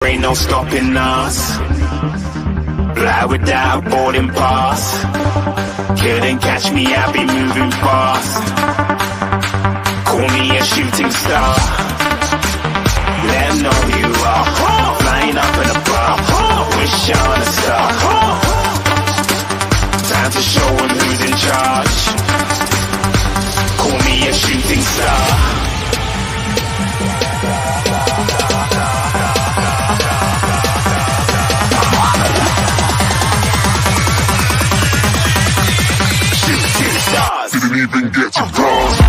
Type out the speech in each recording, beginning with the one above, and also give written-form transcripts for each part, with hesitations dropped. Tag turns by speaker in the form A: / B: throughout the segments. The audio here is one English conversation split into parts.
A: Ain't no stopping us. Fly without a boarding pass. Couldn't catch me, I'll be moving fast. Call me a shooting star. Let 'em know who you are. Flying up in a bar. Wish on a star. Time to show 'em who's in charge. Call me a shooting star. Didn't even get to cross.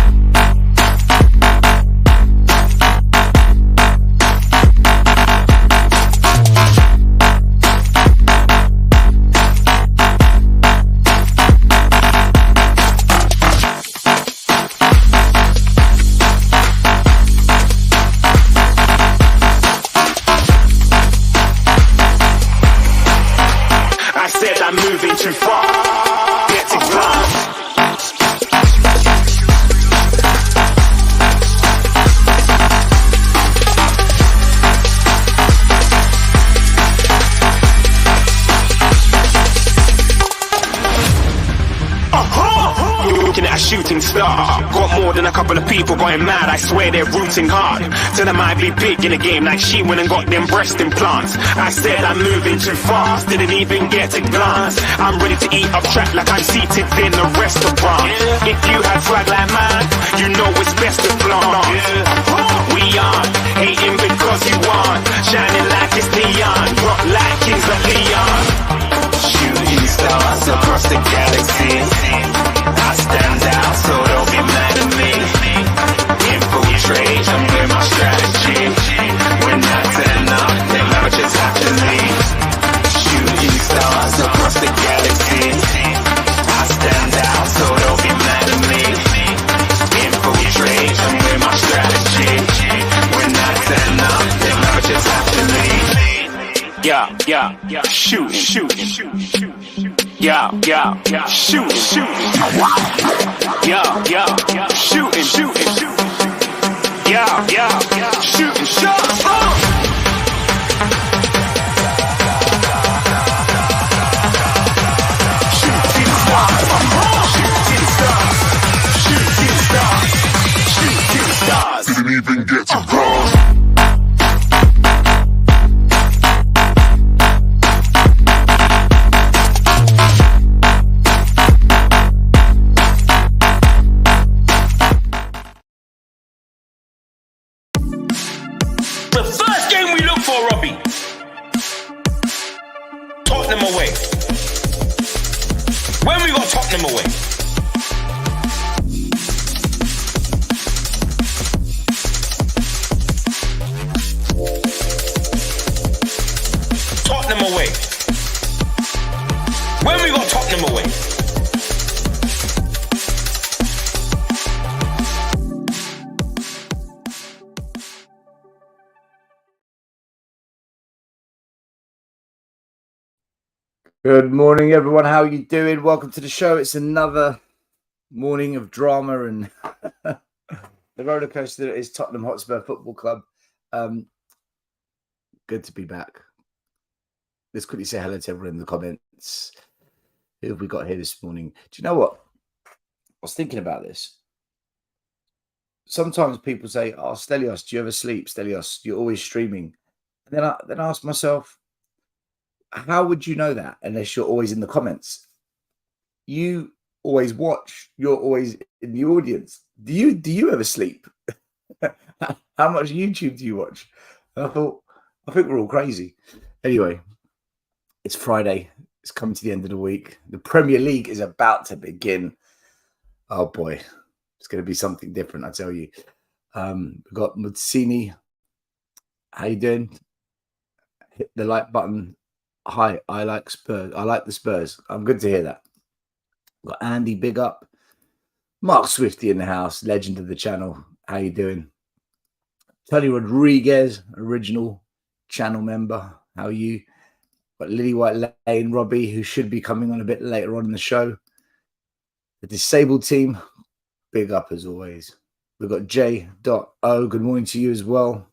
A: I said I'm moving too far. Get to glass. Looking at a shooting star. Got more than a couple of people going mad. I swear they're rooting hard. Tell them I'd be big in the game like she went and got them breast implants. I said I'm moving too fast. Didn't even get a glance. I'm ready to eat up track like I'm seated in a restaurant. If you had swag like mine, you know it's best to flaunt. We aren't hating because you aren't. Shining like it's neon. Rock like kings of Leon. Shooting stars across the galaxy. I stand out, so don't be mad at me. Infiltrate, I'm with my strategy. When I turn up, then I just have to leave. Shooting stars across the galaxy. I stand out, so don't be mad at me. Infiltrate, I'm with my strategy. When I turn up, then I just have to leave. Yeah, shooting. Yeah, shooting. Yeah, shooting. Yeah, shooting shots. Shooting stars. Didn't even get to cross.
B: The first game we look for, Robbie. Tottenham away. When we got Tottenham away? Tottenham away. When we got Tottenham away?
C: Good morning, everyone. How are you doing? Welcome to the show. It's another morning of drama and the roller coaster that is Tottenham Hotspur Football Club. Good to be back. Let's quickly say hello to everyone in the comments. Who have we got here this morning? Do you know what? I was thinking about this. Sometimes people say, "Oh, Stelios, do you ever sleep? Stelios, you're always streaming." And then I ask myself, how would you know that unless you're always in the comments? You always watch. You're always in the audience. Do you ever sleep? How much YouTube do you watch? And I think we're all crazy. Anyway, it's Friday. It's coming to the end of the week. The Premier League is about to begin. Oh boy, it's going to be something different, I tell you. We've got Mutsini. How you doing? Hit the like button. Hi, I like Spurs. I like the Spurs. I'm good to hear that. Got Andy, big up. Mark Swifty in the house, legend of the channel. How you doing? Tony Rodriguez, original channel member. How are you? Got Lily White Lane, Robbie, who should be coming on a bit later on in the show. The disabled team, big up as always. We've got J.O. Good morning to you as well.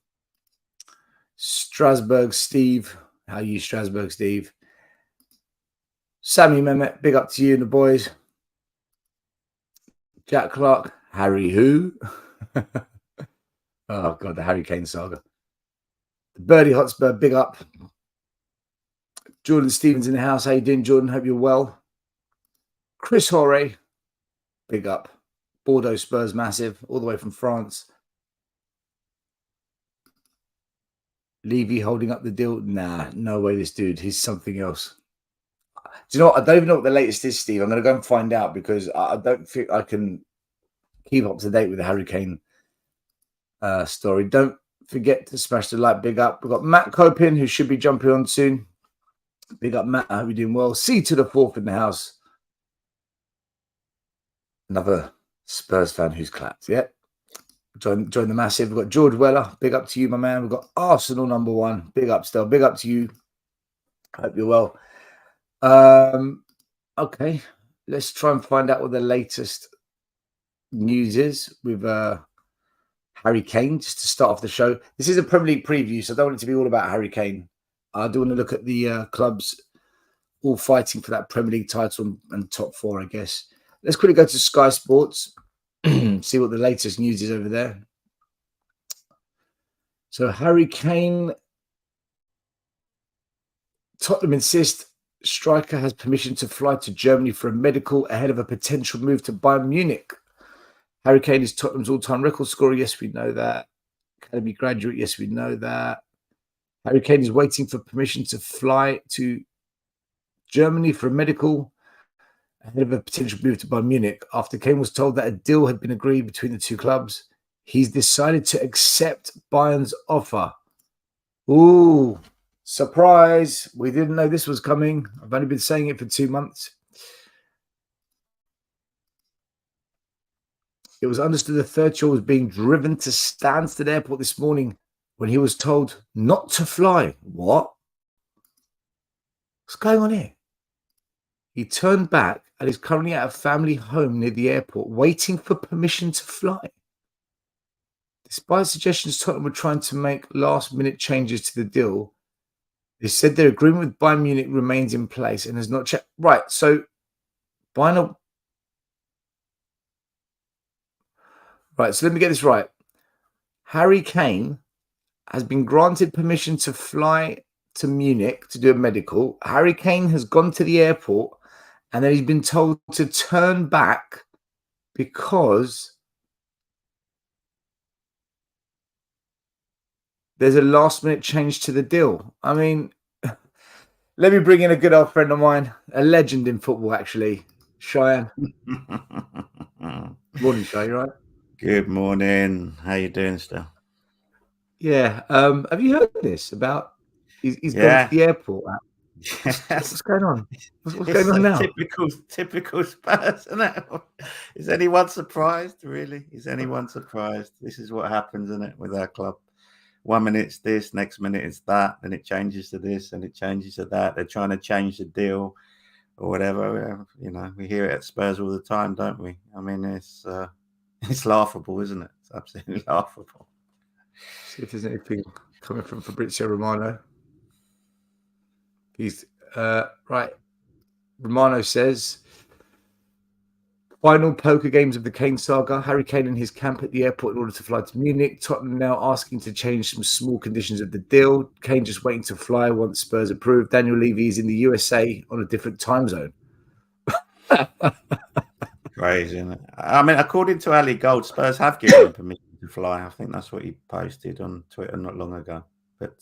C: Strasbourg Steve. How are you, Strasbourg Steve? Sammy Mehmet, big up to you and the boys. Jack Clark, Harry who? Oh, God, the Harry Kane saga. The Birdie Hotspur, big up. Jordan Stevens in the house. How you doing, Jordan? Hope you're well. Chris Horay, big up. Bordeaux Spurs, massive, all the way from France. Levy holding up the deal. Nah, no way this dude. He's something else. Do you know what? I don't even know what the latest is, Steve. I'm going to go and find out because I don't think I can keep up to date with the Harry Kane story. Don't forget to smash the like, big up. We've got Matt Copin, who should be jumping on soon. Big up, Matt. I hope you're doing well. C to the fourth in the house. Another Spurs fan who's clapped. Yeah. Join the massive. We've got George Weller. Big up to you, my man. We've got Arsenal number one. Big up, Stel. Big up to you. Hope you're well. Okay. Let's try and find out what the latest news is with Harry Kane, just to start off the show. This is a Premier League preview, so I don't want it to be all about Harry Kane. I do want to look at the clubs all fighting for that Premier League title and top four, I guess. Let's quickly go to Sky Sports, see what the latest news is over there. So Harry Kane, Tottenham insist striker has permission to fly to Germany for a medical ahead of a potential move to Bayern Munich. Harry Kane is Tottenham's all-time record scorer. Yes, we know that. Academy graduate. Yes, we know that. Harry Kane is waiting for permission to fly to Germany for a medical ahead of a potential move to Bayern Munich. After Kane was told that a deal had been agreed between the two clubs, he's decided to accept Bayern's offer. Ooh, surprise. We didn't know this was coming. I've only been saying it for 2 months. It was understood the third choice was being driven to Stansted Airport this morning when he was told not to fly. What? What's going on here? He turned back and is currently at a family home near the airport, waiting for permission to fly. Despite suggestions Tottenham were trying to make last-minute changes to the deal, they said their agreement with Bayern Munich remains in place and has not changed. Right, so Bayern... Right, so let me get this right. Harry Kane has been granted permission to fly to Munich to do a medical. Harry Kane has gone to the airport and then he's been told to turn back because there's a last-minute change to the deal. I mean, let me bring in a good old friend of mine, a legend in football, actually, Cheyenne. Morning, Cheyenne, you right?
D: Good morning. How you doing, Stel?
C: Yeah. Have you heard this about he's gone to the airport? What's going on? What's going on now?
D: Typical Spurs, isn't it? Is anyone surprised? Really? Is anyone surprised? This is what happens, isn't it, with our club? 1 minute it's this, next minute it's that, then it changes to this and it changes to that. They're trying to change the deal or whatever. You know, we hear it at Spurs all the time, don't we? I mean, it's laughable, isn't it? It's absolutely laughable.
C: See if there's anything coming from Fabrizio Romano. He's right. Romano says, final poker games of the Kane saga. Harry Kane and his camp at the airport in order to fly to Munich. Tottenham now asking to change some small conditions of the deal. Kane just waiting to fly once Spurs approved. Daniel Levy is in the USA on a different time zone.
D: Crazy, isn't it? I mean, according to Ali Gold, Spurs have given him permission to fly. I think that's what he posted on Twitter not long ago. But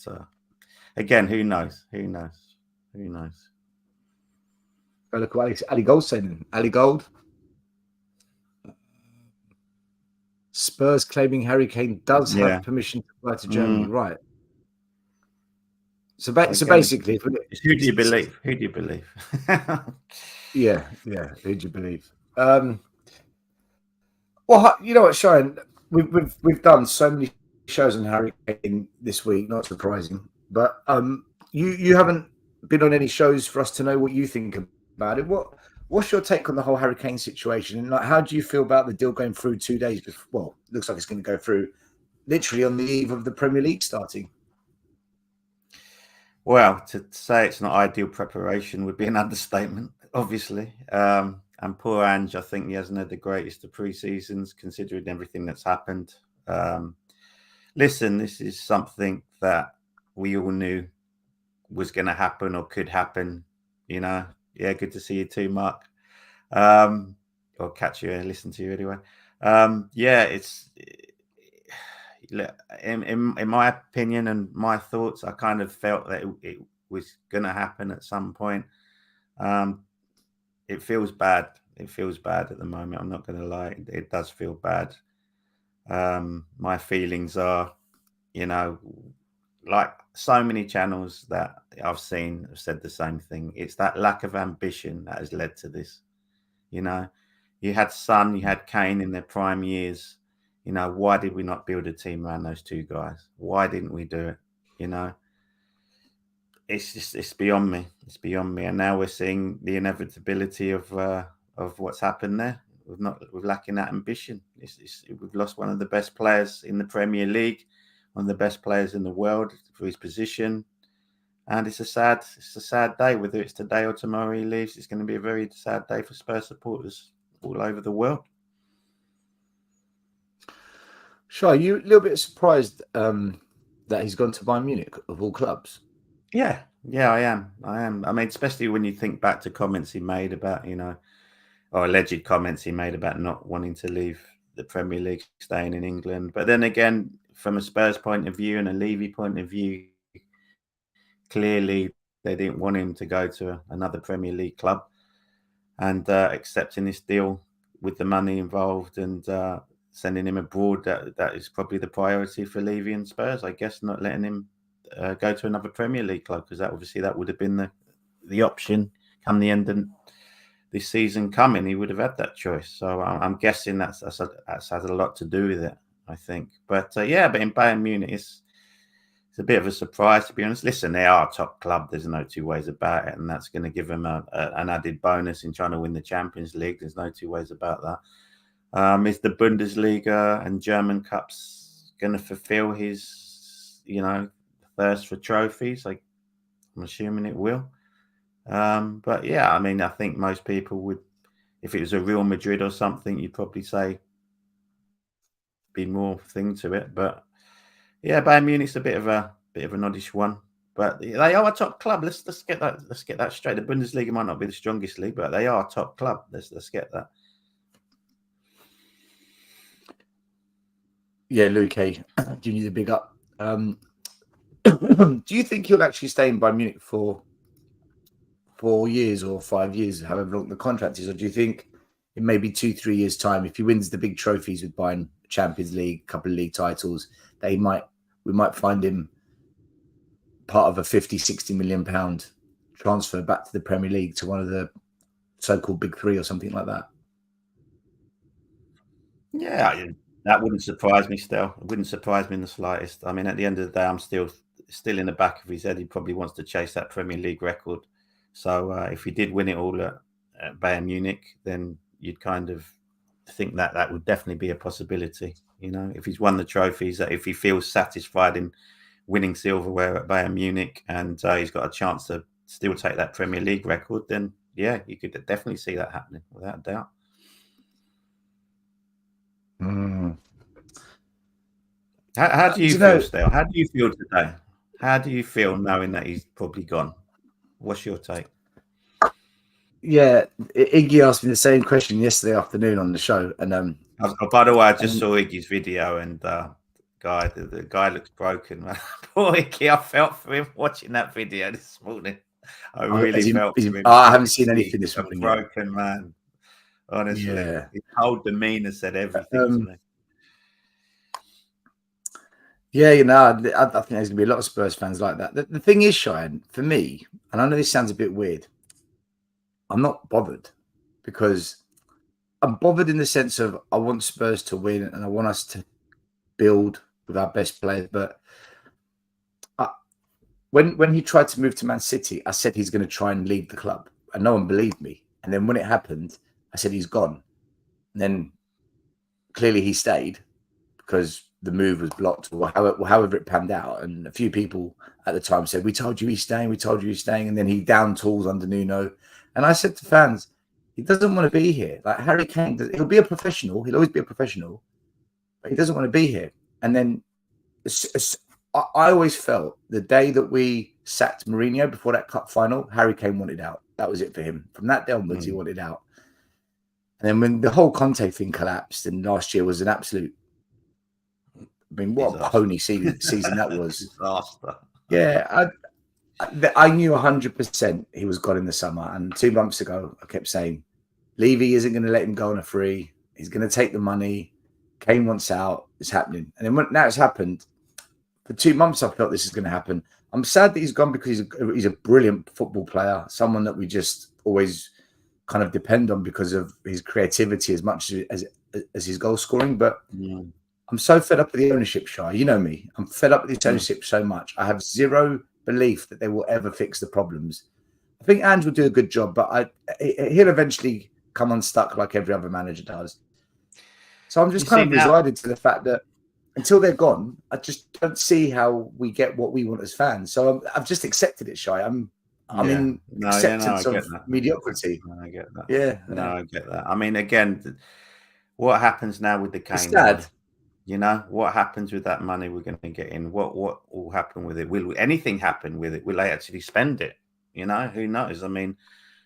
D: again, who knows? Who knows? Who knows?
C: Look what Ali Gold saying. Ali Gold. Spurs claiming Harry Kane does have permission to fly to Germany, right? So basically,
D: who do you believe? Who do you believe?
C: yeah. Who do you believe? Well, you know what, Cheyenne, we've done so many shows on Harry Kane this week. Not surprising, but you haven't been on any shows for us to know what you think about it. What's your take on the whole Harry Kane situation? And like, how do you feel about the deal going through 2 days before? Well, looks like it's going to go through literally on the eve of the Premier League starting.
D: Well, to say it's not ideal preparation would be an understatement, obviously. And poor Ange, I think he hasn't had the greatest of pre-seasons, considering everything that's happened. Listen, this is something that we all knew was going to happen or could happen. You know, yeah, good to see you too, Mark. Or catch you and listen to you anyway. Yeah, it's in my opinion and my thoughts, I kind of felt that it was going to happen at some point. It feels bad. It feels bad at the moment. I'm not going to lie. It does feel bad. My feelings are, you know, like so many channels that I've seen have said the same thing. It's that lack of ambition that has led to this. You know, you had Son, you had Kane in their prime years. You know, why did we not build a team around those two guys? Why didn't we do it? You know, it's beyond me. It's beyond me. And now we're seeing the inevitability of what's happened there. We're lacking that ambition. We've lost one of the best players in the Premier League, one of the best players in the world for his position. And it's a sad day. Whether it's today or tomorrow he leaves, it's going to be a very sad day for Spurs supporters all over the world.
C: Sure, are you a little bit surprised that he's gone to Bayern Munich of all clubs?
D: Yeah, I am. I mean, especially when you think back to comments he made about, you know, or alleged comments he made about not wanting to leave the Premier League, staying in England. But then again, from a Spurs point of view and a Levy point of view, clearly they didn't want him to go to another Premier League club, and accepting this deal with the money involved and sending him abroad, that is probably the priority for Levy and Spurs, I guess, not letting him go to another Premier League club, because that would have been the option come the end of this season coming. He would have had that choice. So I'm guessing that's had a lot to do with it, I think. But but in Bayern Munich, it's a bit of a surprise, to be honest. Listen, they are a top club. There's no two ways about it. And that's going to give them an added bonus in trying to win the Champions League. There's no two ways about that. Is the Bundesliga and German Cups going to fulfill his, you know, thirst for trophies? I'm assuming it will. But yeah, I mean, I think most people would, if it was a Real Madrid or something, you'd probably say be more thing to it. But yeah, Bayern Munich's a bit of an oddish one. But they are a top club. Let's get that straight. The Bundesliga might not be the strongest league, but they are a top club. Let's get that.
C: Yeah, Luke, do you need a big up? Do you think he'll actually stay in Bayern Munich for 4 years or 5 years, however long the contract is? Or do you think in maybe 2-3 years' time, if he wins the big trophies with Bayern, Champions League, a couple of league titles, that we might find him part of a 50-60 million pound transfer back to the Premier League to one of the so-called big three or something like that?
D: Yeah, that wouldn't surprise me. Still, it wouldn't surprise me in the slightest. I mean, at the end of the day, I'm still in the back of his head. He probably wants to chase that Premier League record. So if he did win it all at Bayern Munich, then you'd kind of think that would definitely be a possibility. You know, if he's won the trophies, if he feels satisfied in winning silverware at Bayern Munich, and he's got a chance to still take that Premier League record, then yeah, you could definitely see that happening without a doubt. How do you feel, Stel? How do you feel today? How do you feel knowing that he's probably gone? What's your take?
C: Yeah, Iggy asked me the same question yesterday afternoon on the show, and
D: by the way, I just saw Iggy's video, and the guy looks broken, man. Poor Iggy, I felt for him watching that video this morning. I really felt for him.
C: I haven't seen anything this morning.
D: Broken man, honestly.
C: Yeah.
D: His whole demeanour said everything to me.
C: Yeah, you know, I think there's going to be a lot of Spurs fans like that. The thing is, Cheyenne, for me, and I know this sounds a bit weird, I'm not bothered, because I'm bothered in the sense of I want Spurs to win and I want us to build with our best players. But when he tried to move to Man City, I said he's going to try and leave the club, and no one believed me. And then when it happened, I said he's gone. And then clearly he stayed because the move was blocked or however it panned out. And a few people at the time said, "We told you he's staying. We told you he's staying." And then he down tools under Nuno. And I said to fans, he doesn't want to be here. Like Harry Kane, he'll be a professional. He'll always be a professional, but he doesn't want to be here. And then I always felt the day that we sacked Mourinho before that cup final, Harry Kane wanted out. That was it for him. From that day onwards, he wanted out. And then when the whole Conte thing collapsed, and last year was an absolute, I mean, what a pony season that was.
D: Disaster.
C: Yeah, I knew 100% he was gone in the summer. And 2 months ago, I kept saying, Levy isn't going to let him go on a free. He's going to take the money. Kane wants out. It's happening. And then now it's happened. For 2 months, I felt this is going to happen. I'm sad that he's gone because he's a brilliant football player, someone that we just always kind of depend on because of his creativity as much as his goal scoring. But I'm so fed up with the ownership, Shai. You know me. I'm fed up with this ownership so much. I have zero belief that they will ever fix the problems. I think Ange will do a good job, but he'll eventually come unstuck like every other manager does. So I'm just kind of resigned to the fact that until they're gone, I just don't see how we get what we want as fans. So I've just accepted it, Shai. I'm in acceptance of mediocrity.
D: I get that.
C: Yeah.
D: I get that. I mean, again, what happens now with the Kane?
C: It's sad.
D: You know, what happens with that money we're going to get in? What will happen with it? Will anything happen with it? Will they actually spend it? You know, who knows? I mean,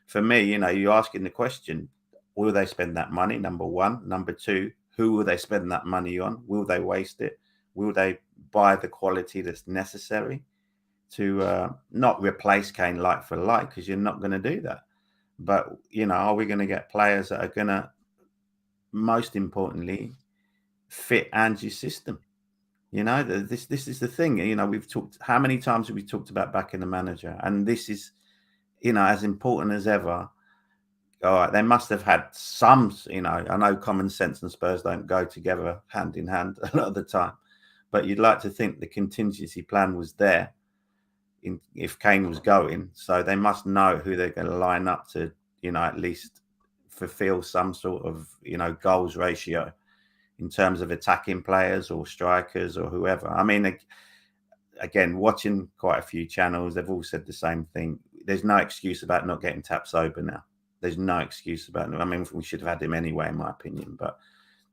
D: for me, you know, you're asking the question, will they spend that money? Number one. Number two, who will they spend that money on? Will they waste it? Will they buy the quality that's necessary to not replace Kane like for like? Because you're not going to do that. But, you know, are we going to get players that are going to, most importantly, fit Ange's system? You know, this is the thing. You know, we've talked, how many times have we talked about backing the manager? And this is, you know, as important as ever. All right, they must have had some, you know, I know common sense and Spurs don't go together hand in hand a lot of the time, but you'd like to think the contingency plan was there if Kane was going. So they must know who they're going to line up to, you know, at least fulfill some sort of, you know, goals ratio in terms of attacking players or strikers or whoever. I mean, again, watching quite a few channels, they've all said the same thing. There's no excuse about not getting Tap sober now. There's no excuse about it. I mean, we should have had him anyway, in my opinion. But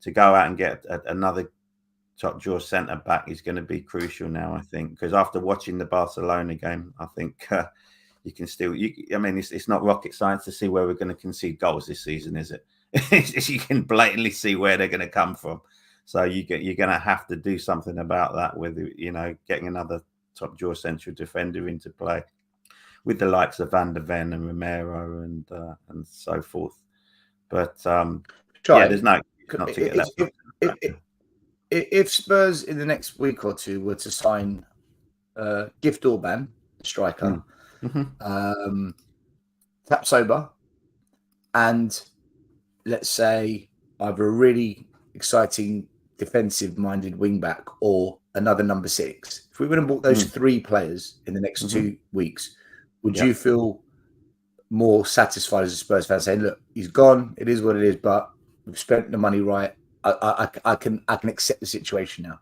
D: to go out and get another top drawer centre back is going to be crucial now, I think. Because after watching the Barcelona game, I think you can still. I mean, it's not rocket science to see where we're going to concede goals this season, is it? You can blatantly see where they're going to come from. So you're going to have to do something about that. With, you know, getting another top drawer central defender into play, with the likes of Van der Ven and Romero and so forth. But there's no not to get that.
C: If Spurs in the next week or two were to sign Gift Orban, striker, Tap sober, and let's say either a really exciting defensive-minded wing-back or another number 6, if we went and bought those 3 players in the next 2 weeks, would you feel more satisfied as a Spurs fan saying, look, he's gone, it is what it is, but we've spent the money right. I can accept the situation now.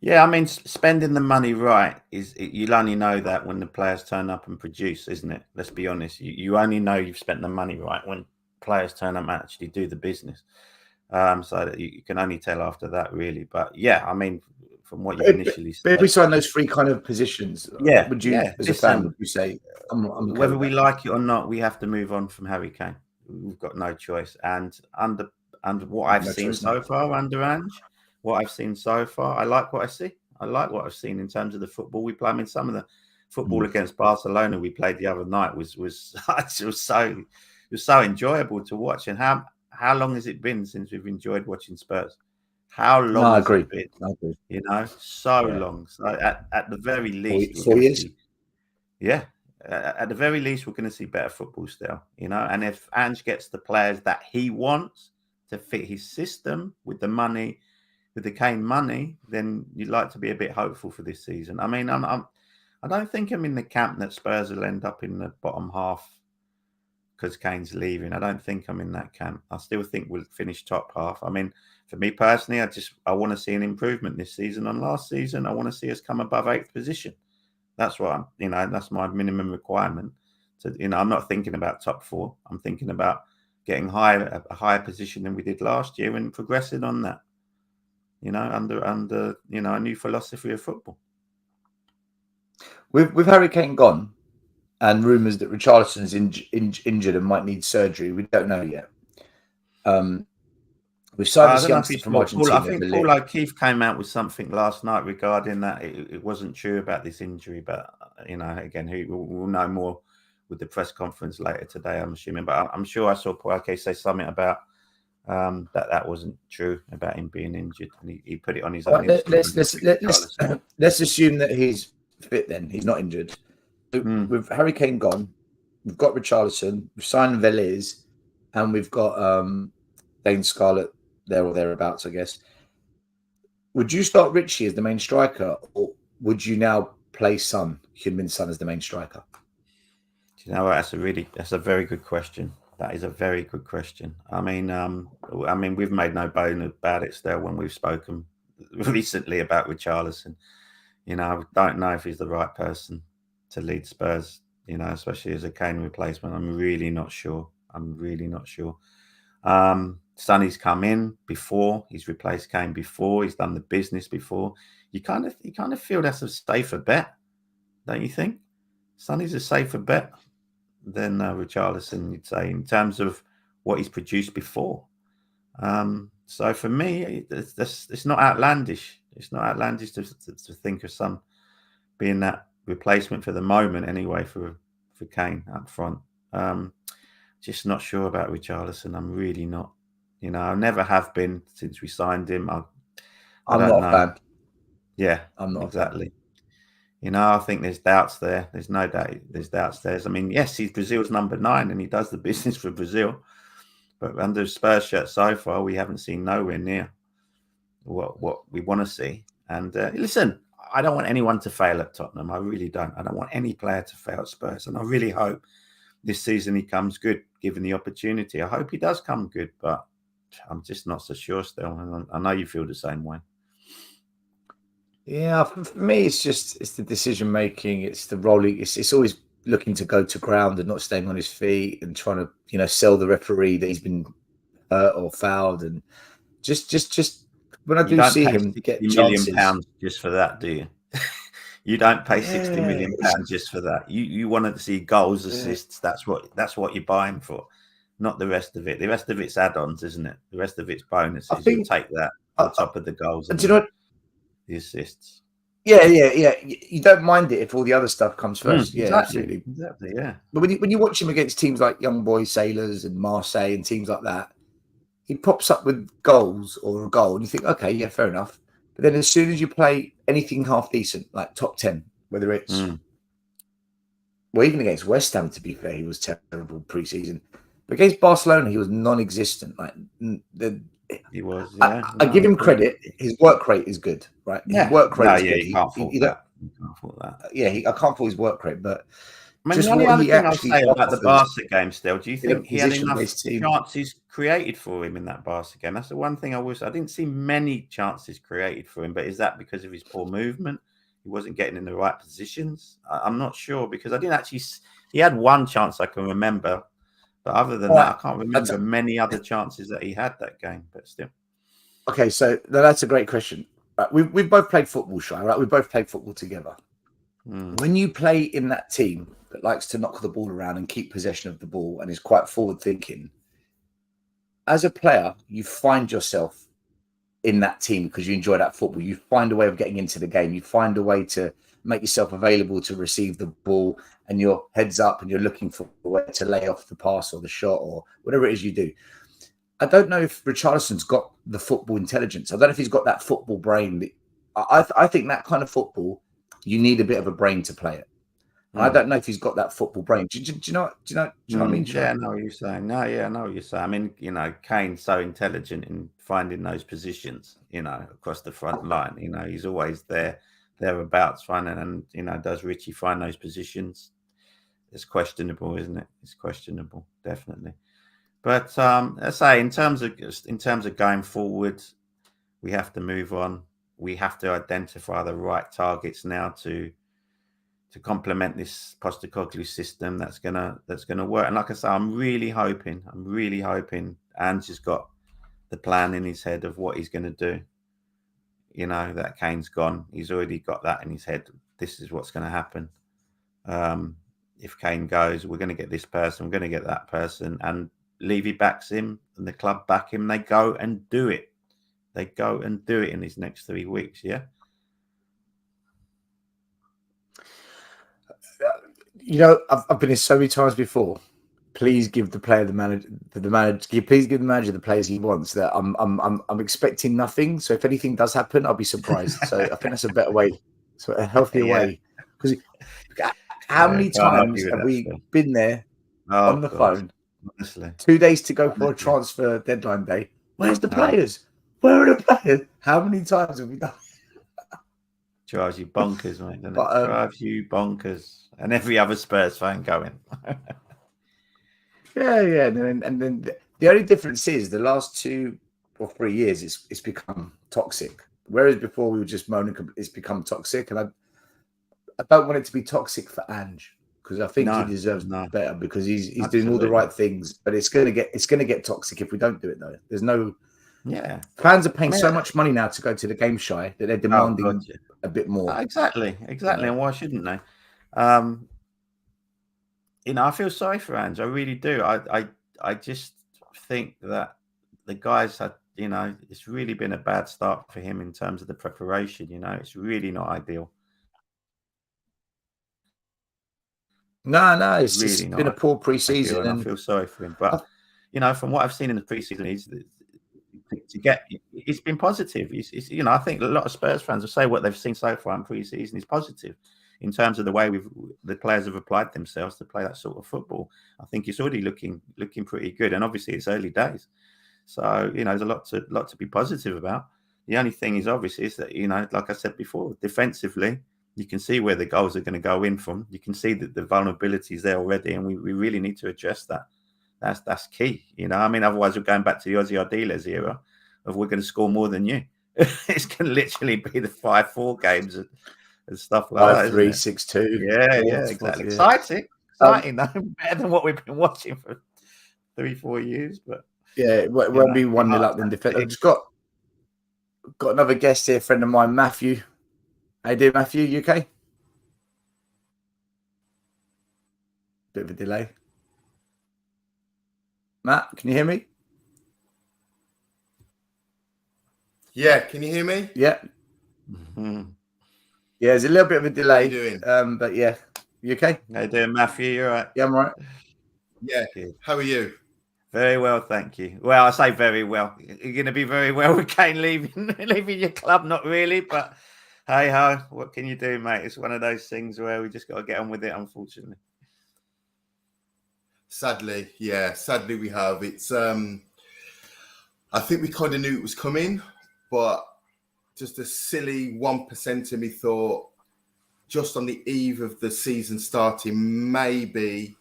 D: Yeah, I mean, spending the money right you'll only know that when the players turn up and produce, isn't it? Let's be honest. You only know you've spent the money right when players turn up and actually do the business. So that you can only tell after that, really. But yeah, I mean, from what you initially said,
C: but if we sign those 3 kind of positions, would you, as a fan, would you say, I'm okay
D: whether we like it or not, we have to move on from Harry Kane. We've got no choice. And under what I've seen so far under Ange, I like what I see. I like what I've seen in terms of the football we play. I mean, some of the football against Barcelona we played the other night was so enjoyable to watch. And how long has it been since we've enjoyed watching Spurs? How long has it been?
C: I agree.
D: You know, so long. So at the very least,
C: 4 years.
D: At the very least, we're going to see better football still. You know, and if Ange gets the players that he wants to fit his system with the money, with the Kane money, then you'd like to be a bit hopeful for this season. I mean, I don't think I'm in the camp that Spurs will end up in the bottom half because Kane's leaving. I don't think I'm in that camp. I still think we'll finish top half. I mean, for me personally, I want to see an improvement this season on last season. I want to see us come above 8th position. That's what that's my minimum requirement. So, I'm not thinking about top 4. I'm thinking about getting a higher position than we did last year and progressing on that. Under a new philosophy of football.
C: With Harry Kane gone, and rumours that Richarlison is injured and might need surgery, we don't know yet. We've signed this youngster from Argentina.
D: I think Paul O'Keefe came out with something last night regarding that. It wasn't true about this injury, but again, we'll know more with the press conference later today, I'm assuming. But I'm sure I saw Paul O'Keefe say something about that wasn't true about him being injured, and he put it on his own.
C: Let's assume that he's fit. Then he's not injured. With Harry Kane gone, we've got Richarlison, we've signed Veliz, and we've got Dane Scarlett there or thereabouts, I guess. Would you start Richie as the main striker, or would you now play Heung-min Son as the main striker?
D: Do you know what? That's a very good question. That is a very good question. I mean, we've made no bone about it, Stel, when we've spoken recently about Richarlison. I don't know if he's the right person to lead Spurs, especially as a Kane replacement. I'm really not sure. Sonny's come in before. He's replaced Kane before. He's done the business before. You kind of feel that's a safer bet, don't you think? Sonny's a safer bet than Richarlison, you'd say, in terms of what he's produced before. So for me, it's not outlandish. It's not outlandish to think of Son being that replacement for the moment, anyway, for Kane up front. Just not sure about Richarlison. I'm really not. I never have been since we signed him. I'm not a fan. Yeah, I'm not exactly. I think there's doubts there. There's no doubt. There's doubts there. I mean, yes, he's Brazil's number 9 and he does the business for Brazil. But under Spurs shirt so far, we haven't seen nowhere near what we want to see. And listen, I don't want anyone to fail at Tottenham. I really don't. I don't want any player to fail at Spurs. And I really hope this season he comes good, given the opportunity. I hope he does come good, but I'm just not so sure still. And I know you feel the same way.
C: Yeah, for me, it's the decision making. It's the rolling. It's always looking to go to ground and not staying on his feet and trying to sell the referee that he's been hurt or fouled. And just when I do see him get chances,
D: £60 million just for that, do you? You don't pay £60 million just for that. You want to see goals, assists. That's what you buy him for, not the rest of it. The rest of it's add-ons, isn't it? The rest of it's bonuses. You take that on top of the goals.
C: And do you know what?
D: The assists.
C: Yeah. You don't mind it if all the other stuff comes first. Yeah,
D: exactly. Yeah.
C: But when you watch him against teams like Young Boys Sailors and Marseille and teams like that, he pops up with goals or a goal, and you think, okay, yeah, fair enough. But then as soon as you play anything half decent, like top 10, whether it's well, even against West Ham, to be fair, he was terrible pre-season. But against Barcelona, he was non-existent.
D: He was.
C: I give him credit. His work rate is good, right?
D: Yeah.
C: His work rate is good.
D: You can't fault that. You can't fault that.
C: Yeah, I can't fault his work rate, but
D: I mean, the only other thing I'll say about the Barca game still, do you think he had enough chances created for him in that Barca game? That's the one thing I didn't see many chances created for him, but is that because of his poor movement? He wasn't getting in the right positions? I'm not sure, because I didn't actually... He had one chance I can remember, but other than that, I can't remember many other chances that he had that game, but still.
C: Okay, so that's a great question. Right, we've both played football, Shai, right? We both played football together. When you play in that team that likes to knock the ball around and keep possession of the ball and is quite forward-thinking, as a player, you find yourself in that team because you enjoy that football. You find a way of getting into the game. You find a way to make yourself available to receive the ball, and your head's up and you're looking for a way to lay off the pass or the shot or whatever it is you do. I don't know if Richarlison's got the football intelligence. I don't know if he's got that football brain. I think that kind of football, you need a bit of a brain to play it. And I don't know if he's got that football brain. Do you know what I mean?
D: Yeah, I know what you're saying. No, yeah, I know what you're saying. I mean, Kane's so intelligent in finding those positions, across the front line. He's always thereabouts finding, and, does Richie find those positions? it's questionable, isn't it? It's questionable, definitely. But I say in terms of going forward, we have to move on. We have to identify the right targets now to complement this Postecoglou system that's gonna work. And like I say, I'm really hoping Ange has got the plan in his head of what he's going to do. You know, that Kane's gone. He's already got that in his head. This is what's going to happen. If Kane goes, we're going to get this person, we're going to get that person. And Levy backs him and the club back him. They go and do it. They go and do it in these next 3 weeks, yeah?
C: You know, I've been here so many times before. Please give the player please give the manager the players he wants. That I'm expecting nothing. So if anything does happen, I'll be surprised. So I think that's a better way, so a healthier way. Because how many times have we been there on the phone?
D: Honestly.
C: 2 days to go for a transfer deadline day. Where's the players? Where are the players? How many times have we done?
D: Drives you bonkers, mate. Doesn't it? Drives you bonkers, and every other Spurs fan going.
C: Yeah. And then the only difference is the last 2 or 3 years it's become toxic. Whereas before we were just moaning, it's become toxic, and I don't want it to be toxic for Ange, because I think he deserves better, because he's doing all the right things. But it's gonna get toxic if we don't do it, though. There's no.
D: Yeah,
C: fans are paying so much money now to go to the game shy that they're demanding a bit more.
D: Exactly. And why shouldn't they? You know, I feel sorry for Ange. I really do. I just think that the guys had, you know, it's really been a bad start for him in terms of the preparation. You know, it's really not ideal.
C: No, it's really been a poor pre-season,
D: and I feel sorry for him. But you know, from what I've seen in the pre-season, it's been positive. It's, you know, I think a lot of Spurs fans will say what they've seen so far in pre-season is positive in terms of the way the players have applied themselves to play that sort of football. I think it's already looking pretty good, and obviously it's early days, so you know there's a lot to be positive about. The only thing is obviously is that, you know, like I said before, defensively you can see where the goals are going to go in from. You can see that the vulnerability is there already, and we really need to address that. That's key, you know. I mean, otherwise we're going back to the Ozzy Ardiles era of we're going to score more than you. It's going to literally be the 5-4 games and stuff like
C: 5-3, 6-2.
D: Yeah, exactly. Exciting, though. Better than what we've been watching for 3-4 years. But
C: yeah, it won't be 1-0 up in defence. I've just got another guest here, friend of mine, Matthew. How you doing, Matthew? You okay? Bit of a delay. Matt, can you hear me?
E: Yeah, can you hear me?
C: Yeah.
D: Mm-hmm.
C: Yeah, there's a little bit of a delay.
E: How you doing?
C: But yeah, you okay?
D: How you doing, Matthew? You all right?
C: Yeah, I'm all right.
E: Yeah.
D: Good.
E: How are you?
D: Very well, thank you. Well, I say very well. You're going to be very well with Kane leaving your club. Not really, but hey ho, what can you do, mate? It's one of those things where we just got to get on with it, unfortunately.
E: Sadly we have. It's I think we kind of knew it was coming, but just a silly 1% of me thought, just on the eve of the season starting, maybe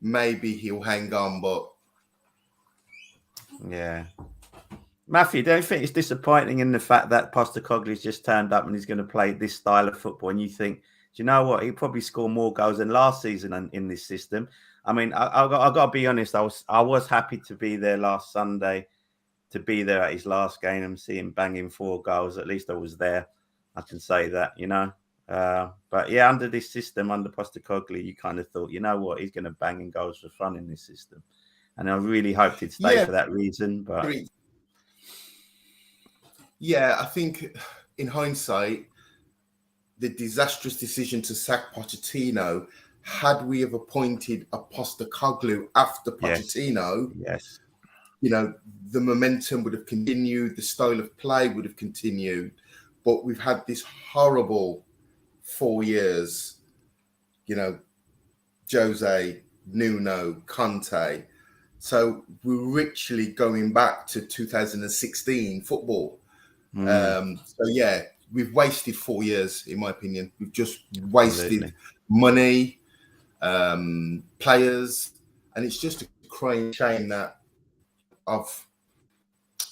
E: he'll hang on, but
D: yeah. Matthew, don't you think it's disappointing in the fact that Postecoglou's just turned up and he's going to play this style of football, and you think, do you know what? He'll probably score more goals than last season in this system. I mean, I've got to be honest. I was happy to be there last Sunday, to be there at his last game and see him banging 4 goals. At least I was there. I can say that, you know. But yeah, under this system, under Postecoglou, you kind of thought, you know what, he's going to bang in goals for fun in this system. And I really hoped he'd stay for that reason. But
E: yeah, I think in hindsight, the disastrous decision to sack Pochettino, had we have appointed a Postecoglou after Pochettino,
D: yes,
E: you know, the momentum would have continued, the style of play would have continued. But we've had this horrible 4 years, you know, Jose, Nuno, Conte. So we're literally going back to 2016 football. So yeah, we've wasted 4 years, in my opinion. We've just wasted money. players, and it's just a crying shame that I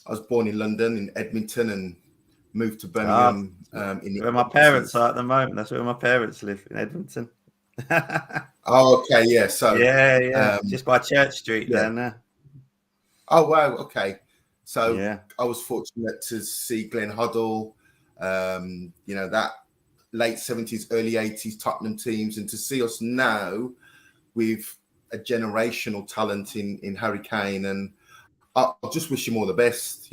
E: was born in London, in Edmonton, and moved to Birmingham.
D: Where my parents are at the moment. That's where my parents live, in Edmonton.
E: Oh, okay, yeah. So
D: yeah, just by Church Street down there.
E: Oh wow, okay. So
D: yeah,
E: I was fortunate to see Glenn Hoddle, that late 70s, early 80s Tottenham teams, and to see us now with a generational talent in Harry Kane. And I just wish him all the best,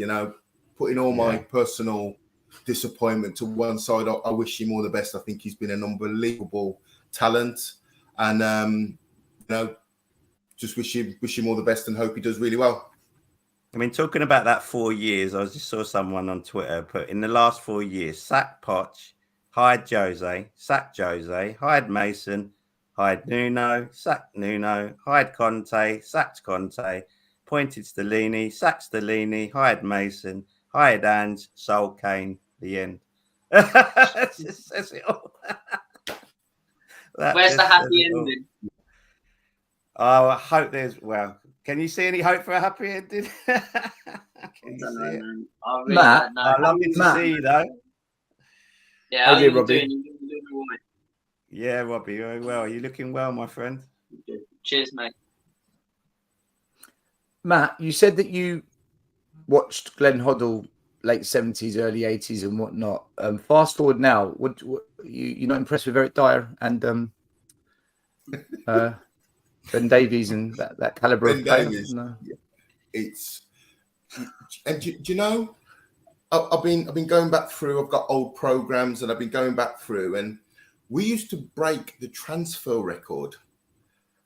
E: putting all my personal disappointment to one side. I wish him all the best. I think he's been an unbelievable talent, and just wish him all the best and hope he does really well.
D: I mean, talking about that 4 years, I just saw someone on Twitter put in the last 4 years: sack Poch, hired Jose, sacked Jose, hired Mason, hired Nuno, sacked Nuno, hired Conte, sacked Conte, appointed Stellini, sacked Stellini, hired Mason, hired Ange, sold Kane. The end. That just says it all.
F: Where's the happy ending?
D: Oh, I hope there's. Well, can you see any hope for a happy ending? Can you see it?
C: Matt,
D: I'd love to see you though.
F: Yeah, how
C: you doing, Robbie?
F: doing all right.
D: Yeah, Robbie, very well. You're looking well, my friend.
F: Cheers, mate.
C: Matt, you said that you watched Glenn Hoddle late 70s, early 80s and whatnot. Fast forward now, what you're not impressed with Eric Dyer and Ben Davies and that caliber of player? No.
E: And do you know, I've been going back through. I've got old programs and I've been going back through, and we used to break the transfer record.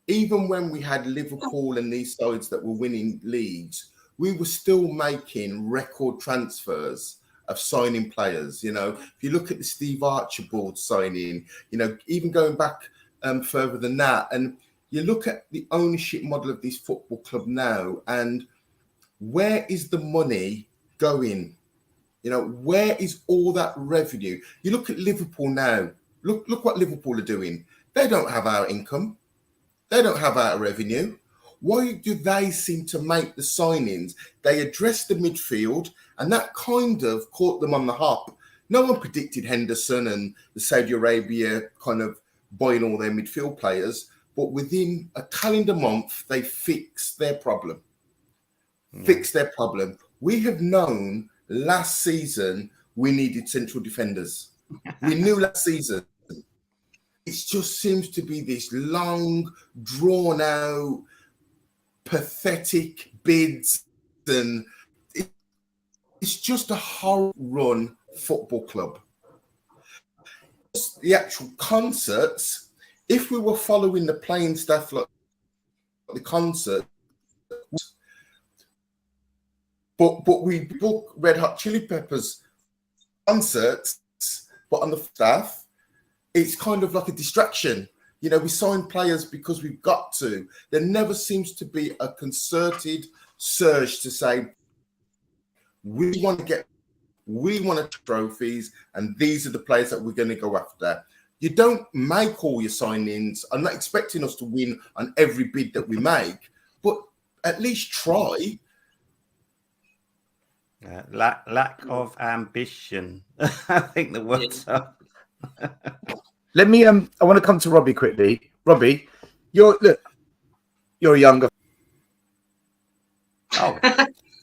E: Even when we had Liverpool and these sides that were winning leagues, we were still making record transfers of signing players. If you look at the Steve Archibald signing, even going back further than that, and you look at the ownership model of this football club now, and where is the money going? Where is all that revenue? You look at Liverpool now. Look what Liverpool are doing. They don't have our income. They don't have our revenue. Why do they seem to make the signings? They address the midfield, and that kind of caught them on the hop. No one predicted Henderson and the Saudi Arabia kind of buying all their midfield players, but within a calendar month, they fixed their problem. We have known last season we needed central defenders. We knew last season. It just seems to be this long, drawn-out, pathetic bids, and it's just a horror-run football club. The actual concerts, if we were following the playing staff like the concert, but we book Red Hot Chili Peppers concerts, but on the staff, it's kind of like a distraction. We sign players because we've got to. There never seems to be a concerted surge to say, we want trophies, and these are the players that we're going to go after. You don't make all your signings. I'm not expecting us to win on every bid that we make, but at least try.
D: Lack of ambition. I think the words are.
C: Let me I want to come to Robbie quickly. Robbie, you're younger.
D: Oh,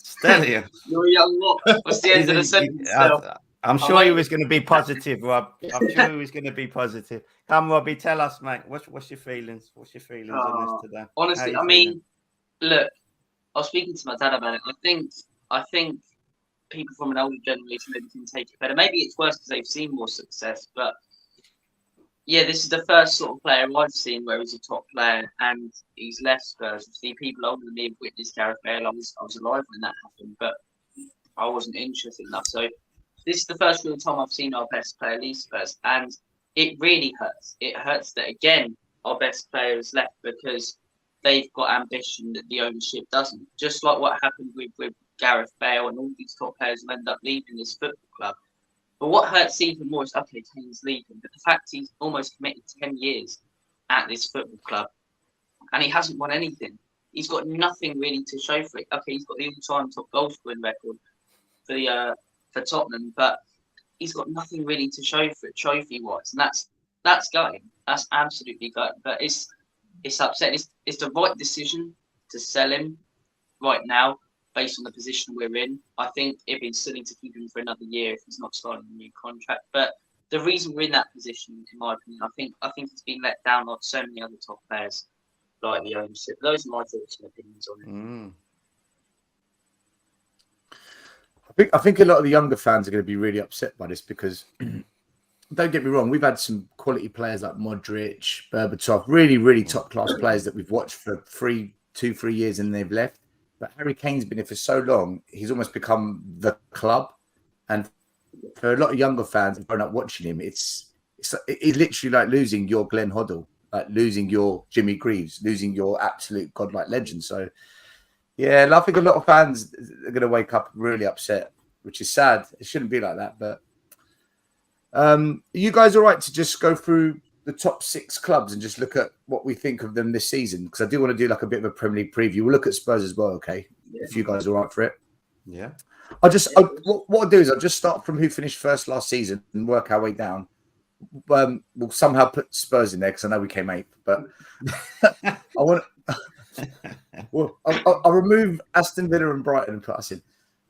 D: Stel.
F: You're a young what? What's the end of the sentence?
D: I'm sure he was going to be positive, Rob. I'm sure he was going to be positive. Come, Robbie, tell us, mate. What's your feelings? What's your feelings on this today?
F: Honestly, I mean, look, I was speaking to my dad about it. I think people from an older generation maybe can take it better. Maybe it's worse because they've seen more success, but yeah, this is the first sort of player I've seen where he's a top player and he's left Spurs. See, people older than me have witnessed Gareth Bale. I was alive when that happened, but I wasn't interested enough. So this is the first real time I've seen our best player leave Spurs, and it really hurts. It hurts that, again, our best player is left because they've got ambition that the ownership doesn't. Just like what happened with Gareth Bale and all these top players who end up leaving this football club. But what hurts even more is, okay, Kane's leaving, but the fact he's almost committed 10 years at this football club, and he hasn't won anything. He's got nothing really to show for it. Okay, he's got the all-time top goal scoring record for Tottenham, but he's got nothing really to show for it trophy-wise, and that's going. That's absolutely going. But it's upsetting. It's the right decision to sell him right now based on the position we're in. I think it'd be silly to keep him for another year if he's not signing a new contract. But the reason we're in that position, in my opinion, I think he's been let down like so many other top players, like the ownership. Those are my thoughts and opinions on it.
C: I think a lot of the younger fans are going to be really upset by this because, don't get me wrong, we've had some quality players like Modric, Berbatov, really, really top class players that we've watched for 3 years and they've left. But Harry Kane's been here for so long, he's almost become the club. And for a lot of younger fans grown up watching him, it's literally like losing your Glenn Hoddle, like losing your Jimmy Greaves, losing your absolute godlike legend. So, yeah, I think a lot of fans are going to wake up really upset, which is sad. It shouldn't be like that. But are you guys all right to just go through the top 6 clubs and just look at what we think of them this season? Because I do want to do like a bit of a Premier League preview. We'll look at Spurs as well, okay? If you guys are all right for it.
D: Yeah.
C: What I'll do is I'll just start from who finished first last season and work our way down. We'll somehow put Spurs in there because I know we came 8th. But I want well, I'll remove Aston Villa and Brighton and put us in.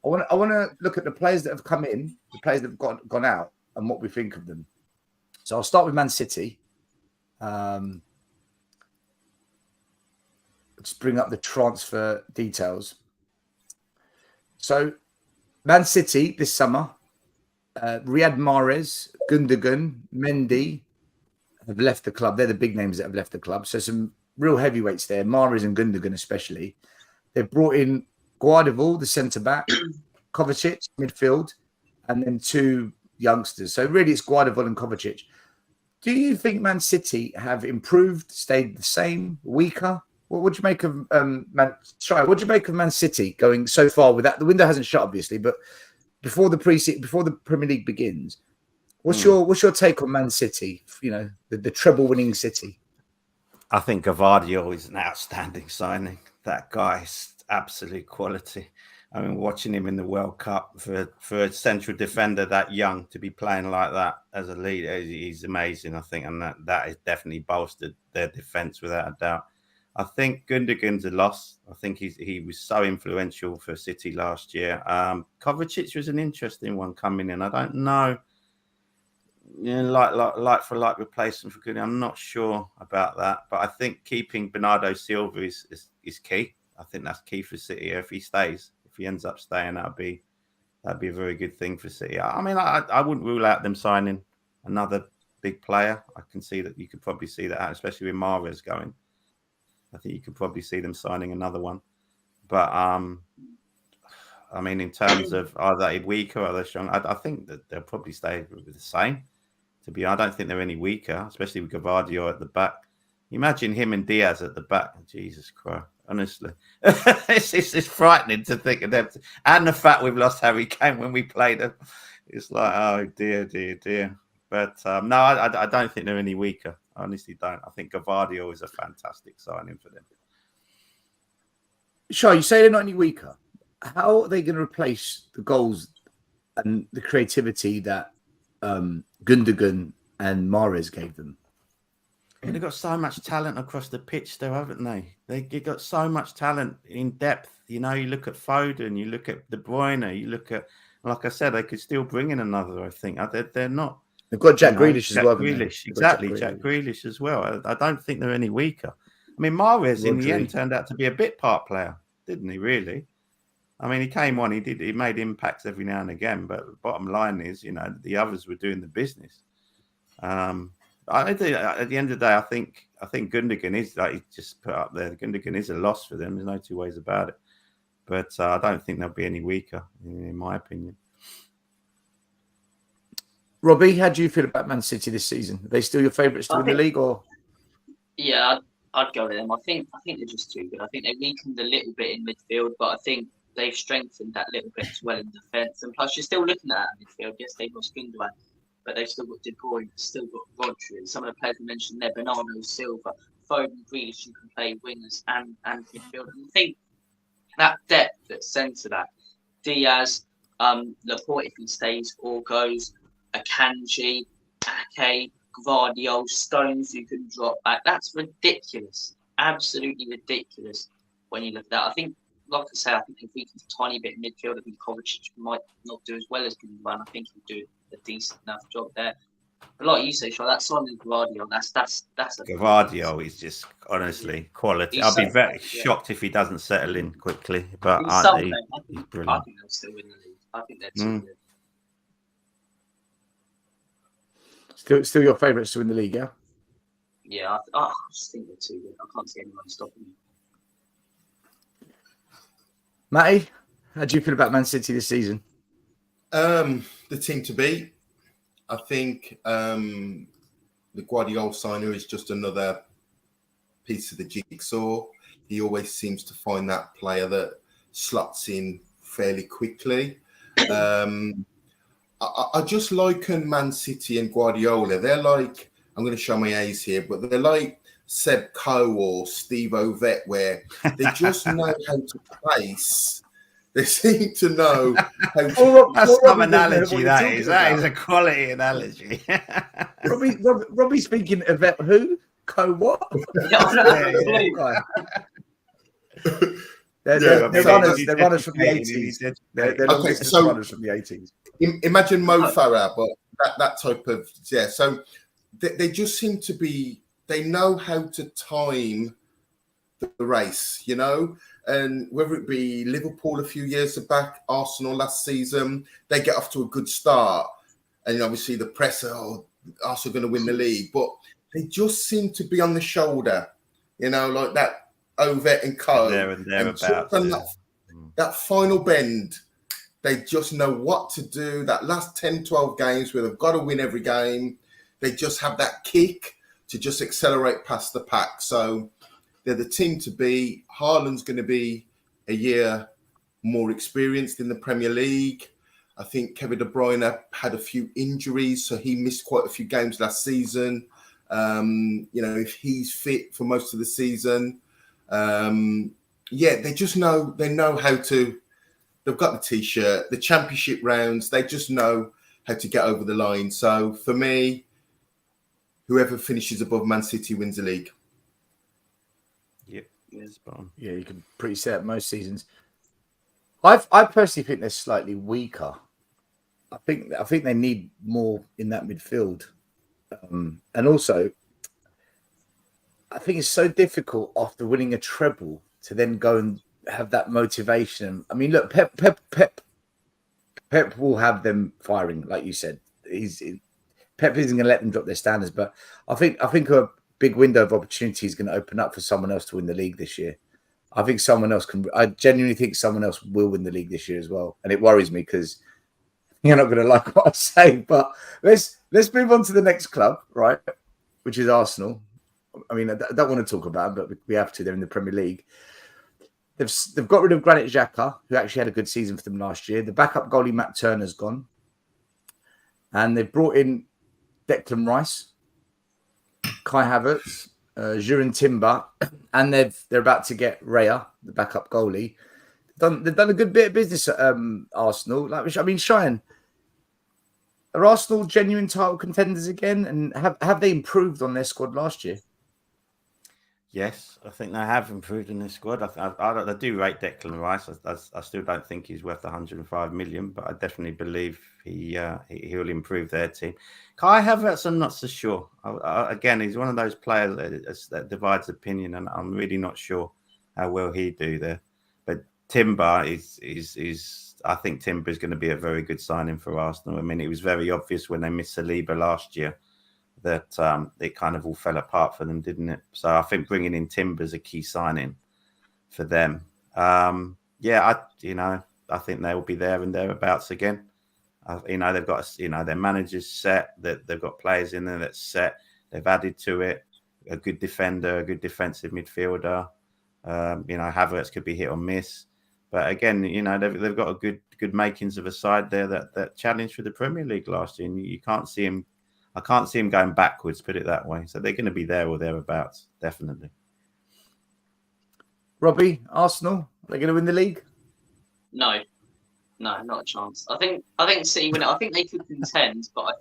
C: I want to look at the players that have come in, the players that have gone out, and what we think of them. So I'll start with Man City. Let's bring up the transfer details. So Man City this summer, Riyad Mahrez, Gundogan, Mendy have left the club. They're the big names that have left the club. So some real heavyweights there, Mahrez and Gundogan especially. They've brought in Guardiola, the centre-back, Kovacic, midfield, and then 2 youngsters. So really it's Guardiola and Kovacic. Do you think Man City have improved, stayed the same, weaker? What do you make of what do you make of Man City going so far with that? The window hasn't shut, obviously, but before the Premier League begins, what's your take on Man City? You know, the treble-winning City.
D: I think Gvardiol is an outstanding signing. That guy's absolute quality. I mean, watching him in the World Cup for a central defender that young to be playing like that as a leader, he's amazing, I think. And that has definitely bolstered their defence without a doubt. I think Gundogan's a loss. I think he was so influential for City last year. Kovacic was an interesting one coming in. I don't know. You know, like for like replacement for Gundogan. I'm not sure about that. But I think keeping Bernardo Silva is key. I think that's key for City. If he stays, if he ends up staying, that'd be a very good thing for City. I mean, I wouldn't rule out them signing another big player. I can see that you could probably see that out, especially with Mahrez going. I think you could probably see them signing another one. But I mean, in terms of are they weaker or are they strong? I think that they'll probably stay with the same. I don't think they're any weaker, especially with Gvardiol at the back. Imagine him and Diaz at the back. Jesus Christ, honestly. it's frightening to think of them. And the fact we've lost Harry Kane when we played them. It's like, oh, dear. But no, I don't think they're any weaker. I honestly don't. I think Gvardiol is a fantastic signing for them.
C: Sure, you say they're not any weaker. How are they going to replace the goals and the creativity that Gundogan and Mahrez gave them?
D: And they've got so much talent across the pitch, though, haven't they? They've got so much talent in depth. You know, you look at Foden, you look at De Bruyne, you look at, like I said, they could still bring in another, I think. They're not.
C: They've got Jack Grealish as well.
D: Exactly, Jack Grealish as well. I don't think they're any weaker. I mean, Mahrez in the end turned out to be a bit part player, didn't he, really? I mean, he came on, he made impacts every now and again, but the bottom line is, you know, the others were doing the business. At the end of the day, I think Gundogan is, like he just put up there, Gundogan is a loss for them. There's no 2 ways about it. But I don't think they'll be any weaker, in my opinion.
C: Robbie, how do you feel about Man City this season? Are they still your favourites to win the league, or?
F: Yeah, I'd go with them. I think they're just too good. I think they weakened a little bit in midfield, but I think they've strengthened that little bit as well in defence. And plus, you're still looking at that midfield. Yes, they've lost Gundogan, but they've still got De Bruyne, still got Rodri, and some of the players we mentioned there, Bernardo Silva, Foden, Grealish, who can play wingers and midfield. And I think that depth at centre, that Diaz, Laporte if he stays or goes, Akanji, Ake, Gvardiol, Stones who can drop back. That's ridiculous. Absolutely ridiculous when you look at that. I think, like I say, I think if we can a tiny bit in midfield, I think Kovacic might not do as well as Gundogan. I think he'll do a decent enough job there. But like you say, Sean, that Simon Gvardiol, that's a
D: Gvardiol is just honestly quality. I'll be very shocked if he doesn't settle in quickly. But he's brilliant.
F: I think they'll still win the league. I think they're too
C: good. Still your favourites to win the league, yeah?
F: Yeah, I just think they're too good. I can't see anyone stopping them.
C: Matty, how do you feel about Man City this season?
E: The team to beat. I think the Guardiola signer is just another piece of the jigsaw. He always seems to find that player that slots in fairly quickly. I just liken Man City and Guardiola. They're like, I'm going to show my age here, but they're like Seb Coe or Steve Ovett, where they just know how to place. They seem to know how to...
D: That's some analogy, that is. That is a quality analogy.
C: Robbie's thinking Ovett who? Coe what? They're runners from the 80s. They're runners from the 80s.
E: Imagine Mo Farah, but that type of... Yeah, so they just seem to be... They know how to time the race, you know? And whether it be Liverpool a few years back, Arsenal last season, they get off to a good start. And obviously the press, Arsenal are going to win the league. But they just seem to be on the shoulder, you know, like that Ovett and Co.
D: There and thereabouts.
E: That final bend, they just know what to do. That last 10, 12 games where they've got to win every game, they just have that kick to just accelerate past the pack. So they're the team to be. Haaland's going to be a year more experienced in the Premier League. I think Kevin De Bruyne had a few injuries, so he missed quite a few games last season. You know, if he's fit for most of the season, they just know. They know how to. They've got the T-shirt, the Championship rounds. They just know how to get over the line. So for me, whoever finishes above Man City wins the league.
C: Yeah, you can pretty say it most seasons. I personally think they're slightly weaker. I think they need more in that midfield, and also I think it's so difficult after winning a treble to then go and have that motivation. I mean, look, Pep will have them firing, like you said. Pep isn't going to let them drop their standards, but I think a big window of opportunity is going to open up for someone else to win the league this year. I think someone else can. I genuinely think someone else will win the league this year as well, and it worries me because you're not going to like what I say. But let's move on to the next club, right? Which is Arsenal. I mean, I don't want to talk about them, but we have to. They're in the Premier League. They've got rid of Granit Xhaka, who actually had a good season for them last year. The backup goalie Matt Turner's gone, and they've brought in Declan Rice, Kai Havertz, Jurin Timber, and they're about to get Raya, the backup goalie. They've done a good bit of business at Arsenal. Like, I mean, Cheyenne, are Arsenal genuine title contenders again? And have they improved on their squad last year?
D: Yes, I think they have improved in their squad. I do rate Declan Rice. I still don't think he's worth 105 million, but I definitely believe he'll improve their team. Kai Havertz, I'm not so sure. Again, he's one of those players that divides opinion, and I'm really not sure how well he'd do there. But Timber is I think Timber is going to be a very good signing for Arsenal. I mean, it was very obvious when they missed Saliba last year that it kind of all fell apart for them, didn't it? So I think bringing in Timber is a key signing for them. I think they'll be there and thereabouts again. They've got their managers set, that they've got players in there that's set. They've added to it a good defender, a good defensive midfielder. Havertz could be hit or miss, But again, you know, they've got a good makings of a side there that challenged for the Premier League last year, and you can't see him. I can't see him going backwards. Put it that way. So they're going to be there or thereabouts, definitely.
C: Robbie, Arsenal, are they going to win the league?
F: No, not a chance. I think City win it. I think they could contend, but I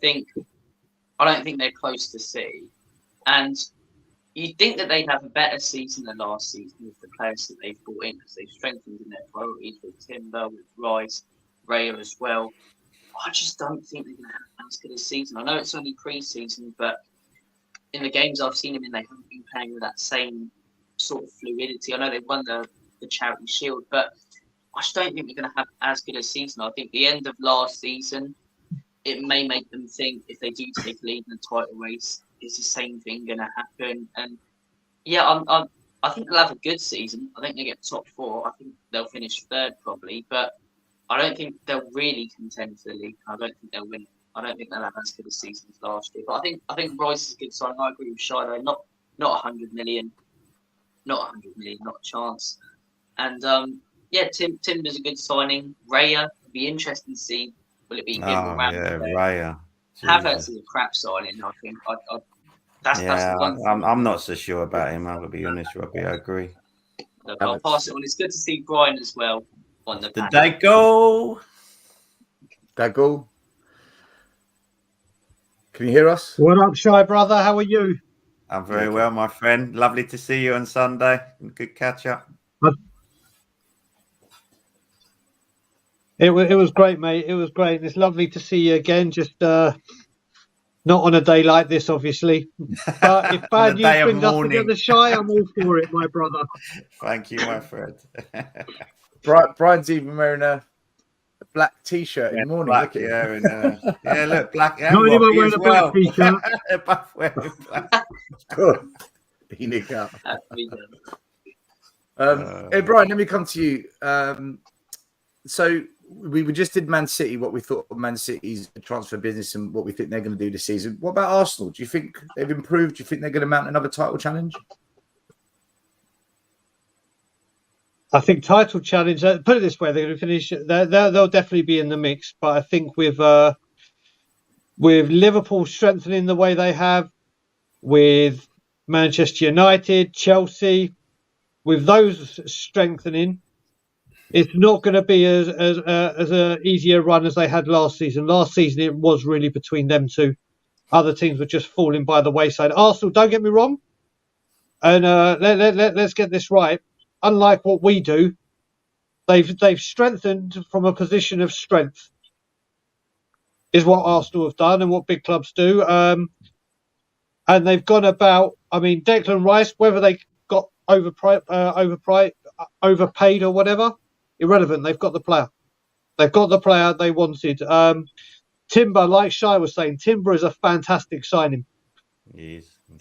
F: don't think they're close to City. And you'd think that they'd have a better season than last season with the players that they've brought in, because they've strengthened in their priorities with Timber, with Rice, Raya as well. I just don't think they're going to have as good a season. I know it's only pre-season, but in the games I've seen them in, they haven't been playing with that same sort of fluidity. I know they've won the Charity Shield, but I just don't think they're going to have as good a season. I think the end of last season, it may make them think if they do take lead in the title race, is the same thing going to happen? And yeah, I think they'll have a good season. I think they get top 4. I think they'll finish 3rd probably, but I don't think they'll really contend for the league. I don't think they'll win it. I don't think they'll have as good a season as last year. But I think Rice is a good sign. I agree with Shiloh. Not 100 million, not a chance. And yeah, Timber's a good signing. Raya, it'll be interesting to see. Will it be him or Ramsey?
D: Raya.
F: Havertz is a crap signing, I think. That's the one thing.
D: I'm not so sure about him. I'll be honest, Robbie. I agree.
F: Look, I'll pass it on. It's good to see Brian as well on the panel.
D: Did they go?
C: Can you hear us?
G: What up, Shy brother? How are you?
D: I'm very well, my friend. Lovely to see you on Sunday. Good catch up.
G: It was great, mate. It was great. It's lovely to see you again. Just not on a day like this, obviously. But if bad news brings us together, Shy, I'm all for it, my brother.
D: Thank you, my friend.
C: Brian's even wearing a black T-shirt in the morning.
D: Black, look, black.
G: Not anyone wearing a black T-shirt.
D: They're both wearing black.
C: Good. Hey, Brian, let me come to you. So we just did Man City, what we thought of Man City's transfer business and what we think they're going to do this season. What about Arsenal? Do you think they've improved? Do you think they're going to mount another title challenge?
G: I think title challenge. Put it this way: they're going to finish. They'll definitely be in the mix. But I think with Liverpool strengthening the way they have, with Manchester United, Chelsea, with those strengthening, it's not going to be as a easier run as they had last season. Last season, it was really between them two. Other teams were just falling by the wayside. Arsenal, don't get me wrong, and let's get this right. Unlike what we do, they've strengthened from a position of strength. Is what Arsenal have done and what big clubs do. And they've gone about. I mean, Declan Rice, whether they got overpaid or whatever, irrelevant. They've got the player. They've got the player they wanted. Timber, like Shai was saying, Timber is a fantastic signing.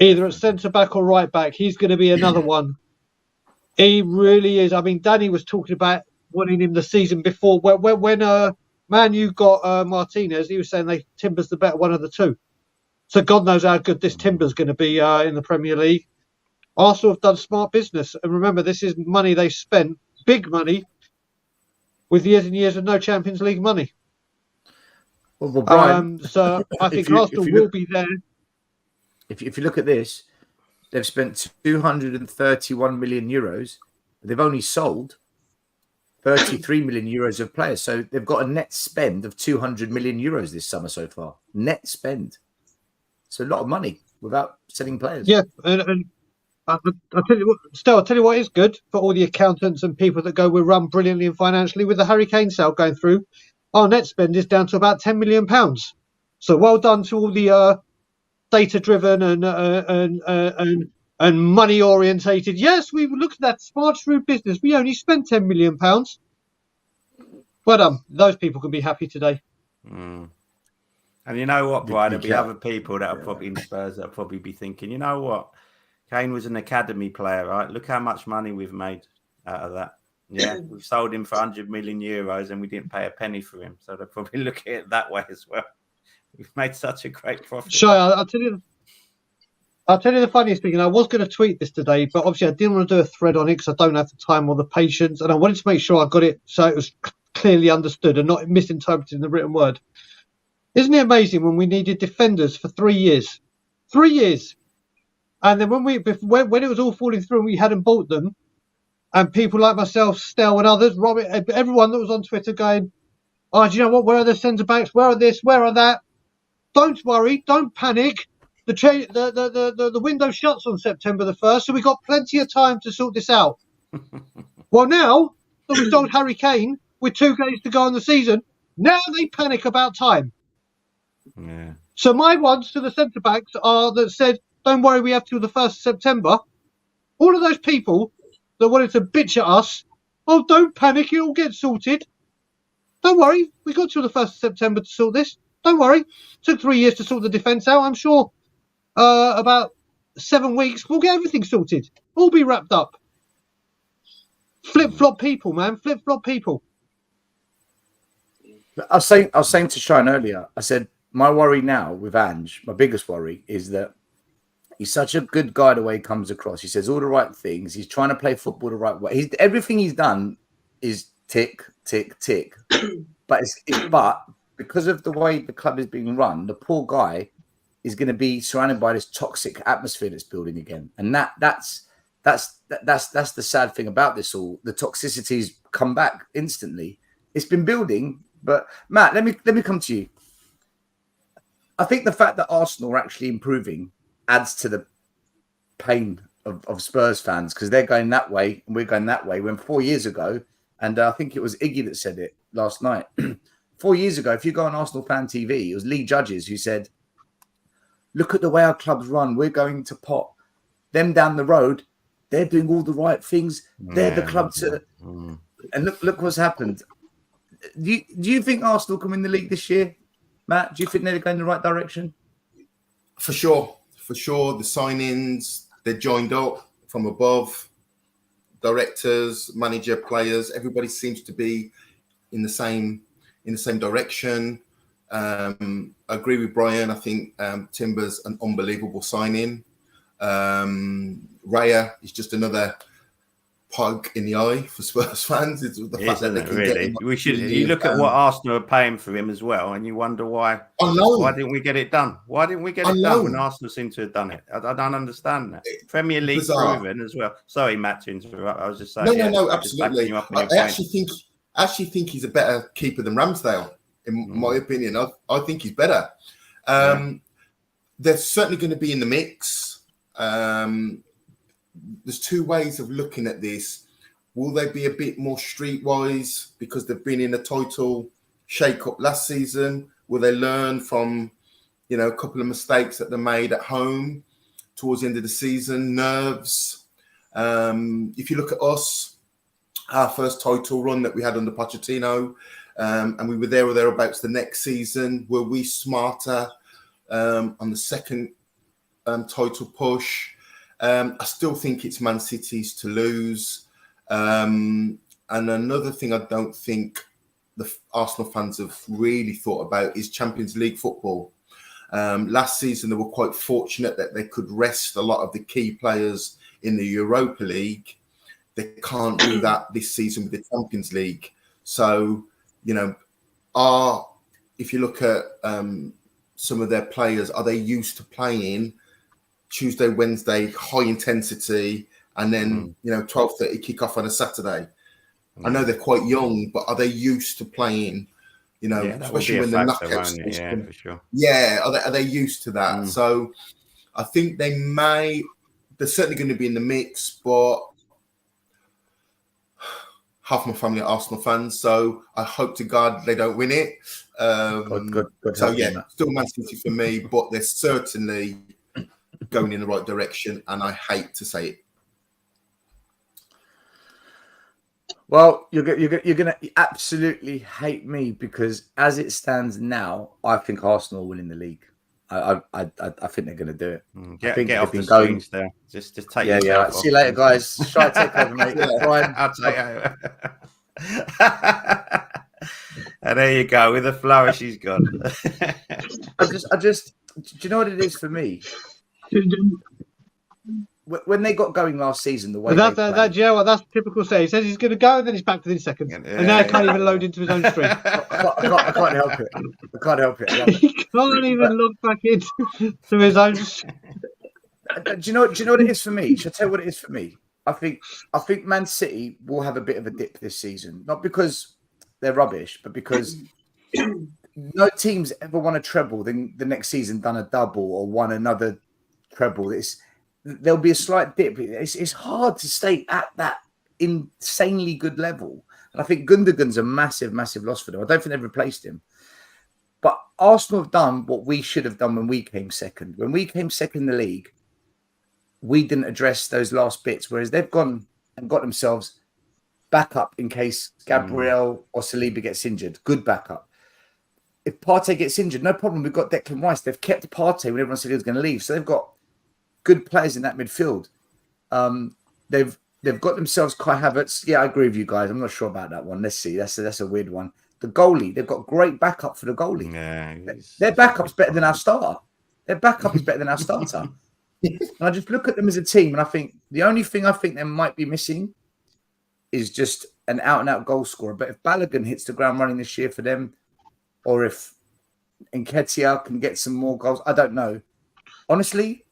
G: Either at centre back or right back, he's going to be another one. He really is. I mean, Danny was talking about wanting him the season before. When Man U got Martinez, he was saying Timber's the better one of the two. So God knows how good this Timber's going to be in the Premier League. Arsenal have done smart business. And remember, this is money they spent, big money, with years and years of no Champions League money.
C: Well, Brian,
G: so I think Arsenal will be there.
C: If you look at this, they've spent 231 million euros. They've only sold 33 million euros of players. So they've got a net spend of 200 million euros this summer so far. Net spend. So a lot of money without selling players.
G: Yeah, and I'll tell you what is good for all the accountants and people that go, we're run brilliantly and financially with the Harry Kane sale going through. Our net spend is down to about £10 million. So well done to all the data-driven and money-orientated. Yes, we looked at that smart, shrewd business. We only spent £10 million. Well, those people can be happy today.
D: Mm. And you know what, Brian? There'll be other people that are probably in Spurs that will probably be thinking, you know what? Kane was an academy player, right? Look how much money we've made out of that. Yeah, we've sold him for 100 million euros and we didn't pay a penny for him. So they'll probably look at it that way as well. We've made such a great profit.
G: Sure, I'll tell you. I'll tell you the funniest thing, and I was going to tweet this today, but obviously I didn't want to do a thread on it because I don't have the time or the patience, and I wanted to make sure I got it so it was clearly understood and not misinterpreted in the written word. Isn't it amazing when we needed defenders for 3 years? 3 years. And then when it was all falling through and we hadn't bought them, and people like myself, Stel and others, Robert, everyone that was on Twitter going, oh, do you know what? Where are the centre-backs? Where are this? Where are that? Don't worry. Don't panic. The window shuts on September the 1st, so we've got plenty of time to sort this out. Well, now that we've sold Harry Kane with 2 games to go in the season, now they panic about time.
D: Yeah.
G: So my ones to the centre-backs are that said, don't worry, we have till the 1st of September. All of those people that wanted to bitch at us, oh, don't panic, it'll get sorted. Don't worry, we got till the 1st of September to sort this. Don't worry. Took 3 years to sort the defence out. I'm sure about 7 weeks, we'll get everything sorted. All be wrapped up. Flip-flop people, man. Flip-flop people.
C: I was saying to Shine earlier, I said, my worry now with Ange, my biggest worry is that he's such a good guy the way he comes across. He says all the right things. He's trying to play football the right way. Everything he's done is tick, tick, tick. But because of the way the club is being run, the poor guy is going to be surrounded by this toxic atmosphere that's building again. And that's the sad thing about this all. The toxicities come back instantly. It's been building, but Matt, let me come to you. I think the fact that Arsenal are actually improving adds to the pain of Spurs fans because they're going that way and we're going that way. When 4 years ago, and I think it was Iggy that said it last night, 4 years ago, if you go on Arsenal Fan TV, it was Lee Judges who said, look at the way our clubs run. We're going to pot them down the road. They're doing all the right things. They're the club to... And look what's happened. Do you think Arsenal can win the league this year, Matt? Do you think they're going in the right direction?
E: For sure. The signings, they're joined up from above. Directors, manager, players, everybody seems to be in the same direction. I agree with Brian. I think Timber's an unbelievable signing. Raya is just another pug in the eye for Spurs fans. It's the fact that they can get him.
D: We should. You look at what Arsenal are paying for him as well, and you wonder why. Why didn't we get it done? Why didn't we get it done when Arsenal seem to have done it? I don't understand that. Premier League proven as well. Sorry, Matt, to interrupt. I was just saying.
E: No, absolutely. I actually think he's a better keeper than Ramsdale, in my opinion. I think he's better. They're certainly going to be in the mix. There's 2 ways of looking at this. Will they be a bit more streetwise because they've been in a title shake-up last season? Will they learn from, a couple of mistakes that they made at home towards the end of the season? Nerves. If you look at us, our first title run that we had under Pochettino, and we were there or thereabouts the next season, were we smarter on the second title push? I still think it's Man City's to lose. And another thing I don't think the Arsenal fans have really thought about is Champions League football. Last season, they were quite fortunate that they could rest a lot of the key players in the Europa League. They can't do that this season with the Champions League. So, if you look at some of their players, are they used to playing Tuesday, Wednesday, high intensity, and then 12:30 kick-off on a Saturday? I know they're quite young, but are they used to playing? Especially when the knockouts.
D: Yeah, for sure.
E: Yeah, are they used to that? So I think they're certainly going to be in the mix, but half my family are Arsenal fans, so I hope to God they don't win it.
C: Good.
E: So yeah, still Man City for me, but they're certainly going in the right direction, and I hate to say it.
C: Well, you're gonna absolutely hate me because as it stands now, I think Arsenal will win in the league. I think they're going to do it.
D: Get off the screens there. Just take yourself
C: yeah.
D: off.
C: See you later, guys. Try to take over, mate. Brian,
D: I'll take over. And there you go. With a flourish, he's gone.
C: I just. Do you know what it is for me? when they got going last season, the way
G: But
C: they
G: that, you know what, that's typical. Say he says he's going to go, and then he's back within seconds,
D: Yeah,
G: and now he can't even load into his own stream.
C: I can't help it. I can't help it. I love it.
G: He can't even log back into his own.
C: Do you know what it is for me? Shall I tell you what it is for me? I think Man City will have a bit of a dip this season, not because they're rubbish, but because no team's ever won a treble, then the next season done a double or won another treble. There'll be a slight dip. It's hard to stay at that insanely good level. And I think Gundogan's a massive, massive loss for them. I don't think they've replaced him. But Arsenal have done what we should have done when we came second. When we came second in the league, we didn't address those last bits, whereas they've gone and got themselves backup in case Gabriel or Saliba gets injured. Good backup. If Partey gets injured, no problem. We've got Declan Rice. They've kept Partey when everyone said he was going to leave. So they've got good players in that midfield. They've got themselves Kai Havertz. Yeah, I agree with you guys. I'm not sure about that one. Let's see. That's a weird one. The goalie, they've got great backup for the goalie.
D: Yeah,
C: their backup's better than our starter. Their backup is better than our starter. And I just look at them as a team, and I think the only thing I think they might be missing is just an out-and-out goal scorer. But if Balogun hits the ground running this year for them, or if Nketiah can get some more goals, I don't know. Honestly,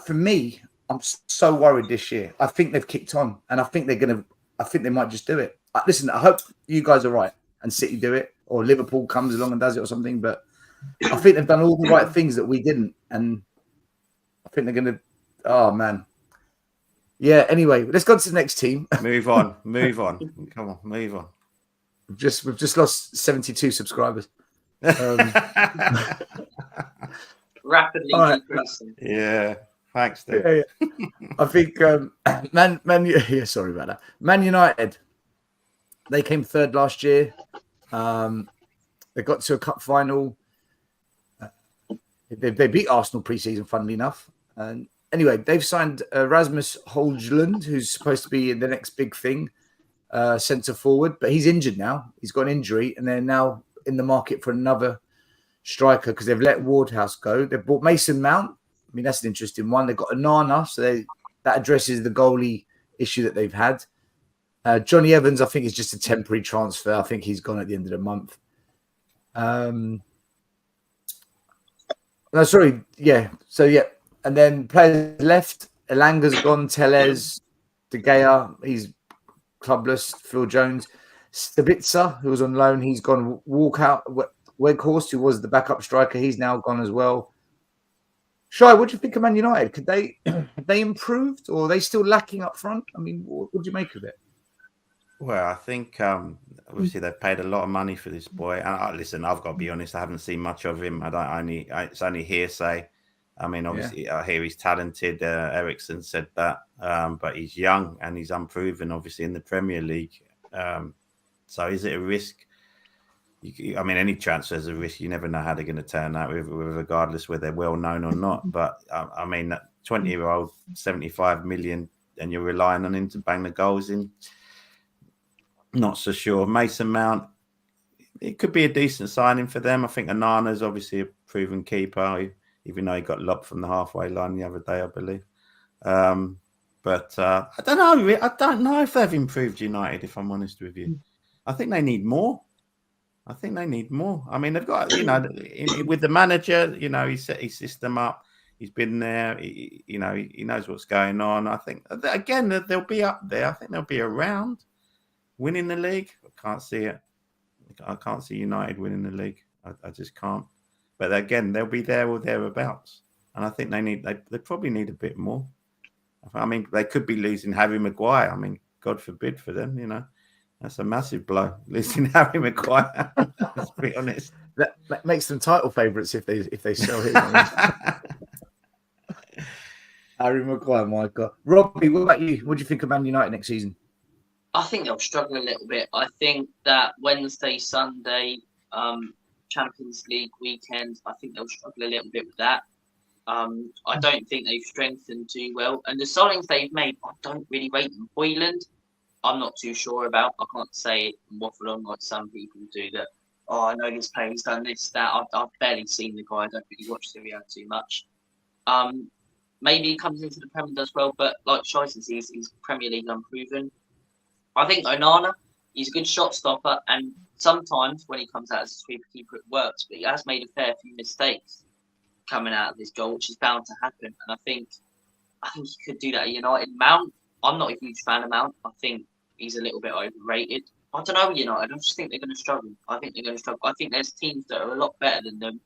C: for me, I'm so worried this year. I think they've kicked on, and I think they might just do it. Listen, I hope you guys are right and City do it, or Liverpool comes along and does it or something. But I think they've done all the right things that we didn't, and I think they're going to. Oh man, yeah. Anyway, let's go to the next team.
D: Move on. Come on, move on.
C: We've just lost 72 subscribers.
F: Rapidly decreasing.
D: Yeah. Thanks, Steve.
C: Yeah. I think yeah, sorry about that. Man United, they came third last year. They got to a cup final. They beat Arsenal pre-season, funnily enough. And anyway, they've signed Rasmus Højlund, who's supposed to be the next big thing, centre forward, but he's injured now. He's got an injury, and they're now in the market for another striker because they've let Wardhouse go. They've bought Mason Mount. I mean, that's an interesting one. They've got Onana, so that addresses the goalie issue that they've had. Johnny Evans, I think, is just a temporary transfer. I think he's gone at the end of the month. No, sorry. Yeah. So, yeah. And then players left. Elanga's gone. Tellez, De Gea, he's clubless. Phil Jones. Stabiliza, who was on loan, he's gone. Walkout. Weghorst, who was the backup striker, he's now gone as well. Shai, what do you think of Man United? Could they have they improved, or are they still lacking up front? I mean, what do you make of it?
D: Well, I think obviously they've paid a lot of money for this boy. And listen, I've got to be honest, I haven't seen much of him. It's only hearsay. I mean, obviously, I hear he's talented. Ericsson said that, but he's young and he's unproven, obviously, in the Premier League. So is it a risk? I mean, any transfer is a risk. You never know how they're going to turn out, regardless whether they're well known or not. But I mean, that 20-year-old, 75 million, and you're relying on him to bang the goals in. Not so sure. Mason Mount, it could be a decent signing for them. I think Onana's obviously a proven keeper, even though he got lobbed from the halfway line the other day, I believe. But I don't know. I don't know if they've improved United, if I'm honest with you. I think they need more. I mean, they've got, with the manager, he set his system up. He's been there. He knows what's going on. I think, again, they'll be up there. I think they'll be around winning the league. I can't see it. I can't see United winning the league. I just can't. But again, they'll be there or thereabouts. And I think they probably need a bit more. I mean, they could be losing Harry Maguire. I mean, God forbid for them, That's a massive blow, losing Harry Maguire. Let's be honest.
C: That makes them title favourites if they sell him. Harry Maguire, my God. Robbie, what about you? What do you think of Man United next season?
F: I think they'll struggle a little bit. I think that Wednesday, Sunday, Champions League weekend, I think they'll struggle a little bit with that. I don't think they've strengthened too well. And the signings they've made, I don't really rate them. Højlund, I'm not too sure about. I can't say it and waffle on like some people do that. Oh, I know this player, he's done this, that. I've barely seen the guy. I don't really watch Serie A too much. maybe he comes into the Premier and does well, but like Shai says, he's Premier League unproven. I think Onana, he's a good shot stopper, and sometimes when he comes out as a sweeper keeper, it works, but he has made a fair few mistakes coming out of this goal, which is bound to happen. And I think he could do that at United. Mount, I'm not a huge fan of Mount. I think he's a little bit overrated. I don't know, United. I just think they're going to struggle. I think there's teams that are a lot better than them.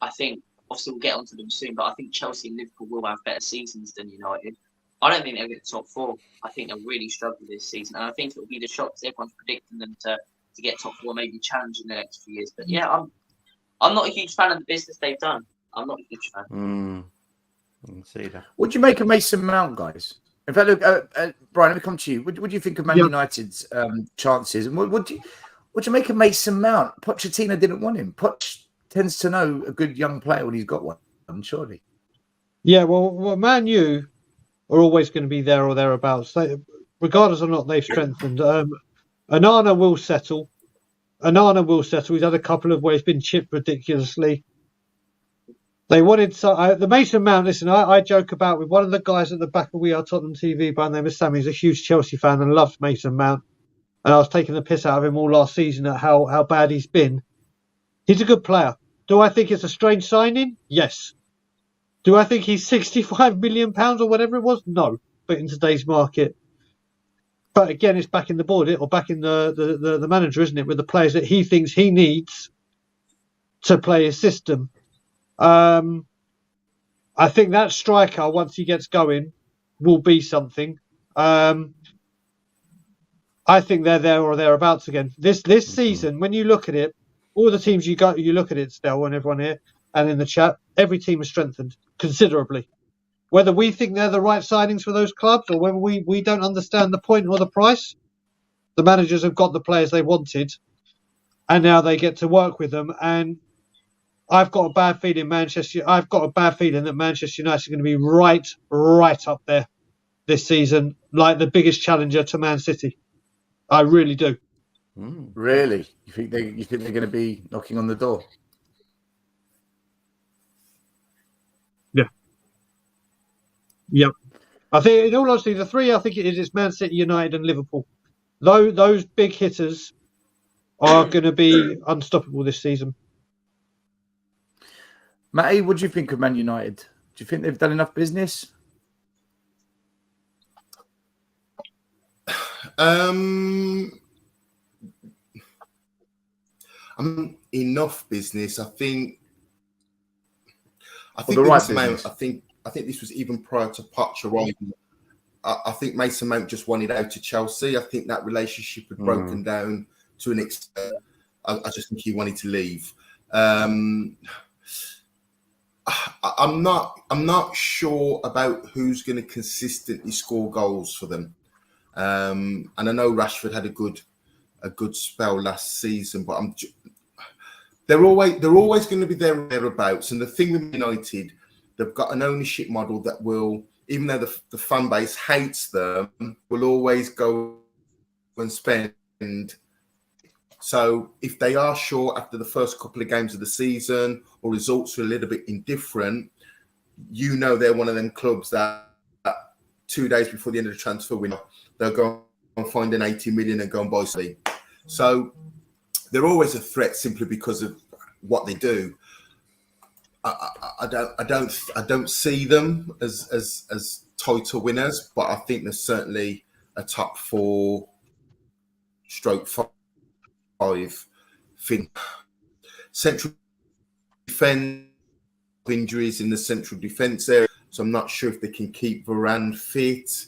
F: I think, obviously, we'll get onto them soon, but I think Chelsea and Liverpool will have better seasons than United. I don't think they'll get top 4. I think they'll really struggle this season. And I think it'll be the shock because everyone's predicting them to get top 4, maybe challenge in the next few years. But yeah, I'm not a huge fan of the business they've done. I'm not a huge fan.
D: I can see that.
C: What do you make of Mason Mount, guys? In fact, look, Brian, let me come to you. What do you think of Man United's chances? And what do you make of Mason Mount? Pochettino didn't want him. Poch tends to know a good young player when he's got one, surely. Yeah,
G: well, Man U are always going to be there or thereabouts. Regardless or not, they've strengthened. Onana will settle. He's had a couple of where he's been chipped ridiculously. They wanted the Mason Mount. Listen, I joke about with one of the guys at the back of We Are Tottenham TV by the name of Sammy. He's a huge Chelsea fan and loves Mason Mount. And I was taking the piss out of him all last season at how bad he's been. He's a good player. Do I think it's a strange signing? Yes. Do I think he's £65 million or whatever it was? No. But in today's market. But again, it's back in the board, or back in the manager, isn't it? With the players that he thinks he needs to play his system. I think that striker, once he gets going, will be something. I think they're there or thereabouts again. This season, when you look at it, all the teams you look at it, Stel, and everyone here, and in the chat, every team is strengthened considerably. Whether we think they're the right signings for those clubs or whether we don't understand the point or the price, the managers have got the players they wanted, and now they get to work with them. And I've got a bad feeling that Manchester United are going to be right up there this season, like the biggest challenger to Man City. I really do.
C: Really? You think they're going to be knocking on the door?
G: Yeah. Yep. I think, in all honesty, the three I think it's Man City, United, and Liverpool. Those big hitters are going to be unstoppable this season.
C: Matty, what do you think of Man United? Do you think they've done enough business?
E: Enough business. I think
C: the right business.
E: I think this was even prior to Poch arriving. I think Mason Mount just wanted out to Chelsea. I think that relationship had broken down to an extent. I just think he wanted to leave. I'm not sure about who's going to consistently score goals for them. And I know Rashford had a good spell last season, but they're always going to be there or thereabouts. And the thing with United, they've got an ownership model that will, even though the fan base hates them, will always go and spend. So if they are short after the first couple of games of the season or results are a little bit indifferent, they're one of them clubs that 2 days before the end of the transfer window, they'll go and find an 80 million and go and buy something. So they're always a threat simply because of what they do. I don't see them as title winners, but I think there's certainly a top 4/5 central defence, injuries in the central defence area, so I'm not sure if they can keep Varane fit.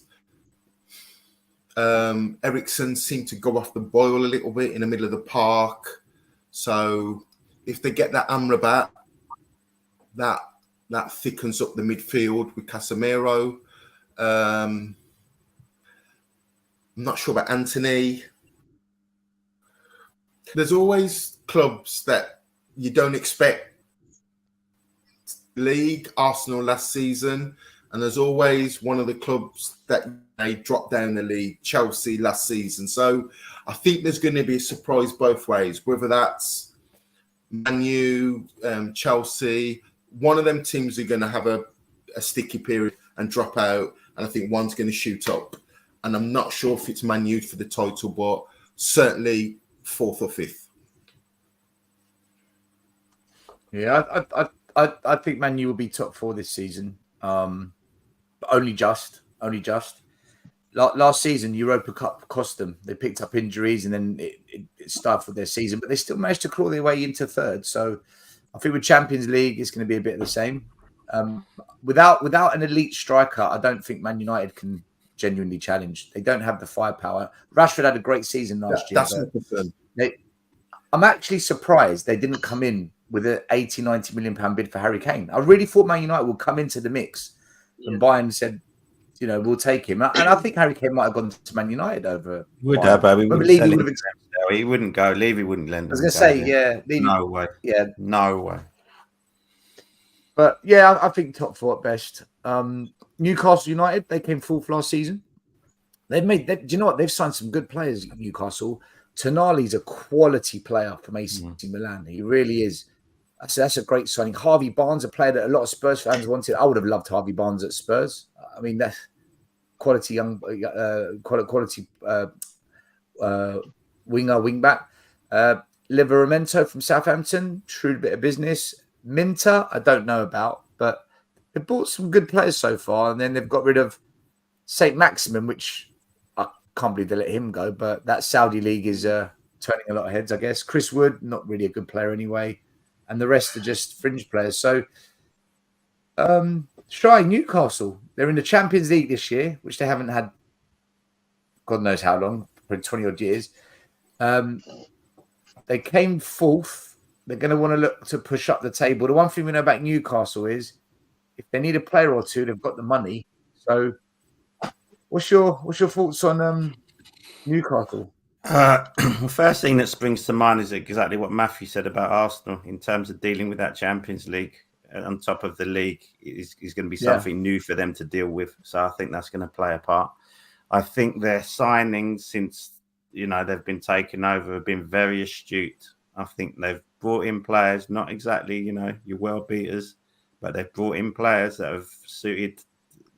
E: Eriksen seemed to go off the boil a little bit in the middle of the park, so if they get that Amrabat, that thickens up the midfield with Casemiro. I'm not sure about Anthony. There's always clubs that you don't expect. League, Arsenal last season, and there's always one of the clubs that they dropped down the league, Chelsea last season. So I think there's going to be a surprise both ways, whether that's Man U, Chelsea. One of them teams are going to have a a sticky period and drop out, and I think one's going to shoot up. And I'm not sure if it's Man U for the title, but certainly 4th or 5th.
C: Yeah, I think Man U will be top 4 this season. But only just. Last season, Europa Cup cost them. They picked up injuries and then it stifled their season, but they still managed to claw their way into 3rd. So I think with Champions League, it's going to be a bit of the same. Without an elite striker, I don't think Man United can genuinely challenge. They don't have the firepower. Rashford had a great season last year.
E: That's not concerned.
C: I'm actually surprised they didn't come in with an 80, 90 million pound bid for Harry Kane. I really thought Man United would come into the mix and Bayern said, we'll take him. And I think Harry Kane might have gone to Man United over.
D: Would have, but he wouldn't go. Levy wouldn't lend him.
C: I was going to say, Levy,
D: no way.
C: Yeah.
D: No way.
C: But yeah, I think top 4 at best. Newcastle United, they came 4th last season. Do you know what? They've signed some good players at Newcastle. Tonali's a quality player from AC Milan. He really is. So that's a great signing. Harvey Barnes, a player that a lot of Spurs fans wanted. I would have loved Harvey Barnes at Spurs. I mean, that's quality young, quality wing back. Livermento from Southampton, shrewd bit of business. Minter, I don't know about, but they bought some good players so far, and then they've got rid of Saint Maximin, which I can't believe they let him go. But that Saudi league is turning a lot of heads, I guess. Chris Wood, not really a good player anyway. And the rest are just fringe players. So, Newcastle, they're in the Champions League this year, which they haven't had God knows how long, probably 20 odd years. They came 4th. They're going to want to look to push up the table. The one thing we know about Newcastle is if they need a player or two, they've got the money. So, what's your thoughts on Newcastle?
D: The first thing that springs to mind is exactly what Matthew said about Arsenal in terms of dealing with that Champions League on top of the league is going to be something new for them to deal with. So I think that's going to play a part. I think their signings since they've been taken over have been very astute. I think they've brought in players, not exactly your world beaters, but they've brought in players that have suited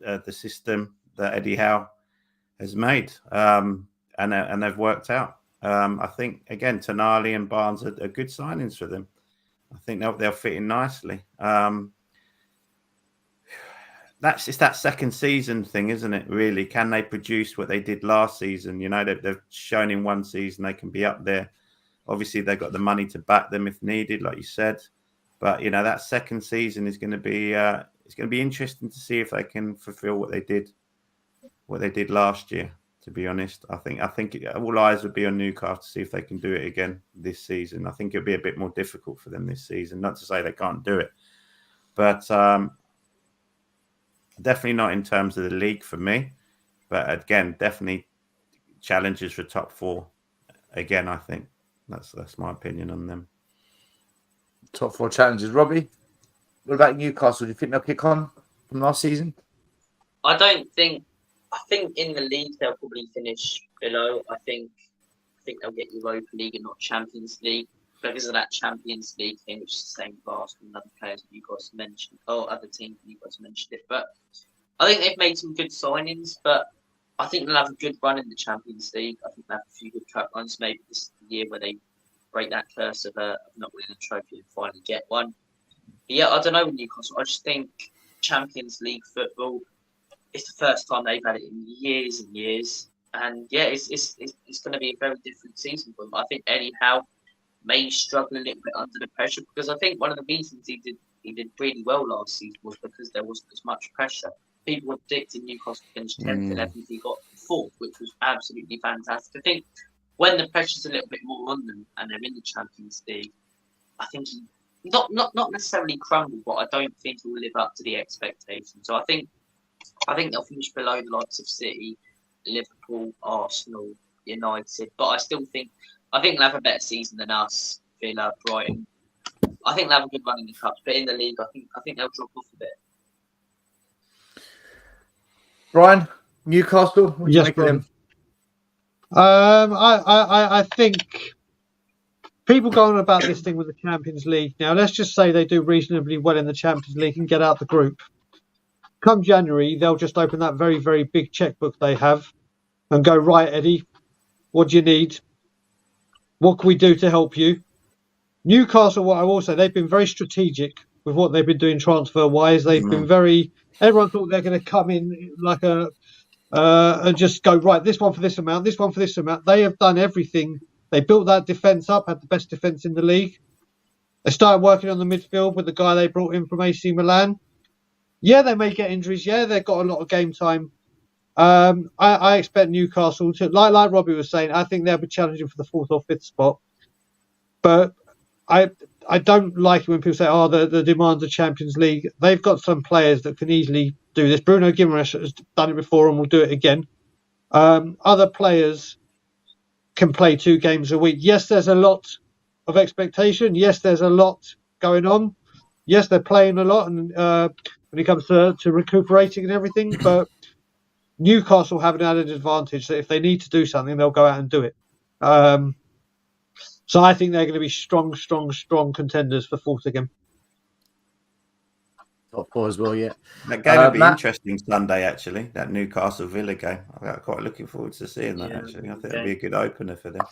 D: the system that Eddie Howe has made. And they've worked out. I think, again, Tonali and Barnes are good signings for them. I think they'll fit in nicely. It's that second season thing, isn't it, really? Can they produce what they did last season? They've shown in one season they can be up there. Obviously, they've got the money to back them if needed, like you said. But, that second season is going to be it's going to be interesting to see if they can fulfill what they did last year. To be honest, I think all eyes would be on Newcastle to see if they can do it again this season. I think it'll be a bit more difficult for them this season. Not to say they can't do it, but definitely not in terms of the league for me. But again, definitely challenges for top 4. Again, I think that's my opinion on them.
C: Top 4 challenges, Robbie. What about Newcastle? Do you think they'll kick on from last season?
F: I think in the league they'll probably finish below. I think they'll get Europa League and not Champions League because of that Champions League thing, which is the same class from other players you guys mentioned, or other teams you guys mentioned it. But I think they've made some good signings, but I think they'll have a good run in the Champions League. I think they'll have a few good cup runs. Maybe this is the year where they break that curse of not winning a trophy and finally get one. But yeah, I don't know with Newcastle. I just think Champions League football, it's the first time they've had it in years and years. And yeah, it's going to be a very different season for them. I think Eddie Howe may struggle a little bit under the pressure because I think one of the reasons he did really well last season was because there wasn't as much pressure. People were predicting Newcastle finished 10th, 11th, he got 4th, which was absolutely fantastic. I think when the pressure's a little bit more on them and they're in the Champions League, I think he not necessarily crumble, but I don't think he'll live up to the expectations. So I think they'll finish below the likes of City, Liverpool, Arsenal, United. But I think they'll have a better season than us, Villa, Brighton. I think they'll have a good run in the cups, but in the league, I think they'll drop off a bit.
C: Brian, Newcastle, what do you make of them?
G: I think people go on about this thing with the Champions League. Now, let's just say they do reasonably well in the Champions League and get out the group. come January, they'll just open that very, very big checkbook they have and go, right, Eddie, what do you need? What can we do to help you? Newcastle, what I will say, they've been very strategic with what they've been doing transfer-wise. They've been very... Everyone thought they're going to come in like and just go, right, this one for this amount, this one for this amount. They have done everything. They built that defence up, had the best defence in the league. They started working on the midfield with the guy they brought in from AC Milan. Yeah, they may get injuries. Yeah, they've got a lot of game time. I expect Newcastle to, like Robbie was saying, I think they'll be challenging for the 4th or 5th spot. But I don't like it when people say, oh, the demands of Champions League. They've got some players that can easily do this. Bruno Guimaraes has done it before and will do it again. Other players can play 2 games a week. Yes, there's a lot of expectation. Yes, there's a lot going on. Yes, they're playing a lot and when it comes to recuperating and everything. But Newcastle have an added advantage that if they need to do something, they'll go out and do it. So I think they're going to be strong contenders for 4th again.
C: Top 4 as well, yeah.
D: That game will be interesting Sunday, actually. That Newcastle Villa game. I'm quite looking forward to seeing that. Actually, I think it'll be a good opener for them.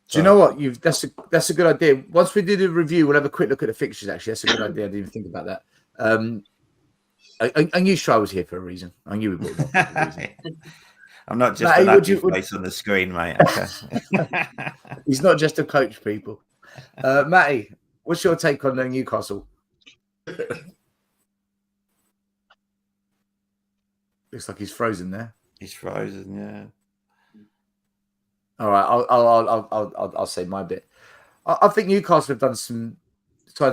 C: Do you know what? That's a good idea. Once we do the review, we'll have a quick look at the fixtures. Actually, that's a good idea. I didn't even think about that. I knew Shy was here for a reason. I knew we brought him on for a reason.
D: I'm not just an ugly face on the screen, mate. Okay.
C: He's not just a coach, people. Matty, what's your take on Newcastle? Looks like he's frozen there.
D: He's frozen, yeah.
C: All right, I'll say my bit. I think Newcastle have signed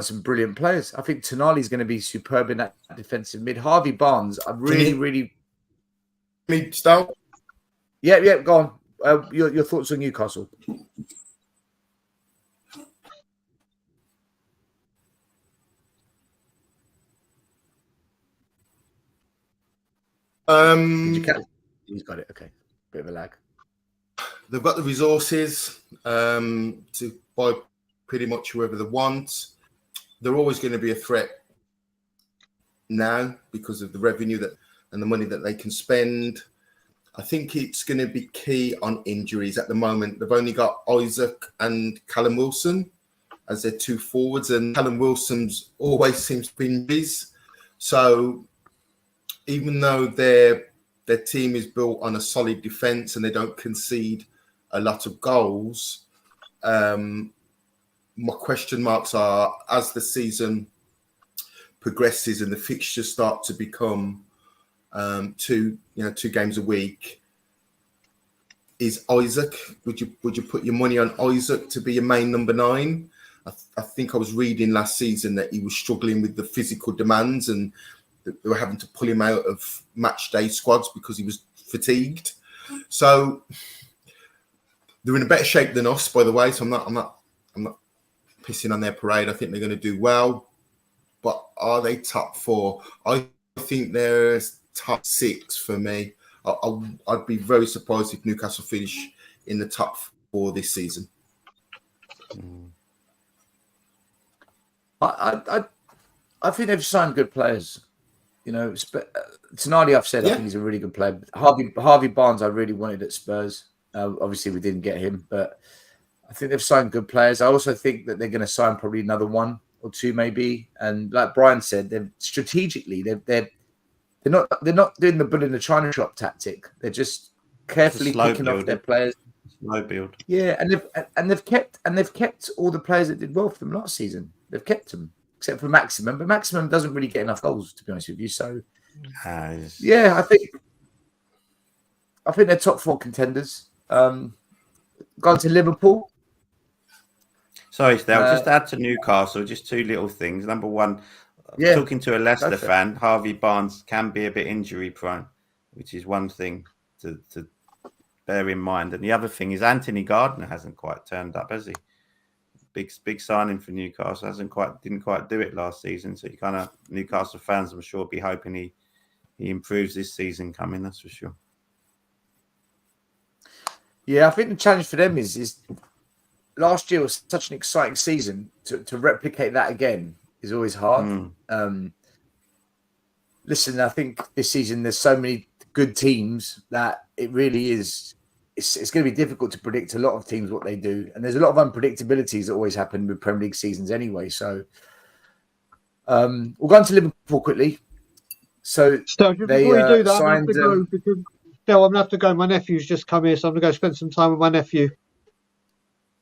C: some brilliant players. I think Tonali's going to be superb in that defensive mid. Harvey Barnes, I really.
E: Me, Stel?
C: Yeah, go on. Your thoughts on Newcastle? He's got it. Okay, bit of a lag.
E: They've got the resources to buy pretty much whoever they want. They're always going to be a threat now because of the revenue and the money that they can spend. I think it's going to be key on injuries at the moment. They've only got Isaac and Callum Wilson as their 2 forwards, and Callum Wilson's always seems to be injuries. So even though their team is built on a solid defence and they don't concede a lot of goals, my question marks are, as the season progresses and the fixtures start to become 2 games a week, is Isaac? Would you put your money on Isaac to be your main number 9? I think I was reading last season that he was struggling with the physical demands and they were having to pull him out of match day squads because he was fatigued. So they're in a better shape than us, by the way. So I'm not pissing on their parade. I think they're going to do well, but are they top 4? I think they're top 6 for me. I'd be very surprised if Newcastle finish in the top 4 this season.
C: I think they've signed good players. You know, Tonali, I've said, I think he's a really good player. Harvey Barnes, I really wanted at Spurs. Obviously, we didn't get him, but I think they've signed good players. I also think that they're going to sign probably another 1 or 2, maybe. And like Brian said, they're strategically they're not doing the bull in the china shop tactic. They're just carefully picking off their players.
D: Slow build.
C: Yeah, and they've kept all the players that did well for them last season. They've kept them, except for Maximum. But Maximum doesn't really get enough goals, to be honest with you. So, yeah, I think they're top 4 contenders. Gone to Liverpool.
D: Sorry, Stel, just add to Newcastle, just 2 little things. Number 1, talking to a Leicester fan, Harvey Barnes can be a bit injury prone, which is one thing to bear in mind. And the other thing is Anthony Gardner hasn't quite turned up, has he? Big signing for Newcastle. Didn't quite do it last season. So you kind of Newcastle fans, I'm sure, be hoping he improves this season coming. That's for sure.
C: Yeah, I think the challenge for them is last year was such an exciting season. To replicate that again is always hard. listen, I think this season there's so many good teams that it really is. It's going to be difficult to predict a lot of teams what they do, and there's a lot of unpredictabilities that always happen with Premier League seasons anyway. So we'll go on to Liverpool quickly. So
G: Stel, just
C: they
G: before you do that, I'm
C: signed.
G: going to go because Stel, I'm going to have to go. My nephew's just come here, so I'm going to go spend some time with my nephew.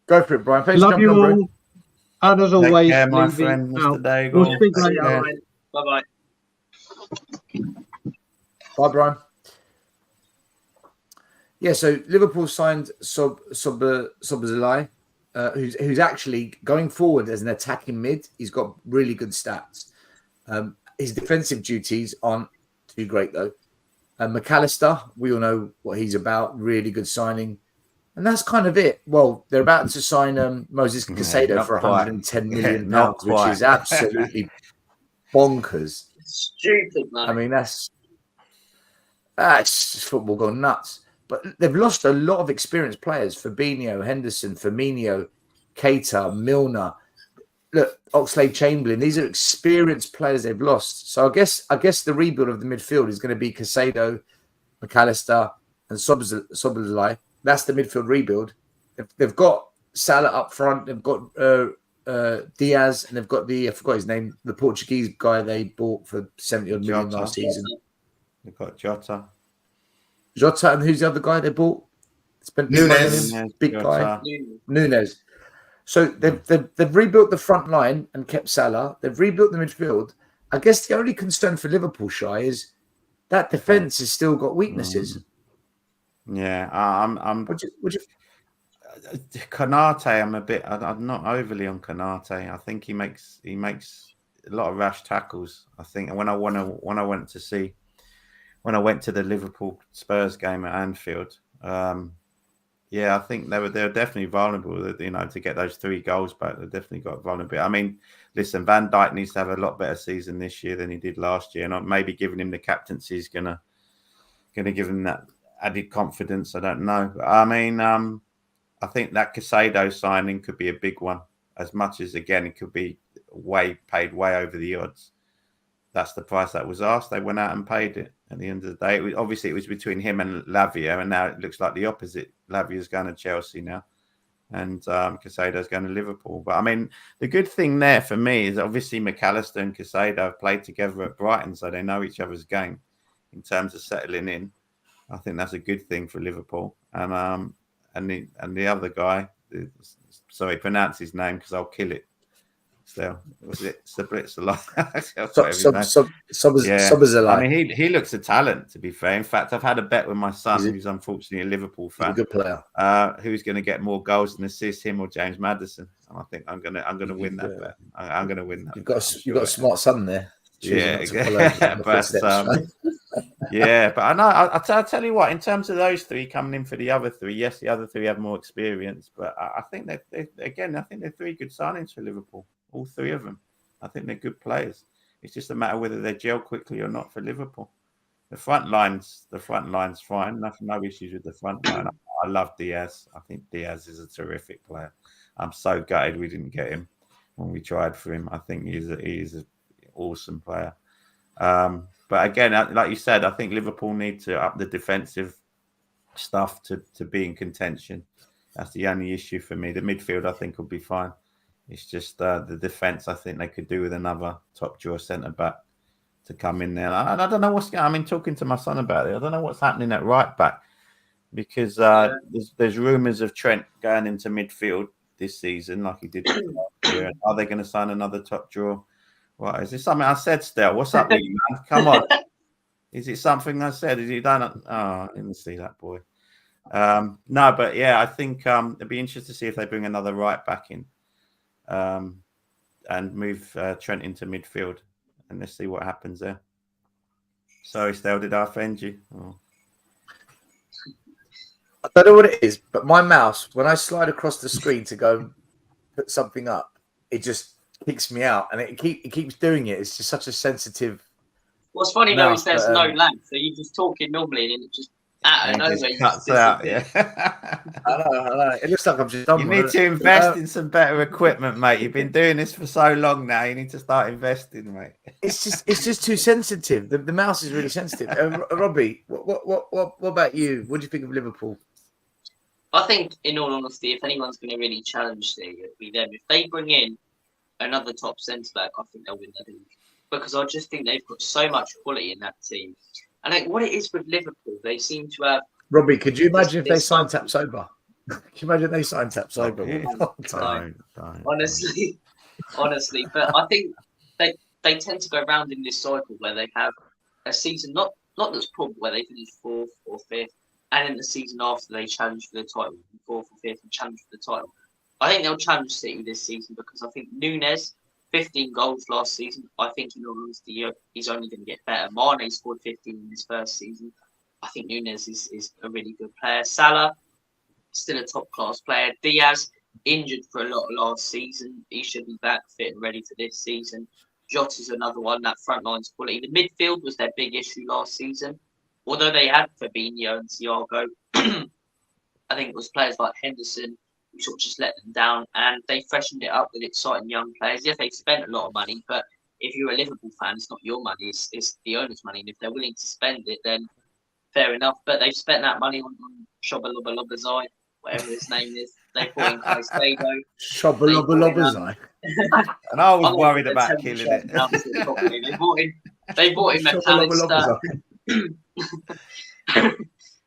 C: Go for it, Brian. Thanks for
G: Love
C: jumping
G: you
C: on,
G: all.
C: bro.
G: And as
D: Take
G: always,
D: care, my
G: leave it
D: friend,
G: out.
D: Mr. Daigle.
G: We'll speak
D: Take
G: later.
D: care.
F: Bye bye.
C: Bye, Brian. Yeah, so Liverpool signed Szoboszlai, who's actually going forward as an attacking mid. He's got really good stats. His defensive duties aren't too great, though. McAllister, we all know what he's about. Really good signing. And that's kind of it. Well, they're about to sign Moses Caicedo for 110 million pounds, which is absolutely bonkers.
F: Stupid, man.
C: I mean, that's just football gone nuts. But they've lost a lot of experienced players. Fabinho, Henderson, Firmino, Keita, Milner. Look, Oxlade-Chamberlain. These are experienced players they've lost. So I guess the rebuild of the midfield is going to be Caicedo, McAllister, and Szoboszlai. That's the midfield rebuild. They've got Salah up front. They've got Diaz, and they've got I forgot his name, the Portuguese guy they bought for 70 odd million last season.
D: They've got Jota,
C: and who's the other guy they bought? Spent
E: Nunes.
C: big
D: Jota.
C: guy. Nunes. So they've rebuilt the front line and kept Salah. They've rebuilt the midfield. I guess the only concern for Liverpool, Shai, is that defense has still got weaknesses.
D: Yeah, I'm.
C: Would you
D: Konate, I'm not overly on Konate. I think he makes a lot of rash tackles. I think, and when I went to the Liverpool Spurs game at Anfield, I think they were definitely vulnerable. To get those 3 goals back, they definitely got vulnerable. I mean, listen, Van Dijk needs to have a lot better season this year than he did last year, and maybe giving him the captaincy is gonna give him that added confidence. I don't know. But, I mean, I think that Caicedo signing could be a big one. As much as, again, it could be paid way over the odds. That's the price that was asked. They went out and paid it. At the end of the day, it was between him and Lavia, and now it looks like the opposite. Lavia's going to Chelsea now, and Caicedo's going to Liverpool. But I mean, the good thing there for me is obviously McAllister and Caicedo have played together at Brighton, so they know each other's game in terms of settling in. I think that's a good thing for Liverpool. And the other guy, sorry, pronounce his name because I'll kill it. Still, was it Szoboszlai?
C: Szoboszlai.
D: I mean, he looks a talent, to be fair. In fact, I've had a bet with my son, who's unfortunately a Liverpool fan.
C: He's a good player.
D: Who's going to get more goals and assists, him or James Maddison? And I think I'm going to win that bet. I'm going to win that.
C: You've got a smart son there.
D: Yeah, but I know. I'll tell you what. In terms of those 3 coming in for the other 3, yes, the other 3 have more experience, but I think they're 3 good signings for Liverpool. All 3 of them. I think they're good players. It's just a matter whether they gel quickly or not for Liverpool. The front line's fine. No issues with the front line. I love Diaz. I think Diaz is a terrific player. I'm so gutted we didn't get him when we tried for him. I think he's an awesome player. But again, like you said, I think Liverpool need to up the defensive stuff to be in contention. That's the only issue for me. The midfield, I think, will be fine. It's just the defence. I think they could do with another top drawer centre back to come in there. I don't know what's going on. I mean, talking to my son about it, I don't know what's happening at right back because there's rumours of Trent going into midfield this season like he did last year. Are they going to sign another top drawer? What is this something I said, Stel? What's up with you, man? Come on. Is it something I said? Is it done? Oh, I didn't see that, boy. No, but yeah, I think it'd be interesting to see if they bring another right back in. And move Trent into midfield, and let's see what happens there. Sorry, Stel, did I offend you? Oh.
C: I don't know what it is, but my mouse, when I slide across the screen to go put something up, it just kicks me out, and it keeps doing it. It's just such a sensitive.
F: What's funny though is there's no lag, so you're just talking normally, and it just. Out of
D: And
F: nowhere,
D: it
F: you
D: just cuts
F: just
D: out.
F: disappear.
D: Yeah.
C: I know. It looks like I'm just.
D: You need to invest in some better equipment, mate. You've been doing this for so long now. You need to start investing, mate.
C: It's just too sensitive. The mouse is really sensitive. Robbie, what about you? What do you think of Liverpool?
F: I think, in all honesty, if anyone's going to really challenge City, it'll be them. If they bring in another top centre back, I think they'll win the league. Because I just think they've got so much quality in that team. And like, what it is with Liverpool, they seem to have.
C: Robbie, could you imagine if they signed Tapsoba? Can you imagine they signed Tapsoba?
F: Honestly. But I think they tend to go around in this cycle where they have a season not that's poor, where they finish 4th or 5th, and in the season after they challenge for the title, 4th or 5th, and challenge for the title. I think they'll challenge City this season because I think Nunes, 15 goals last season. I think in all honesty, he's only going to get better. Mane scored 15 in his first season. I think Nunes is a really good player. Salah, still a top class player. Diaz, injured for a lot last season. He should be back fit and ready for this season. Jota's another one. That front line's quality. The midfield was their big issue last season. Although they had Fabinho and Thiago, I think it was players like Henderson who sort of just let them down, and they freshened it up with exciting young players. Yes, they spent a lot of money, but if you're a Liverpool fan, it's not your money, it's the owner's money. And if they're willing to spend it, then fair enough. But they've spent that money on Shobalobazai, whatever his name is. They bought in Caicedo.
C: Shobalobazai.
D: And I was worried about killing it.
F: They bought in McAllister.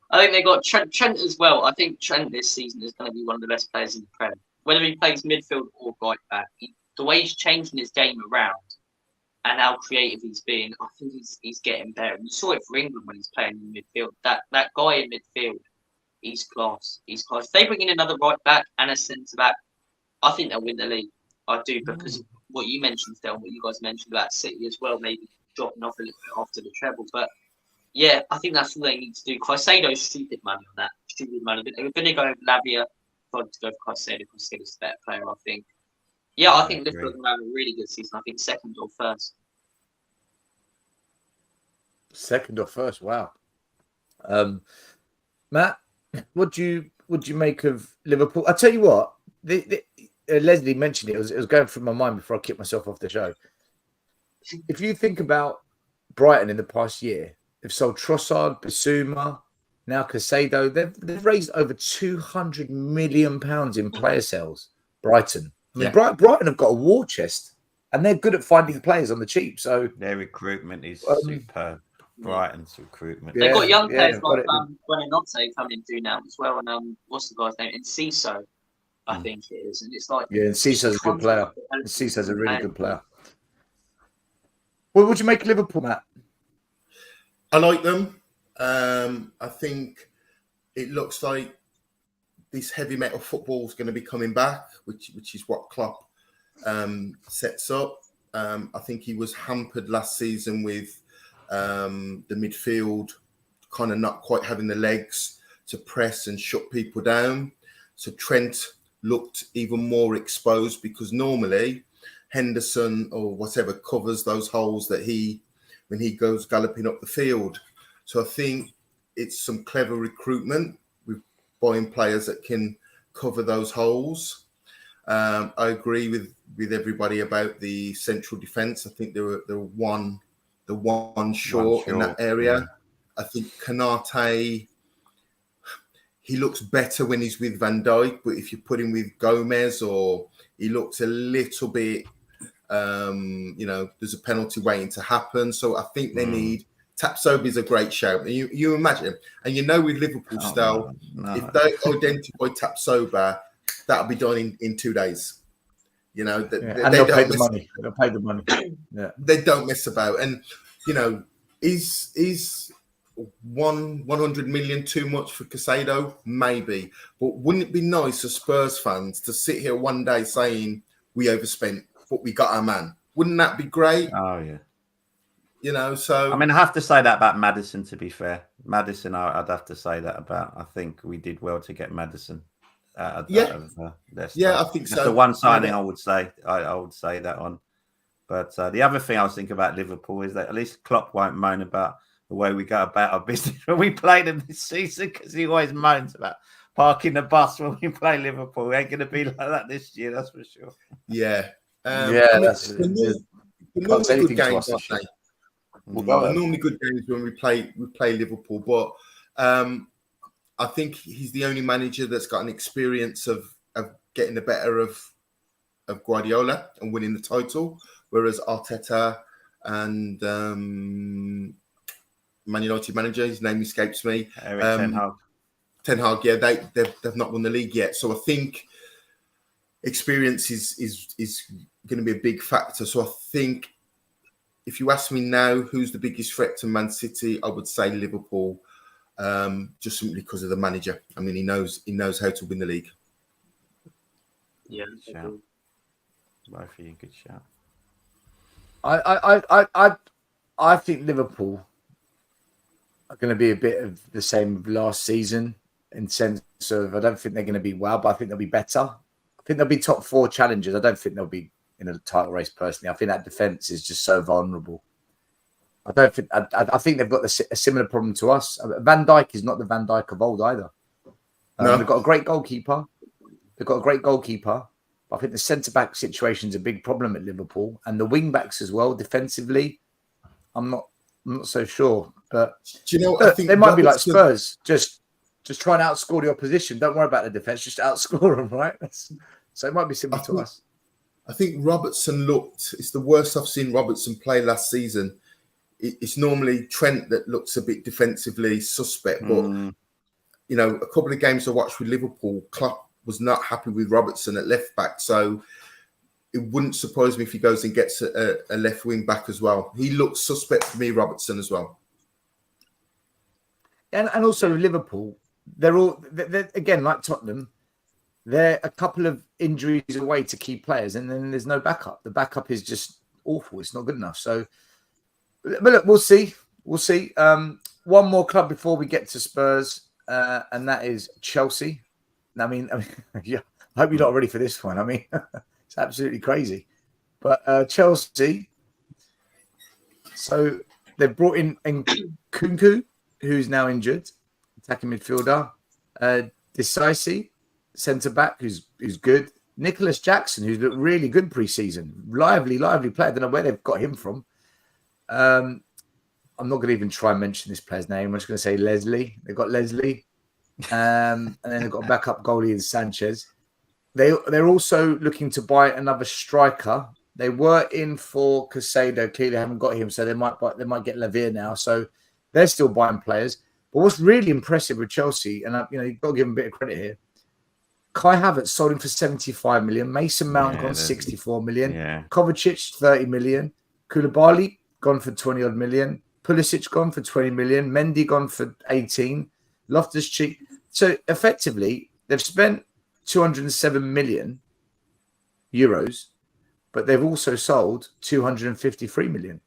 F: I think they got Trent as well. I think Trent this season is going to be one of the best players in the Prem. Whether he plays midfield or right back, the way he's changing his game around and how creative he's being, I think he's getting better. And you saw it for England when he's playing in midfield. That guy in midfield, he's class. He's class. If they bring in another right back and a centre back, I think they'll win the league. I do, because of what you mentioned, Stel, what you guys mentioned about City as well, maybe dropping off a little bit after the treble. But yeah, I think that's all they need to do. Caicedo's stupid money on that. Stupid money. But they're going to go with Lavia. I'd to go for Caicedo. Caicedo's a better player, I think. Yeah, I think Liverpool are going to have a really good season. I think second or first.
C: Second or first, wow. Matt, what do you make of Liverpool? I tell you what, Leslie mentioned it. It was going through my mind before I kicked myself off the show. If you think about Brighton in the past year, they've sold Trossard, Bissouma, now Caicedo. They've raised over £200 million in player sales. Brighton. I mean, Brighton have got a war chest, and they're good at finding players on the cheap. So
D: their recruitment is superb. Brighton's recruitment.
F: They've got young players like Buonanotte coming through now as well, and what's the guy's name? And Ciso, I think it is. And it's like
C: and Ciso's a good player. And Ciso's a really good player. What would you make of Liverpool, Matt?
E: I like them. I think it looks like this heavy metal football is going to be coming back, which is what Klopp sets up. I think he was hampered last season with the midfield kind of not quite having the legs to press and shut people down. So Trent looked even more exposed because normally Henderson or whatever covers those holes that when he goes galloping up the field. So I think it's some clever recruitment with buying players that can cover those holes. I agree with everybody about the central defence. I think they were one short in that area. Yeah. I think Konate, he looks better when he's with Van Dijk, but if you put him with Gomez, or he looks a little bit, there's a penalty waiting to happen. So I think they need. Tapsoba is a great shout. And you imagine, and with Liverpool style, if they identify Tapsoba, that'll be done in 2 days.
C: And they'll pay the money. They'll pay the money. Yeah,
E: they don't mess about. And is 100 million too much for Caicedo? Maybe, but wouldn't it be nice for Spurs fans to sit here one day saying we overspent, but we got our man? Wouldn't that be great?
D: Oh yeah.
E: So
D: I mean, I have to say that about Maddison. To be fair, Maddison, I'd have to say that about. I think we did well to get Maddison. I think so. That's the one signing I would say. I would say that on. But the other thing I was thinking about Liverpool is that at least Klopp won't moan about the way we go about our business when we play them this season, because he always moans about parking the bus when we play Liverpool. It ain't going to be like that this year, that's for sure.
E: Yeah.
C: Yeah,
E: I mean,
C: that's
E: they're
C: can't say
E: normally good
C: anything to
E: games,
C: us
E: aren't
C: this year.
E: they?
C: Go
E: They're
C: ahead.
E: normally good games when we play Liverpool, but I think he's the only manager that's got an experience of getting the better of Guardiola and winning the title, whereas Arteta and Man United manager, his name escapes me,
D: Eric Ten Hag.
E: Ten Hag, yeah, they've not won the league yet. So I think experience is going to be a big factor. So I think if you ask me now who's the biggest threat to Man City, I would say Liverpool, just simply because of the manager. I mean, he knows how to win the league.
F: Yeah.
D: Good shout. Both of you, good shout.
C: I think Liverpool are going to be a bit of the same of last season in sense of I don't think they're going to be well, but I think they'll be better. I think they'll be top 4 challengers. I don't think they'll be in a title race personally. I think that defense is just so vulnerable. I think they've got a similar problem to us. Van Dijk is not the Van Dijk of old either.
E: No.
C: They've got a great goalkeeper. But I think the centre-back situation is a big problem at Liverpool. And the wing-backs as well, defensively, I'm not so sure. But
E: Do you know?
C: look,
E: I think
C: they might be like
E: Robertson-
C: Spurs, just try and outscore the opposition. Don't worry about the defence, just outscore them, right? So it might be similar to us.
E: I think Robertson it's the worst I've seen Robertson play last season. It's normally Trent that looks a bit defensively suspect, but a couple of games I watched with Liverpool, Klopp was not happy with Robertson at left back. So it wouldn't surprise me if he goes and gets a left wing back as well. He looks suspect for me, Robertson, as well.
C: And also Liverpool, they're again like Tottenham. They're a couple of injuries away to key players, and then there's no backup. The backup is just awful. It's not good enough. So, but look, we'll see. One more club before we get to Spurs, and that is Chelsea. I mean, yeah, I hope you're not ready for this one. I mean, it's absolutely crazy. But Chelsea, so they've brought in Nkunku, who's now injured, attacking midfielder. Decisive, centre-back, who's good. Nicholas Jackson, who's looked really good pre-season. Lively player. I don't know where they've got him from. I'm not going to even try and mention this player's name. I'm just going to say Leslie. They've got Leslie. And then they've got a backup goalie in Sanchez. They're also looking to buy another striker. They were in for Casado. Clearly haven't got him, so they might get Lavia now. So they're still buying players. But what's really impressive with Chelsea, and you've got to give them a bit of credit here. Kai Havertz sold him for 75 million. Mason Mount gone 64 million.
D: Yeah.
C: Kovacic 30 million. Koulibaly gone for 20 odd million. Pulisic gone for 20 million. Mendy gone for 18. Loftus-Cheek. So effectively, they've spent 207 million euros, but they've also sold 253 million.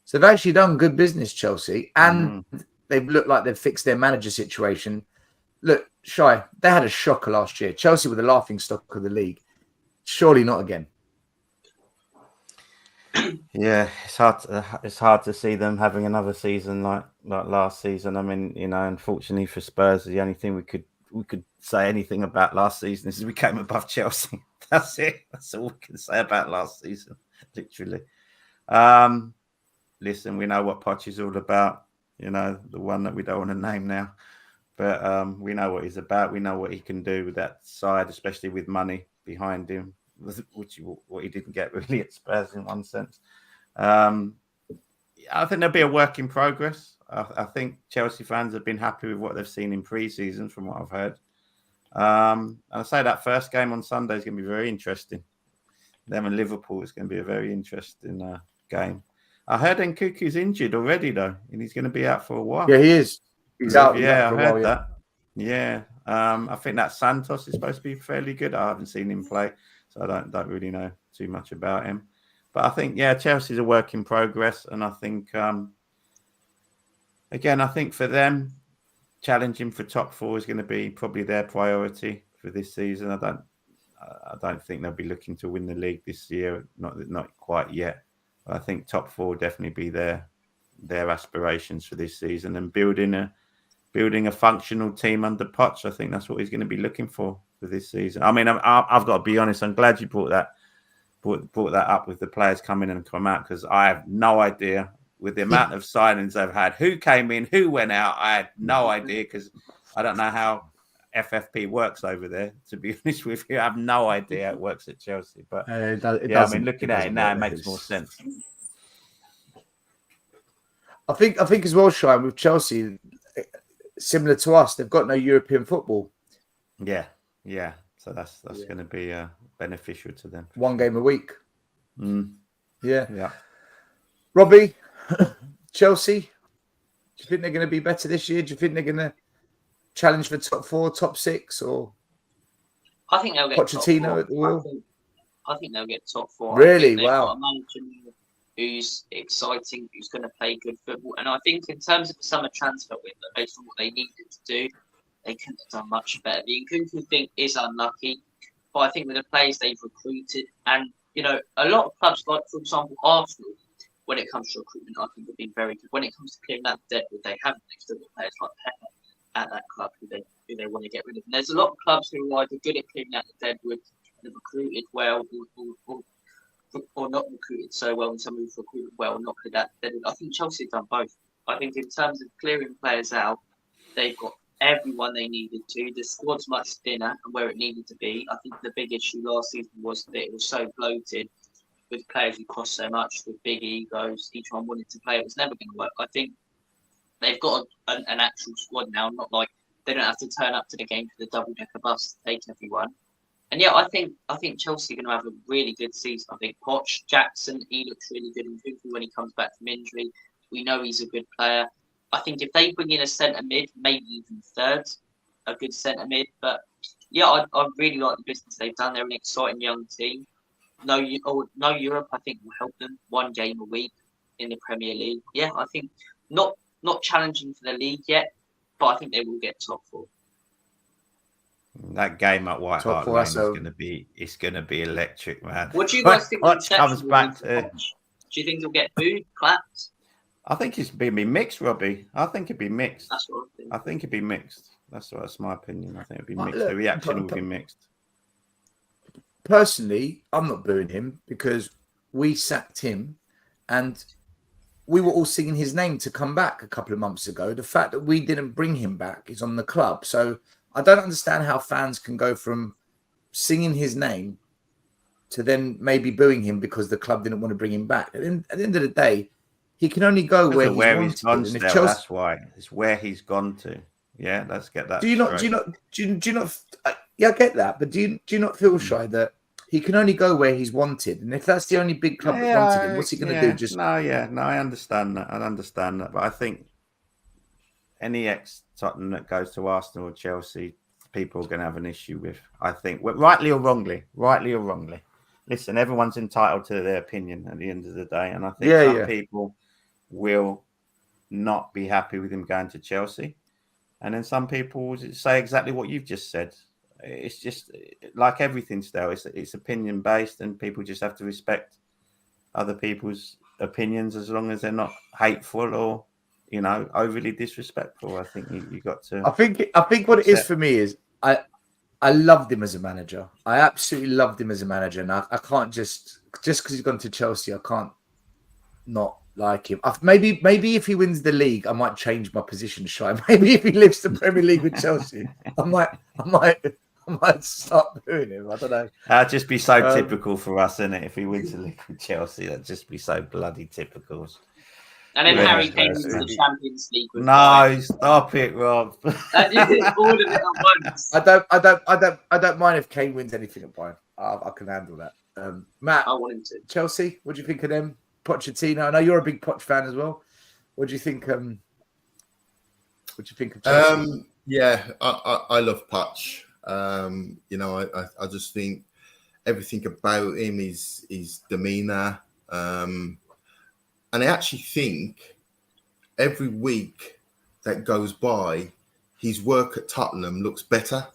C: So they've actually done good business, Chelsea, and they've looked like they've fixed their manager situation. Look, Shy, they had a shocker last year. Chelsea were the laughing stock of the league. Surely not again.
D: Yeah, it's hard to see them having another season like last season. I mean, unfortunately for Spurs, the only thing we could say anything about last season is we came above Chelsea. That's it. That's all we can say about last season, literally. Listen, we know what Poch is all about. The one that we don't want to name now, but we know what he's about. We know what he can do with that side, especially with money behind him, what he didn't get really at Spurs in one sense. I think there'll be a work in progress. I think Chelsea fans have been happy with what they've seen in pre-season from what I've heard. And I say that first game on Sunday is going to be very interesting. Them and Liverpool is going to be a very interesting game. I heard Nkunku's injured already though, and he's going to be out for a while.
C: Yeah, he is. He's out.
D: Yeah, I heard that. Yeah. I think that Santos is supposed to be fairly good. I haven't seen him play, so I don't really know too much about him. But I think, Chelsea's a work in progress. And I think, I think for them, challenging for top 4 is going to be probably their priority for this season. I don't think they'll be looking to win the league this year. Not quite yet. But I think top 4 will definitely be their their aspirations for this season and building a functional team under Poch. I think that's what he's going to be looking for this season. I mean, I've got to be honest. I'm glad you brought that up with the players coming in and come out, because I have no idea with the amount of signings they've had, who came in, who went out. I had no idea, because I don't know how FFP works over there. To be honest with you, I have no idea how it works at Chelsea. But I mean, looking at it now, it makes more sense.
C: I think as well, Shine, with Chelsea, similar to us, they've got no European football.
D: Yeah. So that's going to be beneficial to them.
C: One game a week.
D: Yeah.
C: Robbie, Chelsea, do you think they're going to be better this year? Do you think they're going to challenge for top 4, top 6, or
F: I think they'll get
C: Pochettino at the wheel?
F: I think they'll get top 4.
C: Really?
F: They've
C: Wow.
F: got a manager who's exciting, who's going to play good football. And I think in terms of the summer transfer window, based on what they needed to do, they couldn't have done much better. The Nkunku thing is unlucky, but I think with the players they've recruited, and a lot of clubs, like for example Arsenal, when it comes to recruitment, I think they've been very good. When it comes to clearing that deadwood, they haven't. They've still got players like Pepper at that club who they want to get rid of. And there's a lot of clubs who are either good at clearing out the deadwood and have recruited well, or not recruited so well, and some who've recruited well, not good at deadwood. I think Chelsea have done both. I think in terms of clearing players out, they've got everyone they needed to. The squad's much thinner and where it needed to be. I think the big issue last season was that it was so bloated with players who cost so much, with big egos. Each one wanted to play. It was never going to work. I think they've got an actual squad now, not like they don't have to turn up to the game for the double-decker bus to take everyone. And yeah, I think Chelsea are going to have a really good season. I think Poch, Jackson, he looks really good in Nkunku when he comes back from injury. We know he's a good player. I think if they bring in a centre mid, maybe even third, a good centre mid. But yeah, I really like the business they've done. They're an exciting young team. No Europe, I think will help them. One game a week in the Premier League. Yeah, I think not challenging for the league yet, but I think they will get top 4.
D: That game at White Hart Lane is going to be electric, man.
F: What do you guys think?
D: Comes back to?
F: Do you think he'll get booed, clapped?
D: I think it's going to be mixed, Robbie. I think it'd be mixed.
F: That's what I think.
D: I think it'd be mixed. That's my opinion. I think it'd be mixed. The reaction will be mixed.
C: Personally, I'm not booing him because we sacked him and we were all singing his name to come back a couple of months ago. The fact that we didn't bring him back is on the club. So I don't understand how fans can go from singing his name to then maybe booing him because the club didn't want to bring him back. At the end of the day, he can only go where he's
D: gone. That's why. It's where he's gone to. Yeah, let's get that.
C: Do you not? Yeah, I get that, but do you not feel shy that he can only go where he's wanted, and if that's the only big club that wanted him, what's he going to do?
D: I understand that, but I think any ex-Tottenham that goes to Arsenal or Chelsea, people are going to have an issue with. I think, rightly or wrongly. Listen, everyone's entitled to their opinion at the end of the day, and I think some people will not be happy with him going to Chelsea, and then some people will say exactly what you've just said. It's just like everything, Stel. It's opinion based, and people just have to respect other people's opinions as long as they're not hateful or overly disrespectful. I think you got to. I
C: think what it is for me is I loved him as a manager. I absolutely loved him as a manager, and I can't just because he's gone to Chelsea, I can't not like him. Maybe if he wins the league, I might change my position. Shy. Maybe if he lifts the Premier League with Chelsea, I might start doing him. I don't know.
D: That'd just be so typical for us, isn't it? If he wins the league with Chelsea, that'd just be so bloody typical.
F: And then Harry Kane wins the Champions League.
D: No, stop it, Rob.
F: All of it at once.
C: I don't mind if Kane wins anything at Bayern. I can handle that. Matt,
F: I want him to.
C: Chelsea, what do you think of them? Pochettino. I know you're a big Poch fan as well. What do you think? What do you think of Chelsea?
E: I love Poch. I just think everything about him is his demeanour. And I actually think every week that goes by, his work at Tottenham looks better.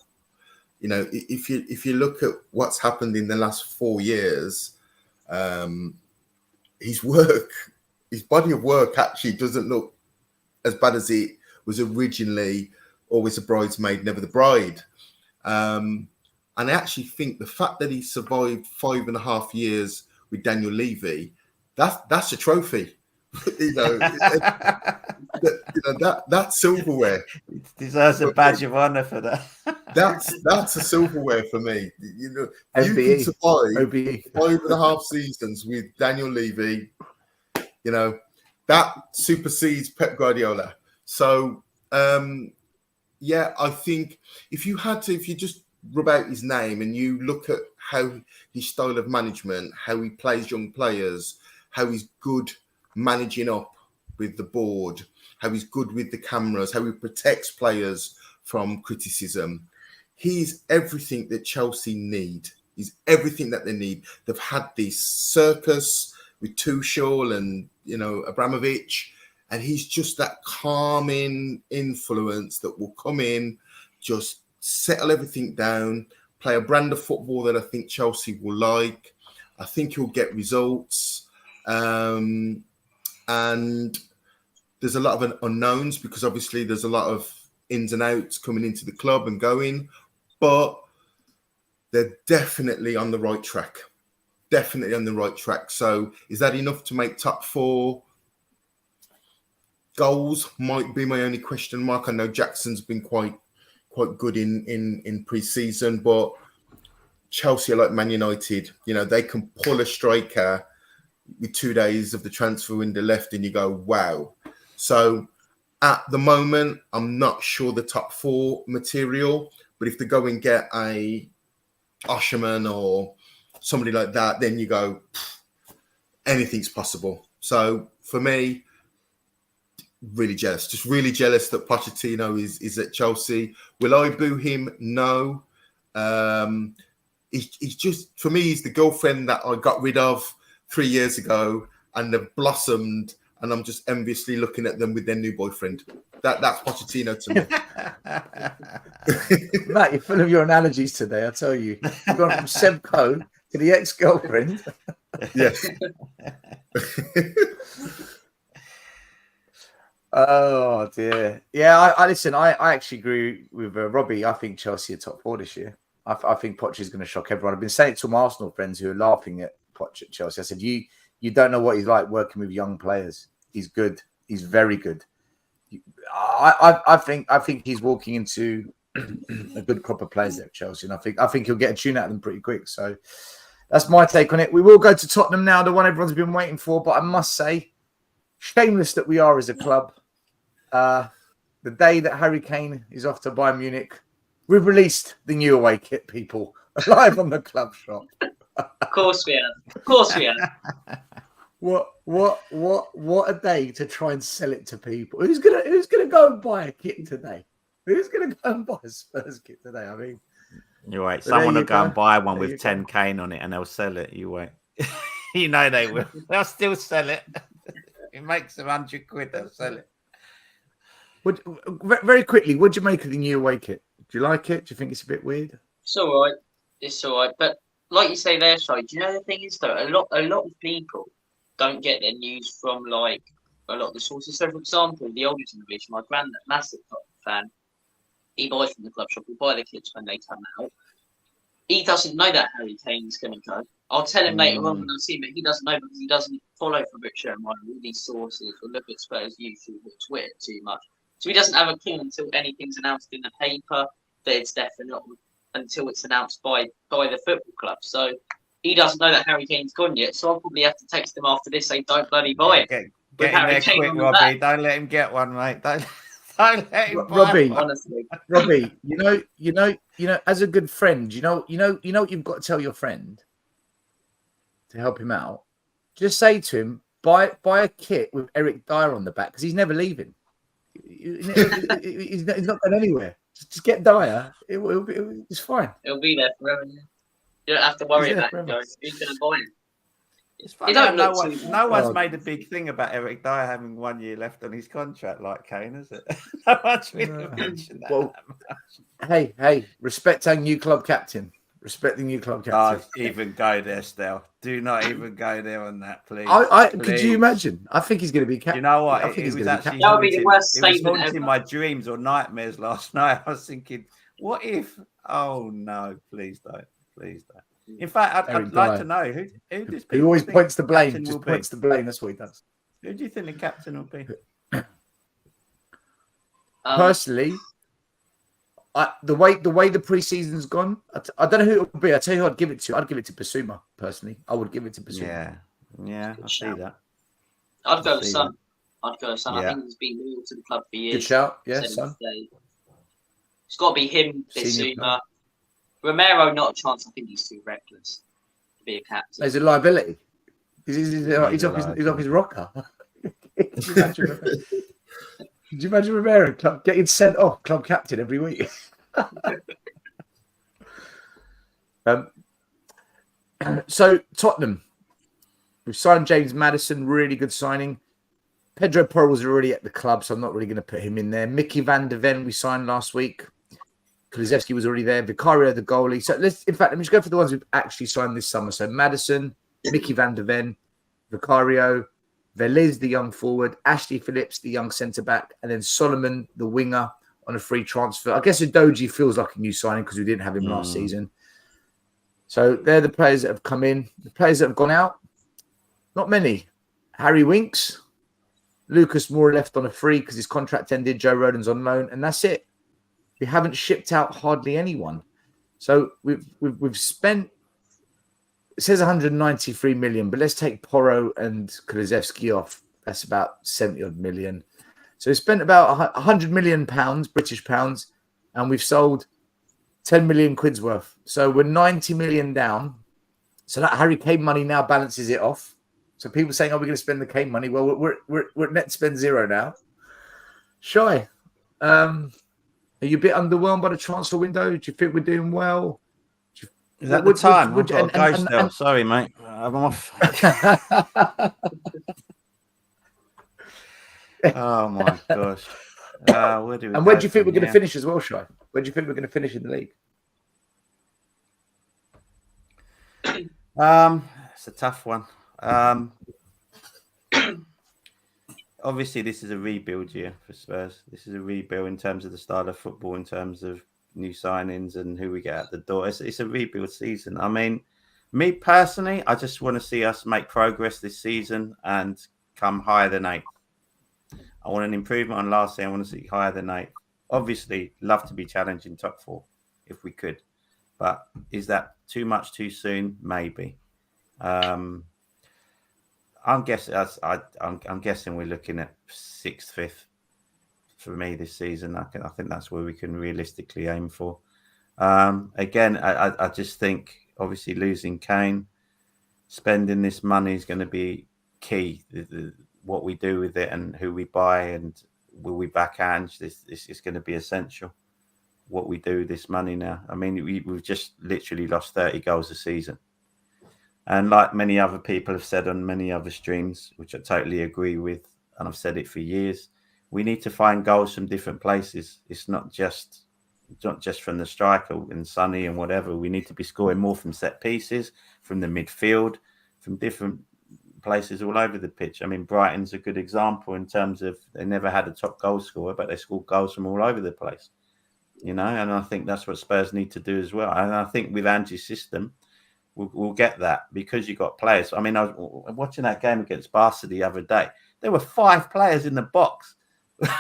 E: If you look at what's happened in the last 4 years, his work his body of work actually doesn't look as bad as it was originally. Always a bridesmaid, never the bride. And I actually think the fact that he survived 5.5 years with Daniel Levy, that's a trophy. That silverware.
D: It deserves a badge of honor for that.
E: That's a silverware for me. You
C: OBE.
E: can survive
C: OBE.
E: 5.5 seasons with Daniel Levy. That supersedes Pep Guardiola. So, I think if you just rub out his name and you look at how his style of management, how he plays young players, how he's good managing up with the board, how he's good with the cameras, how he protects players from criticism. He's everything that Chelsea need. He's everything that they need. They've had this circus with Tuchel and, Abramovich, and he's just that calming influence that will come in, just settle everything down, play a brand of football that I think Chelsea will like. I think he'll get results. And there's a lot of unknowns because obviously there's a lot of ins and outs coming into the club and going, but they're definitely on the right track. Definitely on the right track. So is that enough to make top 4? Goals might be my only question mark. I know Jackson's been quite good in pre-season, but Chelsea are like Man United. They can pull a striker with 2 days of the transfer window left and you go, wow. So at the moment, I'm not sure the top 4 material, but if they go and get a Osherman or somebody like that, then you go, anything's possible. So for me, really jealous, just really jealous that Pochettino is at Chelsea. Will I boo him? No. He's just, for me, he's the girlfriend that I got rid of 3 years ago and they've blossomed and I'm just enviously looking at them with their new boyfriend. That's Pochettino to me.
C: Matt, you're full of your analogies today, I tell you. You've gone from Seb Coe to the ex-girlfriend.
E: Yeah.
C: Oh, dear. Yeah, I listen, I actually agree with Robbie. I think Chelsea are top 4 this year. I think Poch is going to shock everyone. I've been saying it to my Arsenal friends who are laughing at Poch at Chelsea. I said, you don't know what he's like working with young players. He's good. He's very good. I think he's walking into a good crop of players at Chelsea, and I think he'll get a tune out of them pretty quick. So that's my take on it. We will go to Tottenham now, the one everyone's been waiting for. But I must say, shameless that we are as a club. The day that Harry Kane is off to Bayern Munich, we've released the new away kit, people, live on the club shop.
F: Of course we have. Of course we have.
C: What a day to try and sell it to people. Who's gonna go and buy a kit today? Who's gonna go and buy a Spurs kit today? I mean,
D: you wait. Someone will go and buy one with 10 Kane on it, and they'll sell it. You wait. You know they will. They'll still sell it. It makes them £100. They'll sell it.
C: Very quickly, what do you make of the new away kit? Do you like it? Do you think it's a bit weird?
F: It's all right. It's all right. But like you say there, Shy, do you know the thing is though, a lot of people don't get their news from like a lot of the sources. So for example, the older generation, my granddad, massive Tottenham fan, he buys from the club shop, he'll buy the kits when they come out. He doesn't know that Harry Kane's going to go. I'll tell him later on when I see him, but he doesn't know because he doesn't follow Fabrizio and all these sources or look at Spurs YouTube or Twitter too much. So he doesn't have a clue until anything's announced in the paper that it's definite, until it's announced by the football club. So he doesn't know that Harry Kane's gone yet. So I'll probably have to text him after this, say, don't bloody buy it.
D: Get in there quick, Robbie. Don't let him get one, mate. Don't let him
C: Robbie,
D: buy one.
F: Honestly.
C: Robbie, you know, as a good friend, you know what you've got to tell your friend to help him out. Just say to him, buy a kit with Eric Dyer on the back because he's never leaving. He's not going anywhere. Just get Dyer. It's fine.
F: It'll be there forever. You don't have to worry about it, guys. Who's going to buy it?
D: It's funny, no one's made a big thing about Eric Dyer having 1 year left on his contract like Kane, is it? No one's really mentioned that.
C: Well, hey, respect our new club captain. Respect the new club captain.
D: Don't even go there, Stel. Do not even go there on that, please.
C: Could you imagine? I think he's going to be captain.
D: You know what?
C: I think he's
D: was
C: going to be
D: actually
C: captain.
F: That would be the worst
D: it was
F: statement
D: haunting
F: ever.
D: my dreams or nightmares last night. I was thinking, what if? Oh no, please don't. Please don't. In fact, I'd like to know who does
C: He always
D: think
C: points the blame.
D: captain
C: Just
D: will
C: points
D: be?
C: the blame. That's what he does.
D: Who do you think the captain will be?
C: Personally, the way the preseason's gone, I don't know who it would be. I tell you who I'd give it to. I'd give it to Basuma. Personally, I would give it to Basuma.
D: Yeah, I see that.
F: I'd go with Son. I
D: Yeah.
F: think he's been loyal to the club for years.
C: Good shout. Yeah,
F: Said
C: Son.
F: today. It's got to be him,
C: Senior
F: Bissouma. Romero, not a chance. I think he's too reckless to be a captain.
C: There's a liability. He's off his rocker. Could you imagine Romero getting sent off club captain every week? So Tottenham, we've signed James Maddison, really good signing. Pedro Porro was already at the club, so I'm not really going to put him in there. Mickey van der Ven we signed last week. Kulusevski was already there. Vicario, the goalie. So let me just go for the ones we've actually signed this summer. So Maddison, Mickey van der Ven, Vicario, Velez, the young forward, Ashley Phillips, the young centre-back, and then Solomon, the winger, on a free transfer. I guess Udogie feels like a new signing because we didn't have him last season. So they're the players that have come in. The players that have gone out, not many. Harry Winks, Lucas Moore left on a free because his contract ended. Joe Rodon's on loan, and that's it. We haven't shipped out hardly anyone. So we've spent. It says 193 million, but let's take Porro and Kulusevski off. That's about 70 odd million. So we spent about 100 million pounds, British pounds, and we've sold 10 million quid's worth. So we're 90 million down. So that Harry Kane money now balances it off. So people saying, "Oh, we're going to spend the Kane money." Well, we're at net spend zero now. Shy, are you a bit underwhelmed by the transfer window? Do you think we're doing well?
D: Is that the time? I've got to go still. Sorry, mate. I'm off. Oh, my gosh. Where do you think we're going to finish as well, Shy? Where do you think we're going to finish in the league? It's a tough one. Obviously, this is a rebuild year for Spurs. This is a rebuild in terms of the style of football, in terms of new signings and who we get out the door. It's a rebuild season. I mean, me personally, I just want to see us make progress this season and come higher than 8th. I want an improvement on last year. I want to see higher than 8th. Obviously, love to be challenging top 4 if we could. But is that too much too soon? Maybe. I'm guessing we're looking at 6th, 5th. For me this season, I think that's where we can realistically aim for. Again, I just think obviously losing Kane, spending this money is going to be key. What we do with it and who we buy and will we back Ange, this is going to be essential. What we do with this money now. I mean, we've just literally lost 30 goals a season. And like many other people have said on many other streams, which I totally agree with, and I've said it for years, we need to find goals from different places. It's not just from the striker and Sonny and whatever. We need to be scoring more from set pieces, from the midfield, from different places all over the pitch. I mean, Brighton's a good example in terms of they never had a top goal scorer, but they scored goals from all over the place. You know, and I think that's what Spurs need to do as well. And I think with Ange's system, we'll get that because you got players. I mean, I was watching that game against Barca the other day. There were 5 players in the box.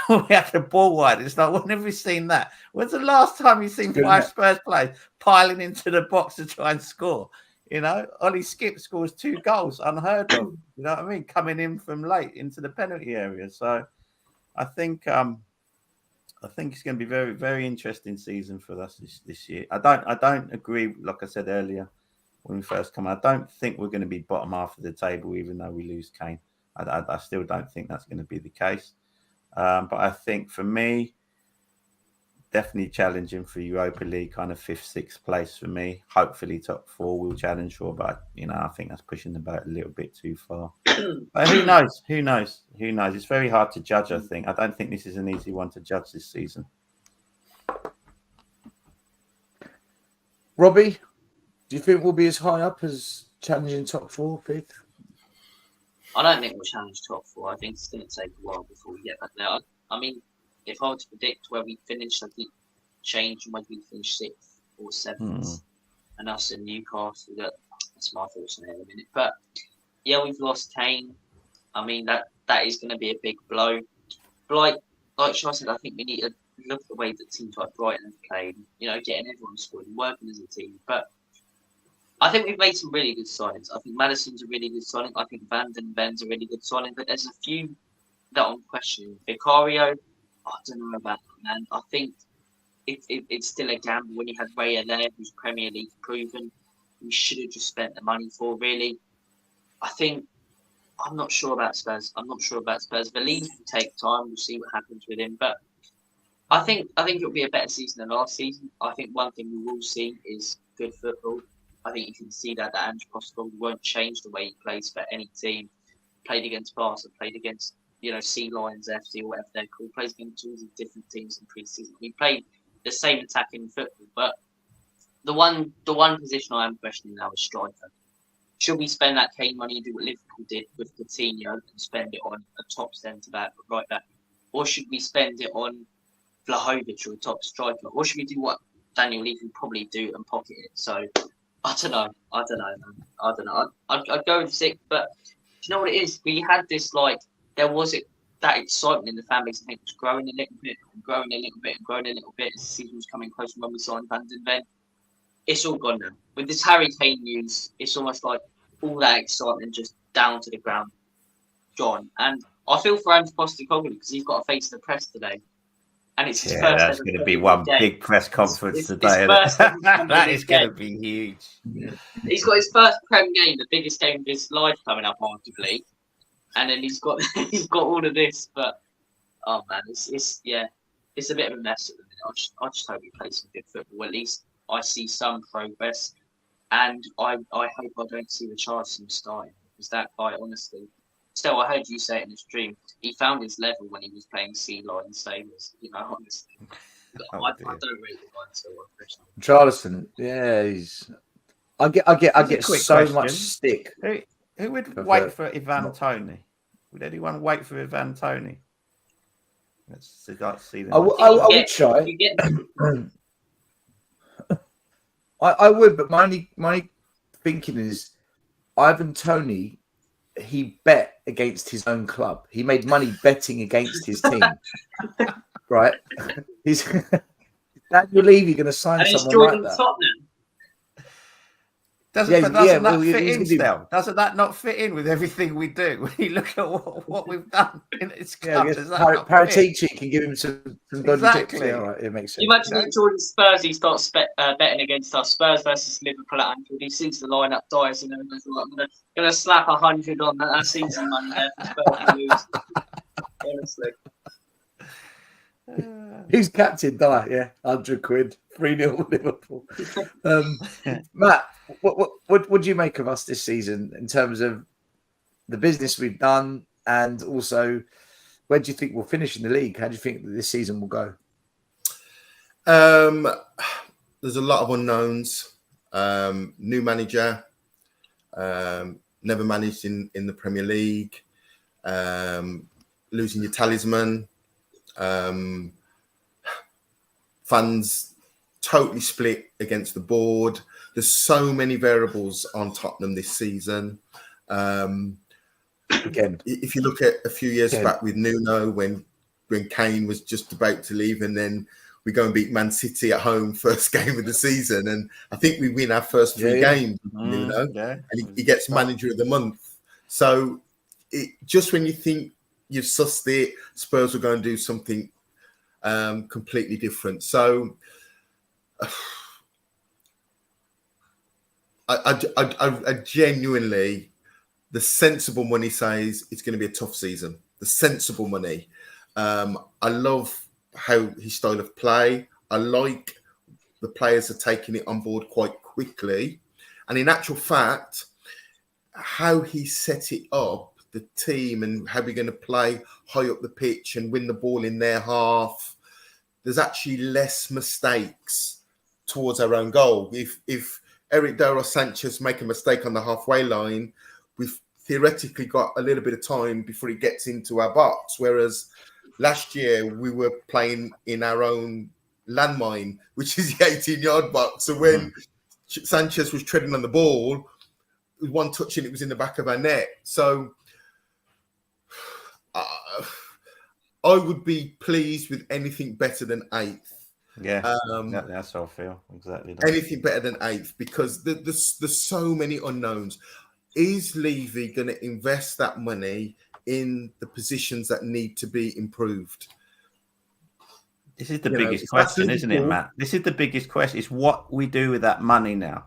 D: We had the ball wide. It's like, when have we seen that? When's the last time you've seen 5 Spurs players piling into the box to try and score? You know, Ollie Skip scores 2 goals, unheard of. You know what I mean? Coming in from late into the penalty area. So I think it's going to be very, very interesting season for us this year. I don't agree. Like I said earlier, when we first come, I don't think we're going to be bottom half of the table, even though we lose Kane. I still don't think that's going to be the case. But I think for me, definitely challenging for Europa League, kind of 5th, 6th place for me. Hopefully top 4 we'll challenge for, but I think that's pushing the boat a little bit too far. But who knows? It's very hard to judge, I think. I don't think this is an easy one to judge this season.
C: Robbie, Do you think we'll be as high up as challenging top 4, fifth?
F: I don't think we'll challenge top 4. I think it's going to take a while before we get back there. I mean, if I were to predict where we finish, I think change whether we finish 6th or 7th, and us in Newcastle. That's my thoughts on it in a minute. But yeah, we've lost Kane. I mean, that is going to be a big blow. But like Shai said, I think we need to look at the way that teams like Brighton have played. Getting everyone scored and working as a team. But I think we've made some really good signings. I think Madison's a really good signing. I think Van den Ven's a really good signing. But there's a few that I'm questioning. Vicario, I don't know about that, man. I think it's still a gamble when you had Raya there, who's Premier League proven. We should have just spent the money for, really. I'm not sure about Spurs. Valide will take time. We'll see what happens with him. But I think it'll be a better season than last season. I think one thing we will see is good football. I think you can see that Ange Postecoglou won't change the way he plays for any team. Played against Barca, played against Sea Lions FC or whatever they're called. Plays against all these different teams in pre-season. We played the same attacking football, but the one position I am questioning now is striker. Should we spend that Kane money and do what Liverpool did with Coutinho and spend it on a top centre back, right back, or should we spend it on Vlahovic or a top striker, or should we do what Daniel Levy would probably do and pocket it? So I don't know, man. I'd go with 6, but do you know what it is? We had this there was that excitement in the fan base. I think it was growing a little bit as the season was coming closer when we signed Van den Ven. It's all gone now. With this Harry Kane news, it's almost like all that excitement just down to the ground, gone. And I feel for Ange Postecoglou because he's got to face the press today. And it's his first.
D: That's going to be one big press conference today. That is going to be huge.
F: Yeah. He's got his first Prem game, the biggest game of his life coming up, arguably. And then he's got all of this. But oh man, it's a bit of a mess at the minute. I just hope he plays some good football. At least I see some progress, and I hope I don't see the Richarlison starting, because that guy, honestly, Stel, I heard you say it in a stream, he found his level when he was playing Sea Lion Sailors. Honestly, I don't rate the guy so well.
C: Richarlison, yeah, I get so
D: question.
C: much stick.
D: Who would wait for Ivan Toney? Would anyone wait for Ivan Toney? Let's see.
C: I would try. I would, but my thinking is Ivan Toney, he bet against his own club. He made money betting against his team. Right? He's Daniel Levy going to sign someone like that.
F: Tottenham.
D: Doesn't that fit in, Stel? Doesn't that not fit in with everything we do? When you look at what we've done in this club,
C: Paratici can give him some dodgy tips. Yeah, right, it makes sense.
F: You imagine if Jordan Spurs, he starts betting against us. Spurs versus Liverpool at Anfield. He sees the lineup dies, and then he's like, I'm gonna slap 100 on that season money there for Spurs to lose. Honestly.
C: Who's captain? Yeah, 100 quid, 3-0 Liverpool. Matt, what do you make of us this season in terms of the business we've done, and also where do you think we'll finish in the league? How do you think that this season will go?
E: There's a lot of unknowns. New manager, never managed in the Premier League, losing your talisman. Fans totally split against the board. There's so many variables on Tottenham this season. Again, if you look at a few years back with Nuno, when Kane was just about to leave, and then we go and beat Man City at home first game of the season, and I think we win our first 3 games with Nuno, and he gets manager of the month. So just when you think you've sussed it, Spurs will go and do something completely different. So I genuinely, the sensible money says it's going to be a tough season. The sensible money. I love how his style of play. I like the players are taking it on board quite quickly. And in actual fact, how he set it up, the team, and how we're going to play high up the pitch and win the ball in their half, there's actually less mistakes towards our own goal. If Eric Duro Sanchez make a mistake on the halfway line, we've theoretically got a little bit of time before he gets into our box. Whereas last year we were playing in our own landmine, which is the 18-yard box. So when Sanchez was treading on the ball, with one touch and it was in the back of our net. So I would be pleased with anything better than 8th.
D: Yeah, that's how I feel. Exactly. That.
E: Anything better than 8th, because there's so many unknowns. Is Levy going to invest that money in the positions that need to be improved?
D: This is the biggest question, isn't it, Matt? This is the biggest question. It's what we do with that money now.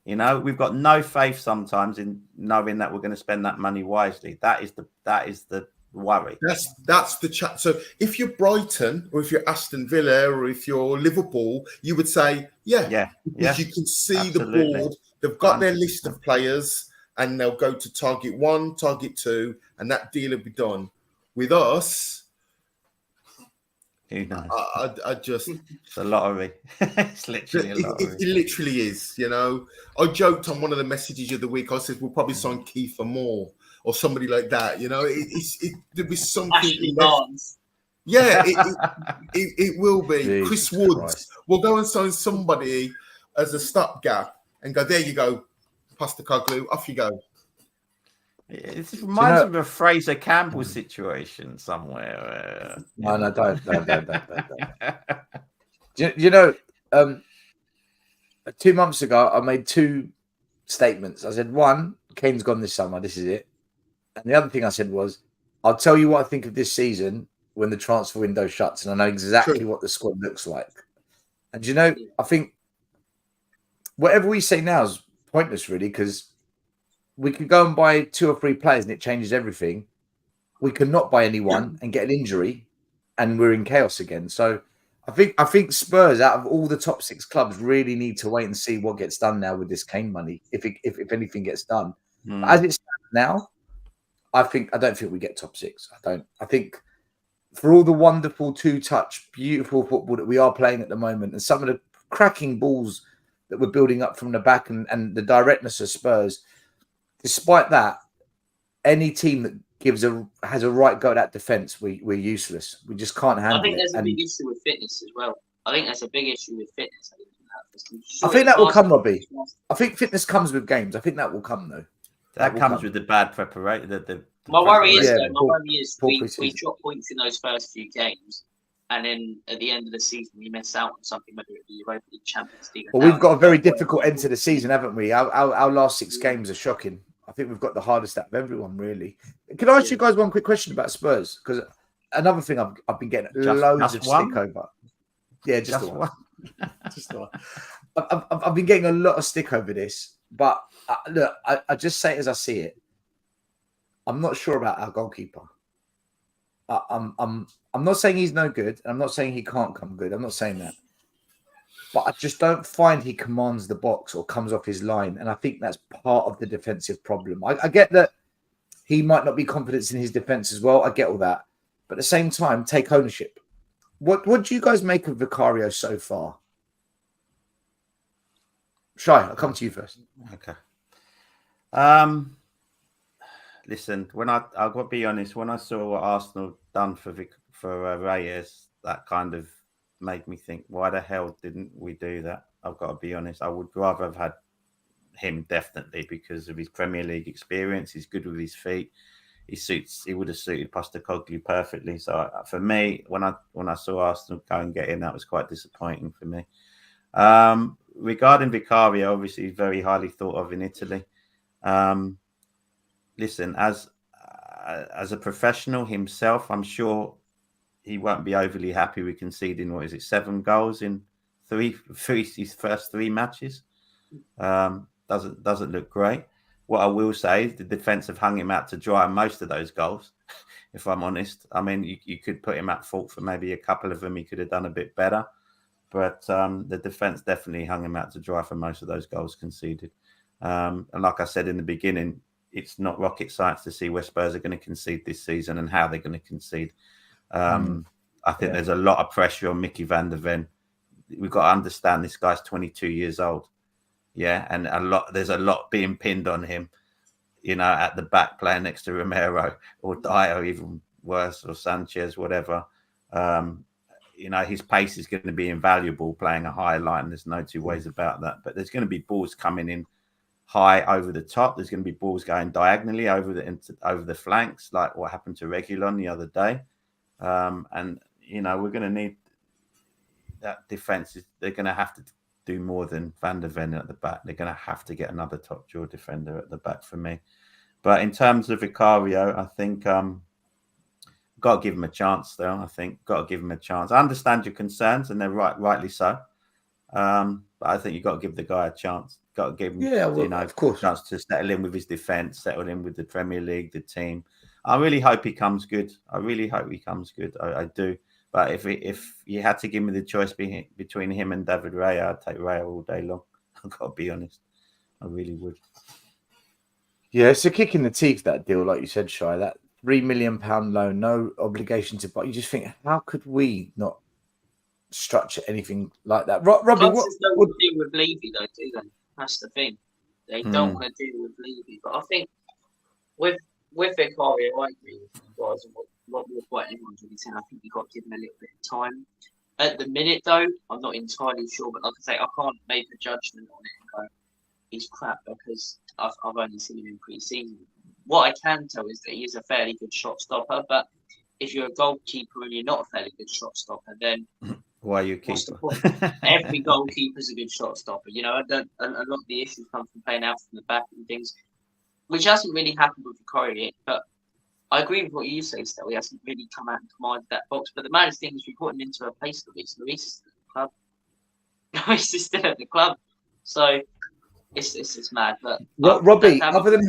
D: You know, we've got no faith sometimes in knowing that we're going to spend that money wisely. That is the worry. That's the chat.
E: So if you're Brighton or if you're Aston Villa or if you're Liverpool, you would say, because you can see absolutely. The board. They've got 100%. Their list of players and they'll go to target 1, target 2, and that deal will be done. With us,
D: who knows?
E: I just...
D: It's a lottery. It's literally a lottery.
E: It literally is, you know. I joked on one of the messages of the week. I said, we'll probably sign Kiefer Moore or somebody like that, you know. There'll be something...
F: Ashley Barnes.
E: Yeah, it will be.
C: Jesus
E: Chris Woods
C: Christ.
E: will go and sign somebody as a stopgap and go, there you go, Postecoglou, off you go.
D: It reminds me of a Fraser Campbell situation somewhere.
C: No, don't. You know, 2 months ago, I made 2 statements. I said, 1, Kane's gone this summer. This is it. And the other thing I said was, I'll tell you what I think of this season when the transfer window shuts, and I know exactly what the squad looks like. And, you know, I think whatever we say now is pointless, really, because we could go and buy 2 or 3 players and it changes everything. We could not buy anyone and get an injury and we're in chaos again. So I think Spurs, out of all the top 6 clubs, really need to wait and see what gets done now with this Kane money, if anything gets done. As it stands now, I don't think we get top 6. I think for all the wonderful 2-touch, beautiful football that we are playing at the moment and some of the cracking balls that we're building up from the back and the directness of Spurs, despite that, any team that has a right go at that defence, we're useless. We just can't handle it.
F: I think there's a big issue with fitness as well. I think
C: that will come, Robbie. I think fitness comes with games. I think that will come, though.
D: That comes with the bad preparation.
F: My worry is we drop points in those first few games, and then at the end of the season we miss out on something, whether it be Europa League, Champions League.
C: Well, we've got a very difficult end to the season, haven't we? Our last 6 games are shocking. I think we've got the hardest out of everyone, really. Can I ask you guys one quick question about Spurs? Because another thing I've been getting loads of stick over. Yeah, just the one. Just the one. I've been getting a lot of stick over this, but look, I just say it as I see it. I'm not sure about our goalkeeper. I'm not saying he's no good, and I'm not saying he can't come good. I'm not saying that. But I just don't find he commands the box or comes off his line. And I think that's part of the defensive problem. I get that he might not be confident in his defense as well. I get all that. But at the same time, take ownership. What do you guys make of Vicario so far? Shai, I'll come to you first.
D: Okay. Listen, I've got to be honest, when I saw what Arsenal done for Reyes, that kind of made me think, why the hell didn't we do that? I've got to be honest. I would rather have had him, definitely, because of his Premier League experience. He's good with his feet. He would have suited Postecoglou perfectly. So for me, when I saw Arsenal go and get in, that was quite disappointing for me. Regarding Vicario, obviously he's very highly thought of in Italy. Listen, as a professional himself, I'm sure he won't be overly happy with conceding, 7 goals in his first 3 matches. Doesn't look great. What I will say is the defence have hung him out to dry on most of those goals, if I'm honest. I mean, you could put him at fault for maybe a couple of them. He could have done a bit better. But the defence definitely hung him out to dry for most of those goals conceded. And like I said in the beginning, it's not rocket science to see where Spurs are going to concede this season and how they're going to concede. I think there's a lot of pressure on Mickey van der Ven. We've got to understand this guy's 22 years old. Yeah, and there's a lot being pinned on him, at the back playing next to Romero or Dyer, even worse, or Sanchez, whatever. His pace is going to be invaluable playing a high line. There's no two ways about that. But there's going to be balls coming in high over the top. There's going to be balls going diagonally over the flanks, like what happened to Reguilon the other day. And we're going to need that defense. They're going to have to do more than Van der Ven at the back. They're going to have to get another top draw defender at the back for me. But in terms of Vicario, I think got to give him a chance. Though I think got to give him a chance. I understand your concerns, and they're rightly so. But I think you've got to give the guy a chance. Got to give him,
C: of course,
D: a chance to settle in with his defence, settle in with the Premier League, the team. I really hope he comes good. I do. But if you had to give me the choice between him and David Raya, I'd take Raya all day long. I've got to be honest. I really would.
C: Yeah, it's a kick in the teeth, that deal, like you said, Shai. That £3 million loan, no obligation to buy. You just think, how could we not structure anything like that? Robbie,
F: Clubs don't want to deal with Levy, though, do they? That's the thing. They don't want to deal with Levy. But I think with Vicario, I agree with you guys and what everyone's really saying. I think you've got to give him a little bit of time. At the minute, though, I'm not entirely sure. But like I say, I can't make a judgment on it and go, he's crap, because I've only seen him in pre-season. What I can tell is that he is a fairly good shot stopper. But if you're a goalkeeper and you're not a fairly good shot stopper, then
D: why are you
F: what's the
D: keeper?
F: point? Every goalkeeper's a good shot stopper. A lot of the issues come from playing out from the back and things, which hasn't really happened with Vicario yet. But I agree with what you say, Stel. He hasn't really come out and commanded that box. But the maddest thing is we put him in to replace Luis. Luis is still at the club. Luis is still at the club. So it's mad. But
C: Robbie, other than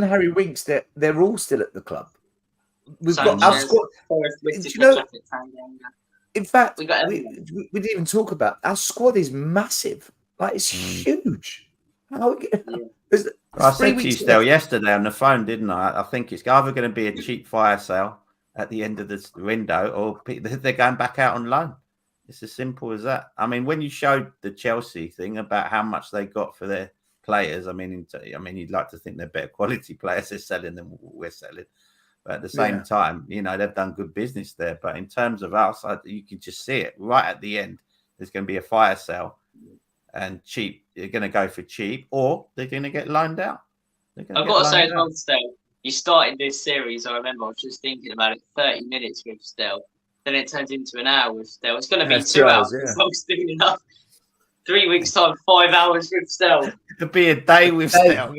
C: Harry Winks, they're all still at the club. We've got our squad. In fact, we didn't even talk about our squad is massive. Like, it's huge.
D: I said to you, Stel, yesterday on the phone, didn't I? I think it's either going to be a cheap fire sale at the end of the window, or they're going back out on loan. It's as simple as that. I mean, when you showed the Chelsea thing about how much they got for their players, I mean, you'd like to think they're better quality players they're selling than we're selling. But at the same time, they've done good business there. But in terms of us, you can just see it right at the end. There's going to be a fire sale, and cheap. They're going to go for cheap, or they're going to get loaned out.
F: I've got to say as well, Stel, you started this series. I remember I was just thinking about it. 30 minutes with Stel, then it turns into an hour with Stel. It's going to be 2 hours. Yeah. I'm doing enough. 3 weeks time, 5 hours with Stel.
D: It could be a day with Stel.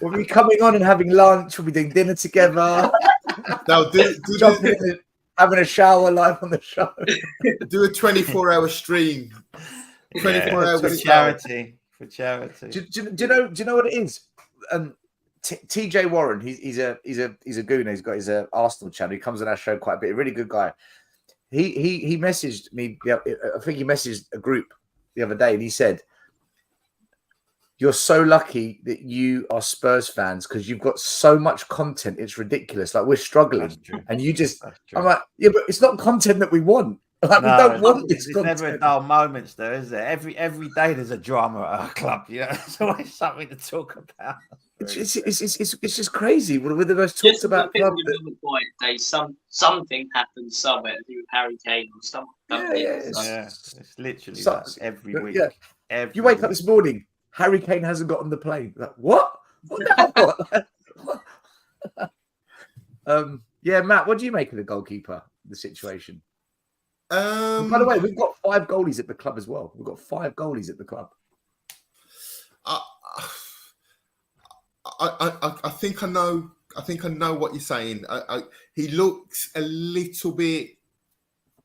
C: We'll be coming on and having lunch. We'll be doing dinner together. Having a shower live on the show.
E: Do a 24-hour stream. 24 hours
D: for charity. For charity.
C: Do you know what it is? TJ Warren. He's a gooner. He's got his Arsenal channel. He comes on our show quite a bit. A really good guy. He messaged me. I think he messaged a group the other day, and he said, "You're so lucky that you are Spurs fans because you've got so much content. It's ridiculous. Like, we're struggling, and you just." I'm like, yeah, but it's not content that we want. Like, we don't want this content.
D: There's never dull moments, though, is there? Every day there's a drama at our club. There's always something to talk about.
C: It's just crazy. We're the most talked about club.
F: Something happens somewhere to do with Harry Kane or something.
D: It's literally every week. Yeah.
C: You wake up this morning, Harry Kane hasn't got on the plane. Like, what? What? Matt, what do you make of the goalkeeper, the situation? By the way, we've got 5 goalies at the club as well. We've got 5 goalies at the club.
E: I think I know. I think I know what you're saying. He looks a little bit.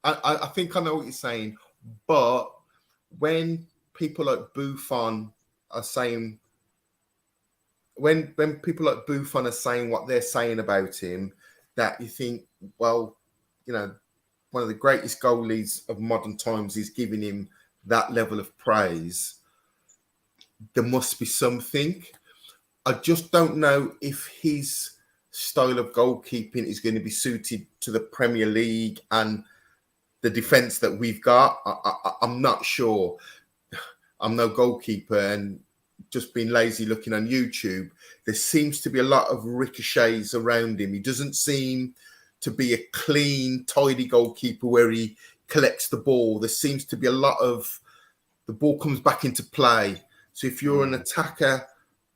E: I think I know what you're saying, but when people like Buffon are saying, when people like Buffon are saying what they're saying about him, that you think, well, one of the greatest goalies of modern times is giving him that level of praise. There must be something. I just don't know if his style of goalkeeping is going to be suited to the Premier League and the defense that we've got, I'm not sure. I'm no goalkeeper, and just being lazy looking on YouTube, there seems to be a lot of ricochets around him. He doesn't seem to be a clean, tidy goalkeeper where he collects the ball. There seems to be a lot of the ball comes back into play. So if you're an attacker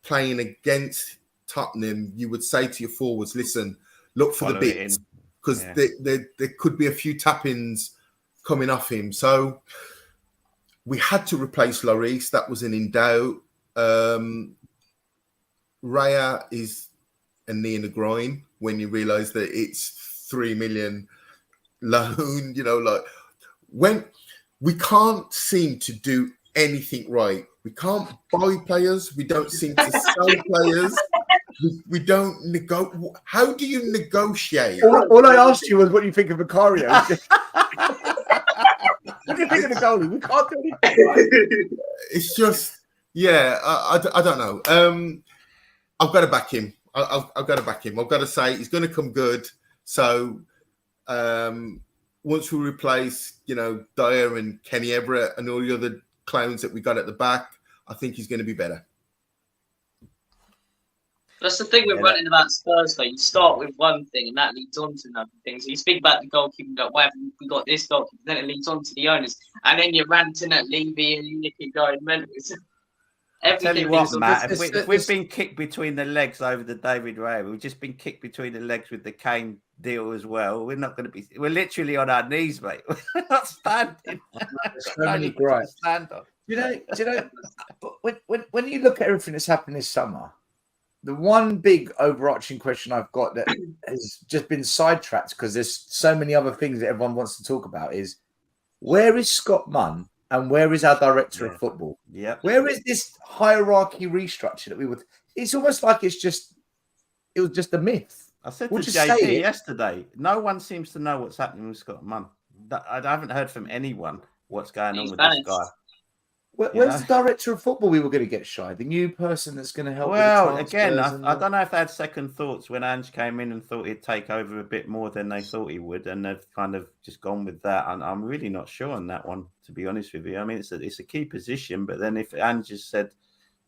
E: playing against Tottenham, you would say to your forwards, listen, look for the bits, because there could be a few tap-ins coming off him. So we had to replace Lloris. That wasn't in doubt. Raya is a knee in the groin when you realise that it's 3 million loan. You know, like when we can't seem to do anything right. We can't buy players. We don't seem to sell players. We don't negotiate. How do you negotiate?
C: All I asked you was, what do you think of Vicario? What do you think of the goalie? We can't do anything right.
E: It's just, I don't know. I've got to back him. I've got to back him. I've got to say he's going to come good. So once we replace, Dyer and Kenny Everett and all the other clowns that we got at the back, I think he's going to be better.
F: That's the thing with running about Spurs, though. You start with one thing and that leads on to another thing. So you speak about the goalkeeper, go, why haven't we got this goalkeeper? Then it leads on to the owners. And then you're ranting at Levy and you're going mental.
D: Tell you what, Matt, if we've been kicked between the legs over the David Raya, we've just been kicked between the legs with the Kane deal as well. We're not going to be. We're literally on our knees, mate. We're not standing.
C: So many gripes.
D: Stand on.
C: Do you know? When you look at everything that's happened this summer, the one big overarching question I've got that has just been sidetracked because there's so many other things that everyone wants to talk about is, where is Scott Munn and where is our director of football?
D: Yeah.
C: Where is this hierarchy restructure that we would? It's almost like it was just a myth.
D: I said to JP yesterday, no one seems to know what's happening with Scott Munn. I haven't heard from anyone what's going on with this guy.
C: Where's the director of football we were going to get, Shy? The new person that's going to help.
D: Well, again, I don't know if they had second thoughts when Ange came in and thought he'd take over a bit more than they thought he would, and they've kind of just gone with that. And I'm really not sure on that one, to be honest with you. I mean, it's a key position, but then if Ange just said,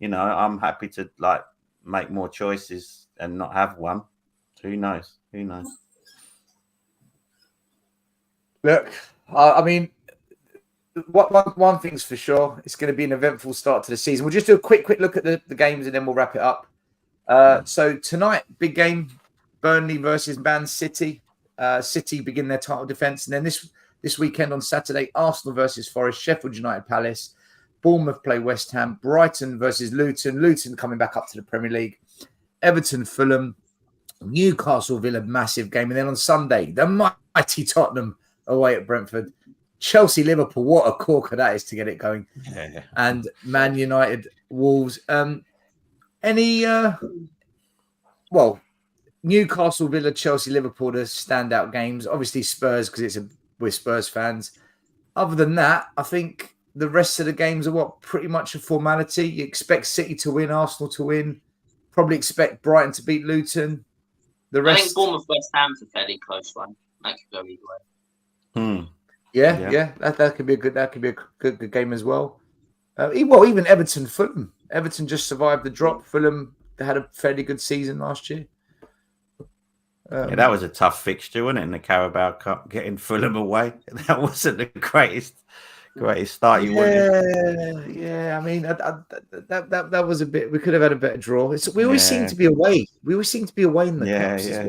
D: I'm happy to make more choices and not have one, who knows? Who knows?
C: Look, I mean. One thing's for sure, it's going to be an eventful start to the season. We'll just do a quick look at the games and then we'll wrap it up. So tonight, big game, Burnley versus Man City. City begin their title defence. And then this weekend on Saturday, Arsenal versus Forest, Sheffield United Palace, Bournemouth play West Ham, Brighton versus Luton coming back up to the Premier League, Everton, Fulham, Newcastle, Villa, massive game. And then on Sunday, the mighty Tottenham away at Brentford. Chelsea, Liverpool, what a corker that is to get it going.
D: Yeah.
C: And Man United, Wolves. Newcastle, Villa, Chelsea, Liverpool, the standout games. Obviously Spurs, because we're Spurs fans. Other than that, I think the rest of the games are pretty much a formality. You expect City to win, Arsenal to win. Probably expect Brighton to beat Luton. The rest.
F: I think Bournemouth West Ham's a fairly close one. That could go either way.
C: Yeah, that could be a good game as well. Even Everton, Fulham. Everton just survived the drop. Fulham, they had a fairly good season last year.
D: That was a tough fixture, wasn't it? In the Carabao Cup, getting Fulham away. That wasn't the greatest start you wanted.
C: Yeah. I mean, that was a bit. We could have had a better draw. We always seem to be away. We always seem to be away in the cups.
D: Yeah,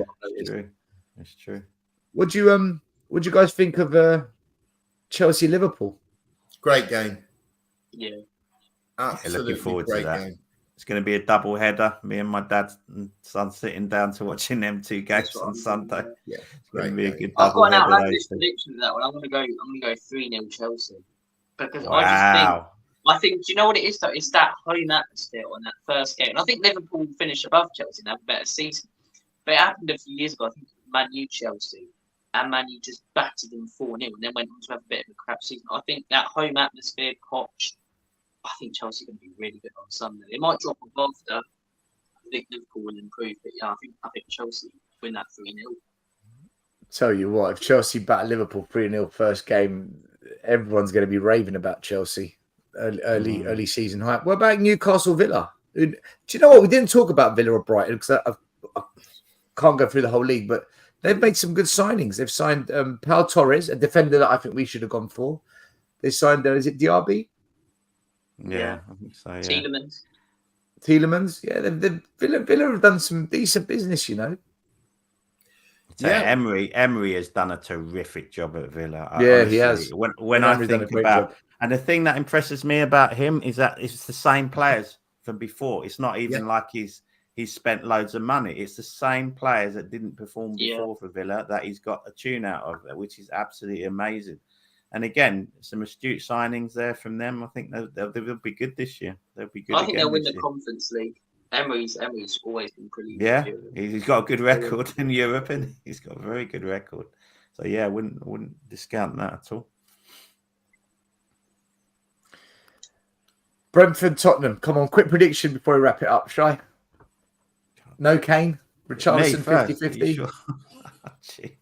D: it's true.
C: What do you guys think of Chelsea Liverpool?
E: Great game.
F: Yeah.
E: Absolutely
D: looking forward
E: great
D: to that.
E: game.
D: It's going to be a double header. Me and my dad and son sitting down to watching them two games on Sunday.
E: Yeah,
D: it's going to be a good
F: I've
D: double
F: got an
D: header.
F: outlandish prediction for that one. I'm going to go 3-0 Chelsea because I think. Do you know what it is though? It's that home atmosphere on that first game. And I think Liverpool finished above Chelsea and have a better season. But it happened a few years ago. I think Man U Chelsea. And Man U just battered them 4-0 and then went on to have a bit of a crap season. I think that home atmosphere, Poch, I think Chelsea are going to be really good on Sunday. They might drop off after. I think Liverpool will improve, but I think Chelsea win that 3-0.
C: Tell you what, if Chelsea bat Liverpool 3-0 first game, everyone's going to be raving about Chelsea. Early season hype. What about Newcastle Villa? Do you know what? We didn't talk about Villa or Brighton because I can't go through the whole league, but they've made some good signings. They've signed Pau Torres, a defender that I think we should have gone for. They signed, is it Diaby?
D: Yeah, I think so. Yeah.
C: Tielemans. Yeah, Villa have done some decent business, you know.
D: So Emery has done a terrific job at Villa.
C: Honestly, he has.
D: When I think about, and the thing that impresses me about him is that it's the same players from before. It's not even like he's spent loads of money. It's the same players that didn't perform before for Villa that he's got a tune out of, which is absolutely amazing. And again, some astute signings there from them. I think they'll be good this year. They'll be good.
F: I think they'll win the Conference League. Emery's always been pretty good.
D: Yeah, he's got a good record in Europe, and he's got a very good record. So yeah, I wouldn't discount that at all.
C: Brentford, Tottenham. Come on, quick prediction before we wrap it up, Shy. No Kane. Richarlison 50-50.
D: Sure? Jeez.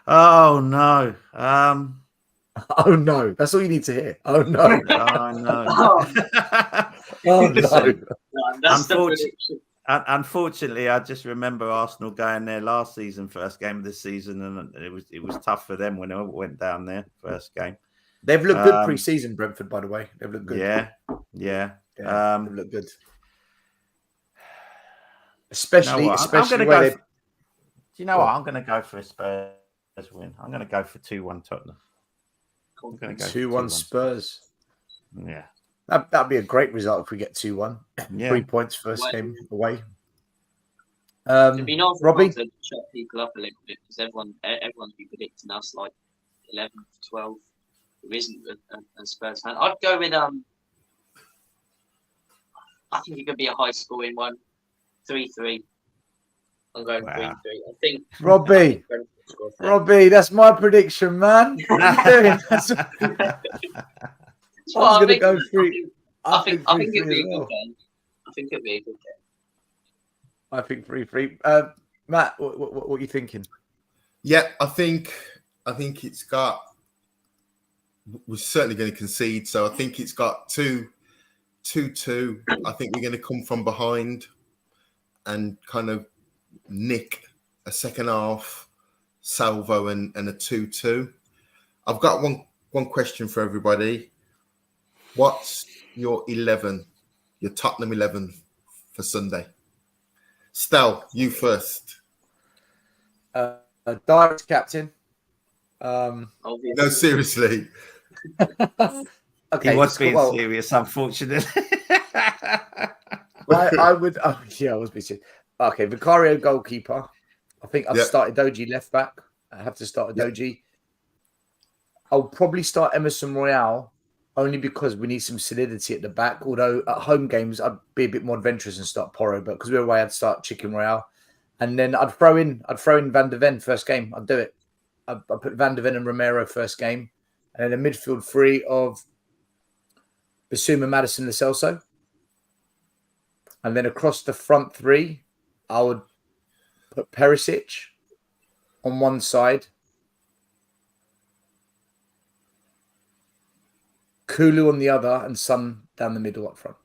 D: Oh no.
C: Oh no. That's all you need to hear. Oh no.
D: Oh no.
C: Oh no.
D: Unfortunately, I just remember Arsenal going there last season, first game of the season, and it was tough for them when they went down there first game.
C: They've looked good pre-season, Brentford, by the way. They've looked good.
D: Yeah.
C: They've looked good. Especially
D: I'm
C: especially
D: gonna
C: where
D: do you know what? I'm going to go for a Spurs win. I'm going to go for 2-1 Tottenham. I'm going to go
C: 2-1 Spurs.
D: Yeah.
C: That'd be a great result if we get 2-1.
D: Yeah.
C: 3 points first game away.
F: It'd be nice
C: Robbie?
F: to shut people up a little bit because everyone's been predicting us like 11th, 12th. Who isn't a Spurs fan? I'd go with I think it could be a high scoring one, 3-3. I'm going 3-3. I think
C: Robbie, that's my prediction, man. What are you doing? I'm going to go 3.
F: I think it'd be a good game. I think it'd be a good game.
C: I think 3-3. Matt, what are you thinking?
E: Yeah, I think it's got. We're certainly going to concede, so I think it's got 2-2. I think we're going to come from behind and kind of nick a second half salvo and a 2-2. I've got one question for everybody. What's your 11, your Tottenham 11 for Sunday? Stel, you first.
C: Direct captain.
E: No, seriously.
C: Okay,
D: he was being serious, unfortunately.
C: I would. Oh, yeah, I was being serious. Okay, Vicario goalkeeper. I think I've started Doji left back. I have to start a Doji. I'll probably start Emerson Royale only because we need some solidity at the back. Although at home games, I'd be a bit more adventurous and start Porro, but because we're away, I'd start Chicken Royale, and then I'd throw in Van de Ven first game. I'd do it. I'd put Van de Ven and Romero first game, and then a midfield three of Basuma, Madison, Lo Celso. And then across the front three, I would put Perisic on one side, Kulu on the other, and Son down the middle up front.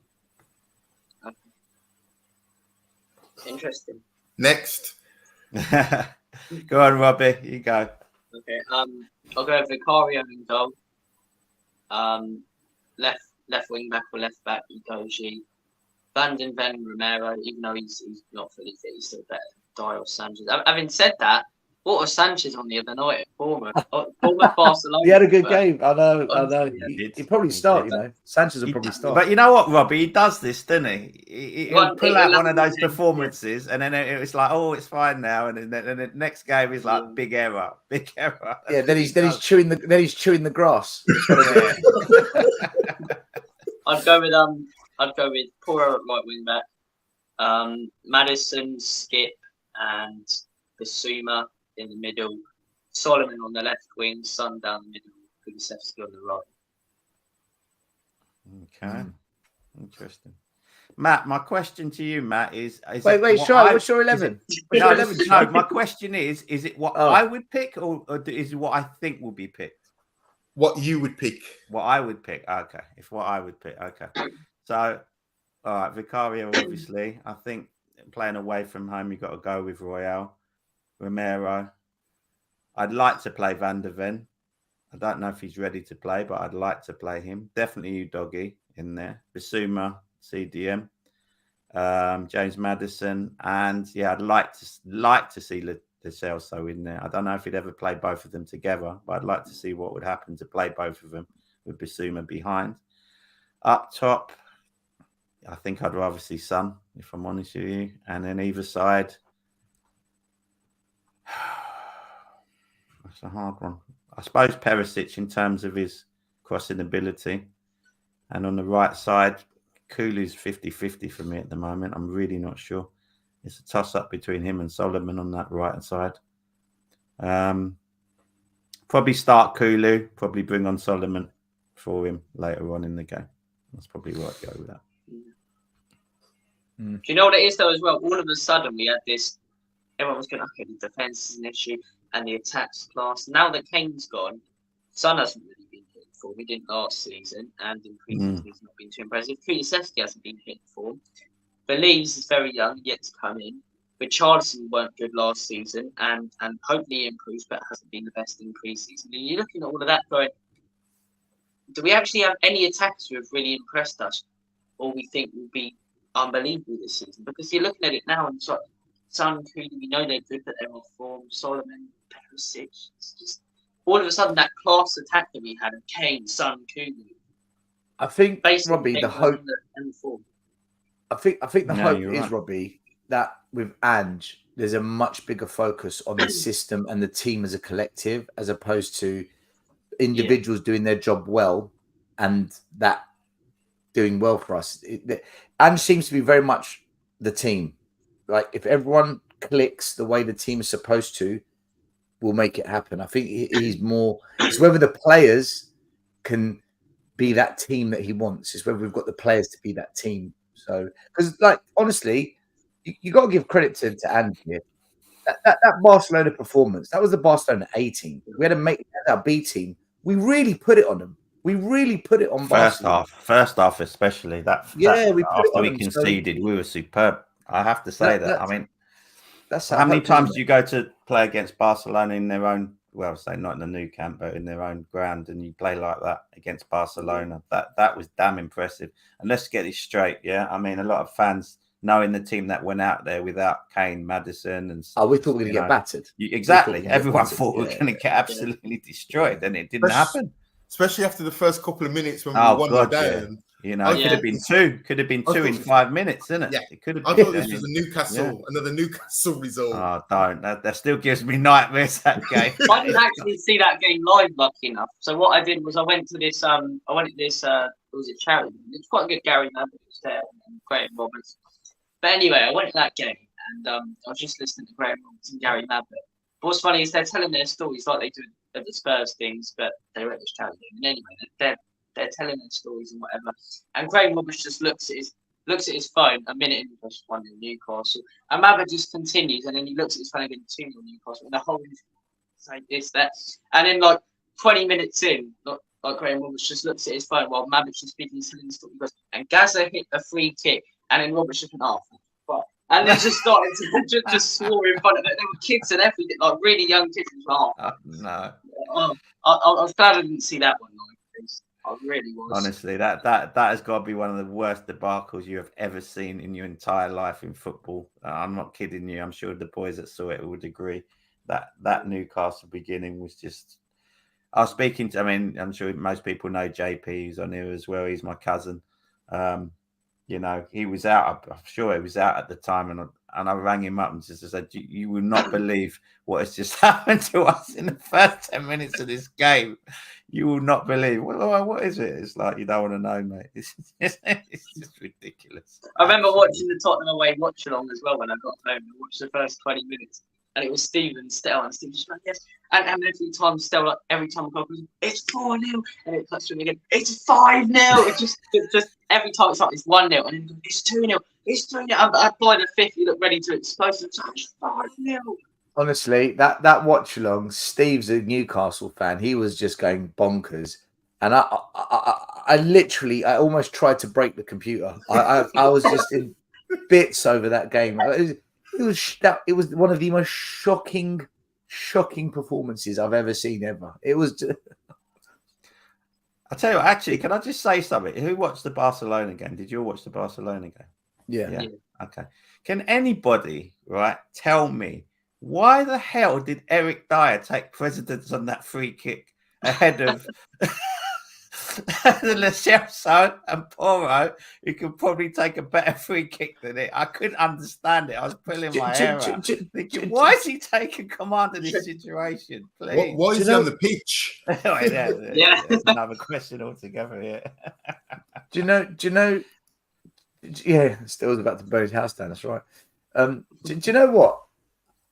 F: Interesting.
E: Next.
D: Go on, Robbie. You go.
F: Okay. I'll go Vicario in goal. Left wing back or left back, Ikoji. Van den Ven, Romero, even though he's not fully fit, he's still better than Dyer or Sanchez. Having said that, what was Sanchez on the other night at Bournemouth? Barcelona.
C: He had a good game. I know. He'd probably start, you know. Sanchez will probably start.
D: But you know what, Robbie? He does this, doesn't he? He'll pull out one of those performances, and then it's like, oh, it's fine now. And then the next game is like, big error.
C: Yeah, then he's chewing the grass.
F: I'd go with Porro at right wing back, Madison, Skip, and Basuma in the middle, Solomon on the left wing, Son down the middle, Kulusevski on the right.
D: Okay, interesting. Matt, my question to you, Matt, is
C: Wait, Charlie, what's your 11? What's your 11?
D: No, my question is it what
C: Oh.
D: I would pick or is it what I think will be picked?
E: What you would pick?
D: What I would pick. Okay. If what I would pick. Okay. So, all right, Vicario, obviously. I think playing away from home, you've got to go with Royale. Romero. I'd like to play Van der Ven. I don't know if he's ready to play, but I'd like to play him. Definitely Udogie in there. Bissouma, CDM. James Maddison. And yeah, I'd like to see Lo Celso in there. I don't know if he'd ever play both of them together, but I'd like to see what would happen to play both of them with Bissouma behind. Up top, I think I'd rather see Son, if I'm honest with you. And then either side, that's a hard one. I suppose Perisic in terms of his crossing ability. And on the right side, Kulu's 50-50 for me at the moment. I'm really not sure. It's a toss-up between him and Solomon on that right side. Probably start Kulu, probably bring on Solomon for him later on in the game. That's probably where I'd go with that.
F: Do you know what it is, though, as well? All of a sudden, we had this... Everyone was going, okay, the defence is an issue and the attacks class. Now that Kane's gone, Son hasn't really been hit for. We didn't last season, and in pre-season he's not been too impressive. Kulusevski hasn't been hit for. Belize is very young, yet to come in. But Richarlison weren't good last season, and hopefully he improves, but hasn't been the best in pre-season. And you're looking at all of that going, do we actually have any attackers who have really impressed us, or we think will be unbelievable this season? Because you're looking at it now, and it's like, Son, Kulu, we know they're good, but they're off form. Solomon, Perisic, it's just all of a sudden that class attack that we had of Kane, Son, Kulu.
C: I think,
F: basically
C: Robbie, the hope.
F: And the form.
C: I think the hope is,
D: right,
C: Robbie, that with Ange, there's a much bigger focus on the system and the team as a collective, as opposed to individuals doing their job well and that doing well for us. Ange seems to be very much the team. Like, if everyone clicks the way the team is supposed to, we'll make it happen. I think he's more... It's whether the players can be that team that he wants. It's whether we've got the players to be that team. So, because, like, honestly, you got to give credit to Andy here. That Barcelona performance, that was the Barcelona A team. We had to make that B team. We really put it on them. We really put it on Barcelona.
D: First half especially. We put it after we conceded, we were superb. I have to say that. I mean,
C: that's
D: how many times do you go to play against Barcelona in their own, well, say not in the new camp, but in their own ground, and you play like that against Barcelona? That was damn impressive. And let's get this straight, yeah. I mean, a lot of fans knowing the team that went out there without Kane, Maddison, and
C: we thought we were going to get battered.
D: Exactly. Everyone thought we were going to get absolutely destroyed, and it didn't happen.
E: Especially after the first couple of minutes when we were 1-0 down.
D: Yeah. You know, it could have been two. Could have been two in 5 minutes, isn't it?
E: Yeah.
D: It could have
E: I
D: been.
E: thought this was a Newcastle, another Newcastle result.
D: Oh, don't. That still gives me nightmares, that game.
F: I didn't actually see that game live, lucky enough. So what I did was I went to this, was it charity? It's quite a good. Gary Mabbutt was there and Graham Roberts. But anyway, I went to that game and I was just listening to Graham Roberts and Gary Mabbutt. But what's funny is they're telling their stories like they do at the Spurs things, but they were at this charity game. And anyway, they're telling their stories and whatever. And Graham Roberts just looks at his phone a minute into plus 1 in Newcastle. And Mabbutt just continues, and then he looks at his phone again 2 in Newcastle, and the whole like this, that. And then like 20 minutes in, like Graham Roberts just looks at his phone while Mabbutt's just speaking, telling the story. He goes, and Gaza hit a free kick, and then Roberts just went off. And they just started to just swore in front of it. There were kids and everything, like really young kids. Oh,
D: no.
F: I was glad I didn't see that one. I really was.
D: Honestly, that has got to be one of the worst debacles you have ever seen in your entire life in football. I'm not kidding you. I'm sure the boys that saw it would agree that Newcastle beginning was just. I was speaking to. I mean, I'm sure most people know JP, who's on here as well. He's my cousin. You know, he was out. I'm sure he was out at the time, and I rang him up and just said, "You will not believe what has just happened to us in the first 10 minutes of this game. You will not believe." Well, what is it? It's like you don't want to know, mate. It's just ridiculous.
F: I remember watching the Tottenham away watch along as well when I got home and watched the first 20 minutes. And it was Steve and Stel, and Steve just like, yes. And every time Stel, like every time I go, it's 4-0, and it cuts to me again, it's 5-0. It just every time it's like it's 1-0, and then it's 2-0, it's 3-0. I'd by the fifth, you look ready to explode. It's 5-0.
C: Honestly, that watch along, Steve's a Newcastle fan. He was just going bonkers, and I literally, I almost tried to break the computer. I was just in bits over that game. It was one of the most shocking performances I've ever seen ever. It was.
D: I tell you what, actually, can I just say something? Who watched the Barcelona game? Did you all watch the Barcelona game?
C: Yeah.
D: Okay. Can anybody, right, tell me why the hell did Eric Dyer take precedence on that free kick ahead of Lo Celso and Porro, who could probably take a better free kick than it? I couldn't understand it. I was pulling my hair out. Thinking, why is he taking command of this situation? Please.
E: Why is he on the pitch?
F: Yeah.
D: That's another question altogether. Yeah.
C: Do you know? Yeah, Stel's about to burn his house down. That's right. Do you know what?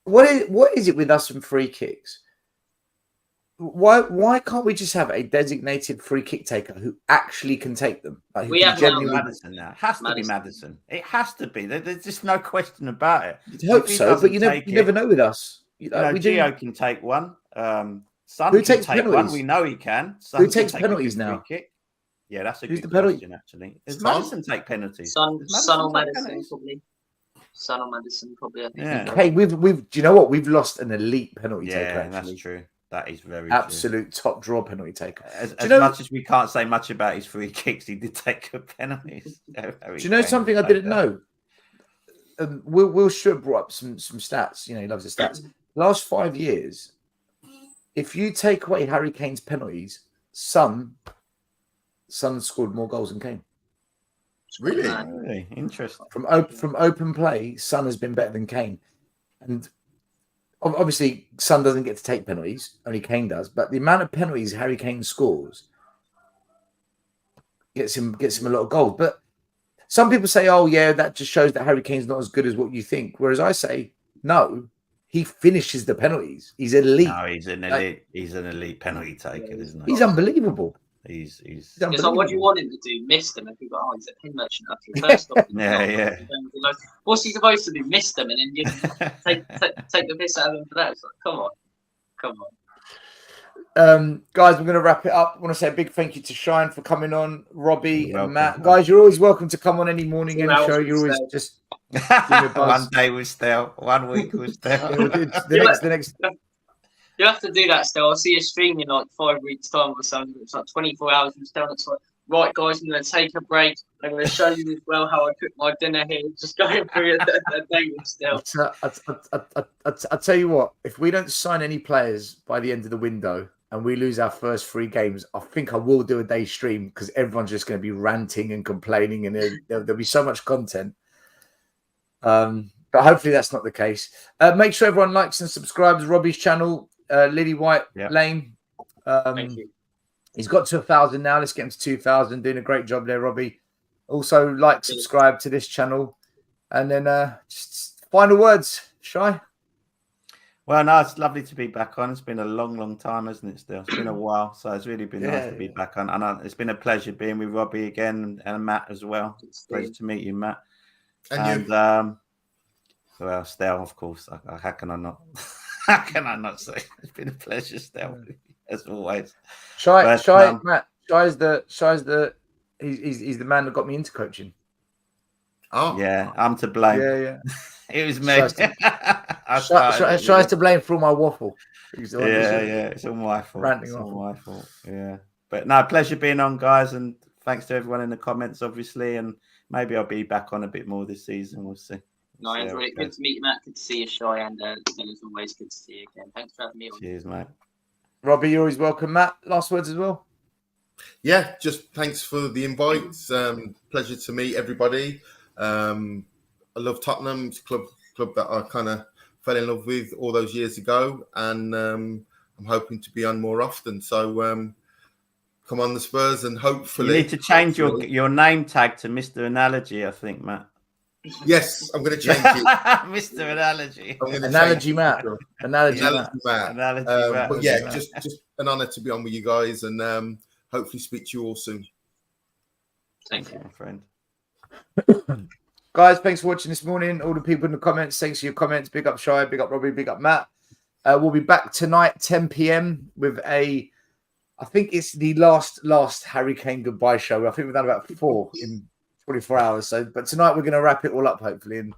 C: What is it with us and free kicks? Why can't we just have a designated free kick taker who actually can take them? Like,
F: We have
D: Madison now. It has to be Madison. It has to be. There's just no question about it.
C: You'd hope so, but you never know with us.
D: Gio can take one. Son
C: Who
D: can
C: takes
D: take
C: penalties?
D: one. We know he can.
C: Who takes penalties now?
D: Kick. Yeah, that's a
C: Who's
D: good
C: the penalty?
D: question, actually. Does Madison take penalties?
F: Son or
D: take
F: Madison,
D: penalties?
F: probably. Son or Madison, probably. I think.
D: Yeah.
C: Hey, we've. Do you know what? We've lost an elite penalty taker.
D: Yeah,
C: Actually.
D: that's true. That is very
C: Absolute top draw penalty taker.
D: As much as we can't say much about his free kicks, he did take good penalties.
C: Do you know something I didn't know? Will Stewart brought up some stats. You know, he loves the stats. Last 5 years, if you take away Harry Kane's penalties, Son scored more goals than Kane.
D: Really interesting.
C: From open play, Son has been better than Kane, and obviously Son doesn't get to take penalties, only Kane does. But the amount of penalties Harry Kane scores gets him a lot of gold. But some people say, "Oh yeah, that just shows that Harry Kane's not as good as what you think." Whereas I say, no, he finishes the penalties. He's elite.
D: No, he's an elite. He's an elite penalty taker, isn't he?
C: He's unbelievable.
D: He's
F: It's like, what do you want him to do? Miss them, and people go, "Oh, he's a pin merchant after the first stop."
D: Yeah.
F: What's he supposed to do? Miss them, and then you take the piss out of them for that? It's like, come on.
C: Guys, we're going to wrap it up. I want to say a big thank you to Shine for coming on, Robbie and Matt.
D: Welcome.
C: Guys, you're always welcome to come on any morning, any show. You're always just
D: One day with Stel, 1 week with Stel.
C: the next.
F: You have to do that still. I'll see you stream in like 5 weeks' time or something. It's like 24 hours from still. It's like, right, guys, I'm going to take a break. I'm going to show you as well how I cook my dinner here. Just going through a day with still.
C: I tell you what, if we don't sign any players by the end of the window and we lose our first 3 games, I think I will do a day stream because everyone's just going to be ranting and complaining, and there'll be so much content. But hopefully that's not the case. Make sure everyone likes and subscribes to Robbie's channel. Lily White Lane.
F: Thank you.
C: He's got to 1,000 now. Let's get him to 2,000. Doing a great job there, Robbie. Also, subscribe to this channel. And then just final words, Shy.
D: Well, no, it's lovely to be back on. It's been a long time, hasn't it, Still? It's been a while. So it's really been nice to be back on. And it's been a pleasure being with Robbie again and Matt as well. Pleasure to meet you, Matt. And well, Stel, of course. How can I not? How can I not say it's been a pleasure, Stel, as always.
C: Matt. Shy's the he's the man that got me into coaching.
E: Oh
D: yeah, I'm to blame.
C: Yeah.
D: It was me.
C: Shy's to blame for all my waffle.
D: It's all my fault.
C: Ranting
D: it's
C: waffle.
D: all my fault. Yeah, but no, pleasure being on, guys, and thanks to everyone in the comments, obviously, and maybe I'll be back on a bit more this season. We'll see.
F: No, it's really good to meet you, Matt. Good to see you, Shy, and as always, good to see you again. Thanks for having me on.
D: Cheers, mate.
C: Robbie, you're always welcome. Matt, last words as well.
E: Yeah, just thanks for the invite. Pleasure to meet everybody. I love Tottenham. It's a club that I kind of fell in love with all those years ago, and I'm hoping to be on more often. So come on, the Spurs, and hopefully
D: you need to change your name tag to Mr. Analogy, I think, Matt.
E: Yes, I'm going to change it.
D: Mr. Analogy.
C: Analogy Matt. Analogy Matt.
E: But yeah, just an honour to be on with you guys, and hopefully speak to you all soon.
F: Thank you,
D: my friend.
C: Guys, thanks for watching this morning. All the people in the comments, thanks for your comments. Big up Shy, big up Robbie, big up Matt. We'll be back tonight, 10 p.m. with I think it's the last Harry Kane goodbye show. I think we've done about 4 in 24 hours. So, but tonight we're going to wrap it all up, hopefully, and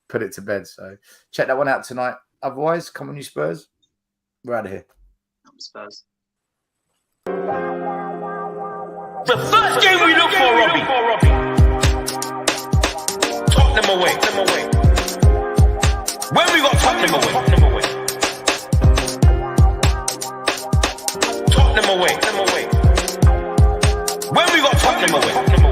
C: put it to bed. So check that one out tonight. Otherwise, come on, you Spurs. We're out of here.
F: I'm Spurs.
B: The first game we look for, Robbie. Tottenham away. When we got Tottenham away. Tottenham away. When we got Tottenham away.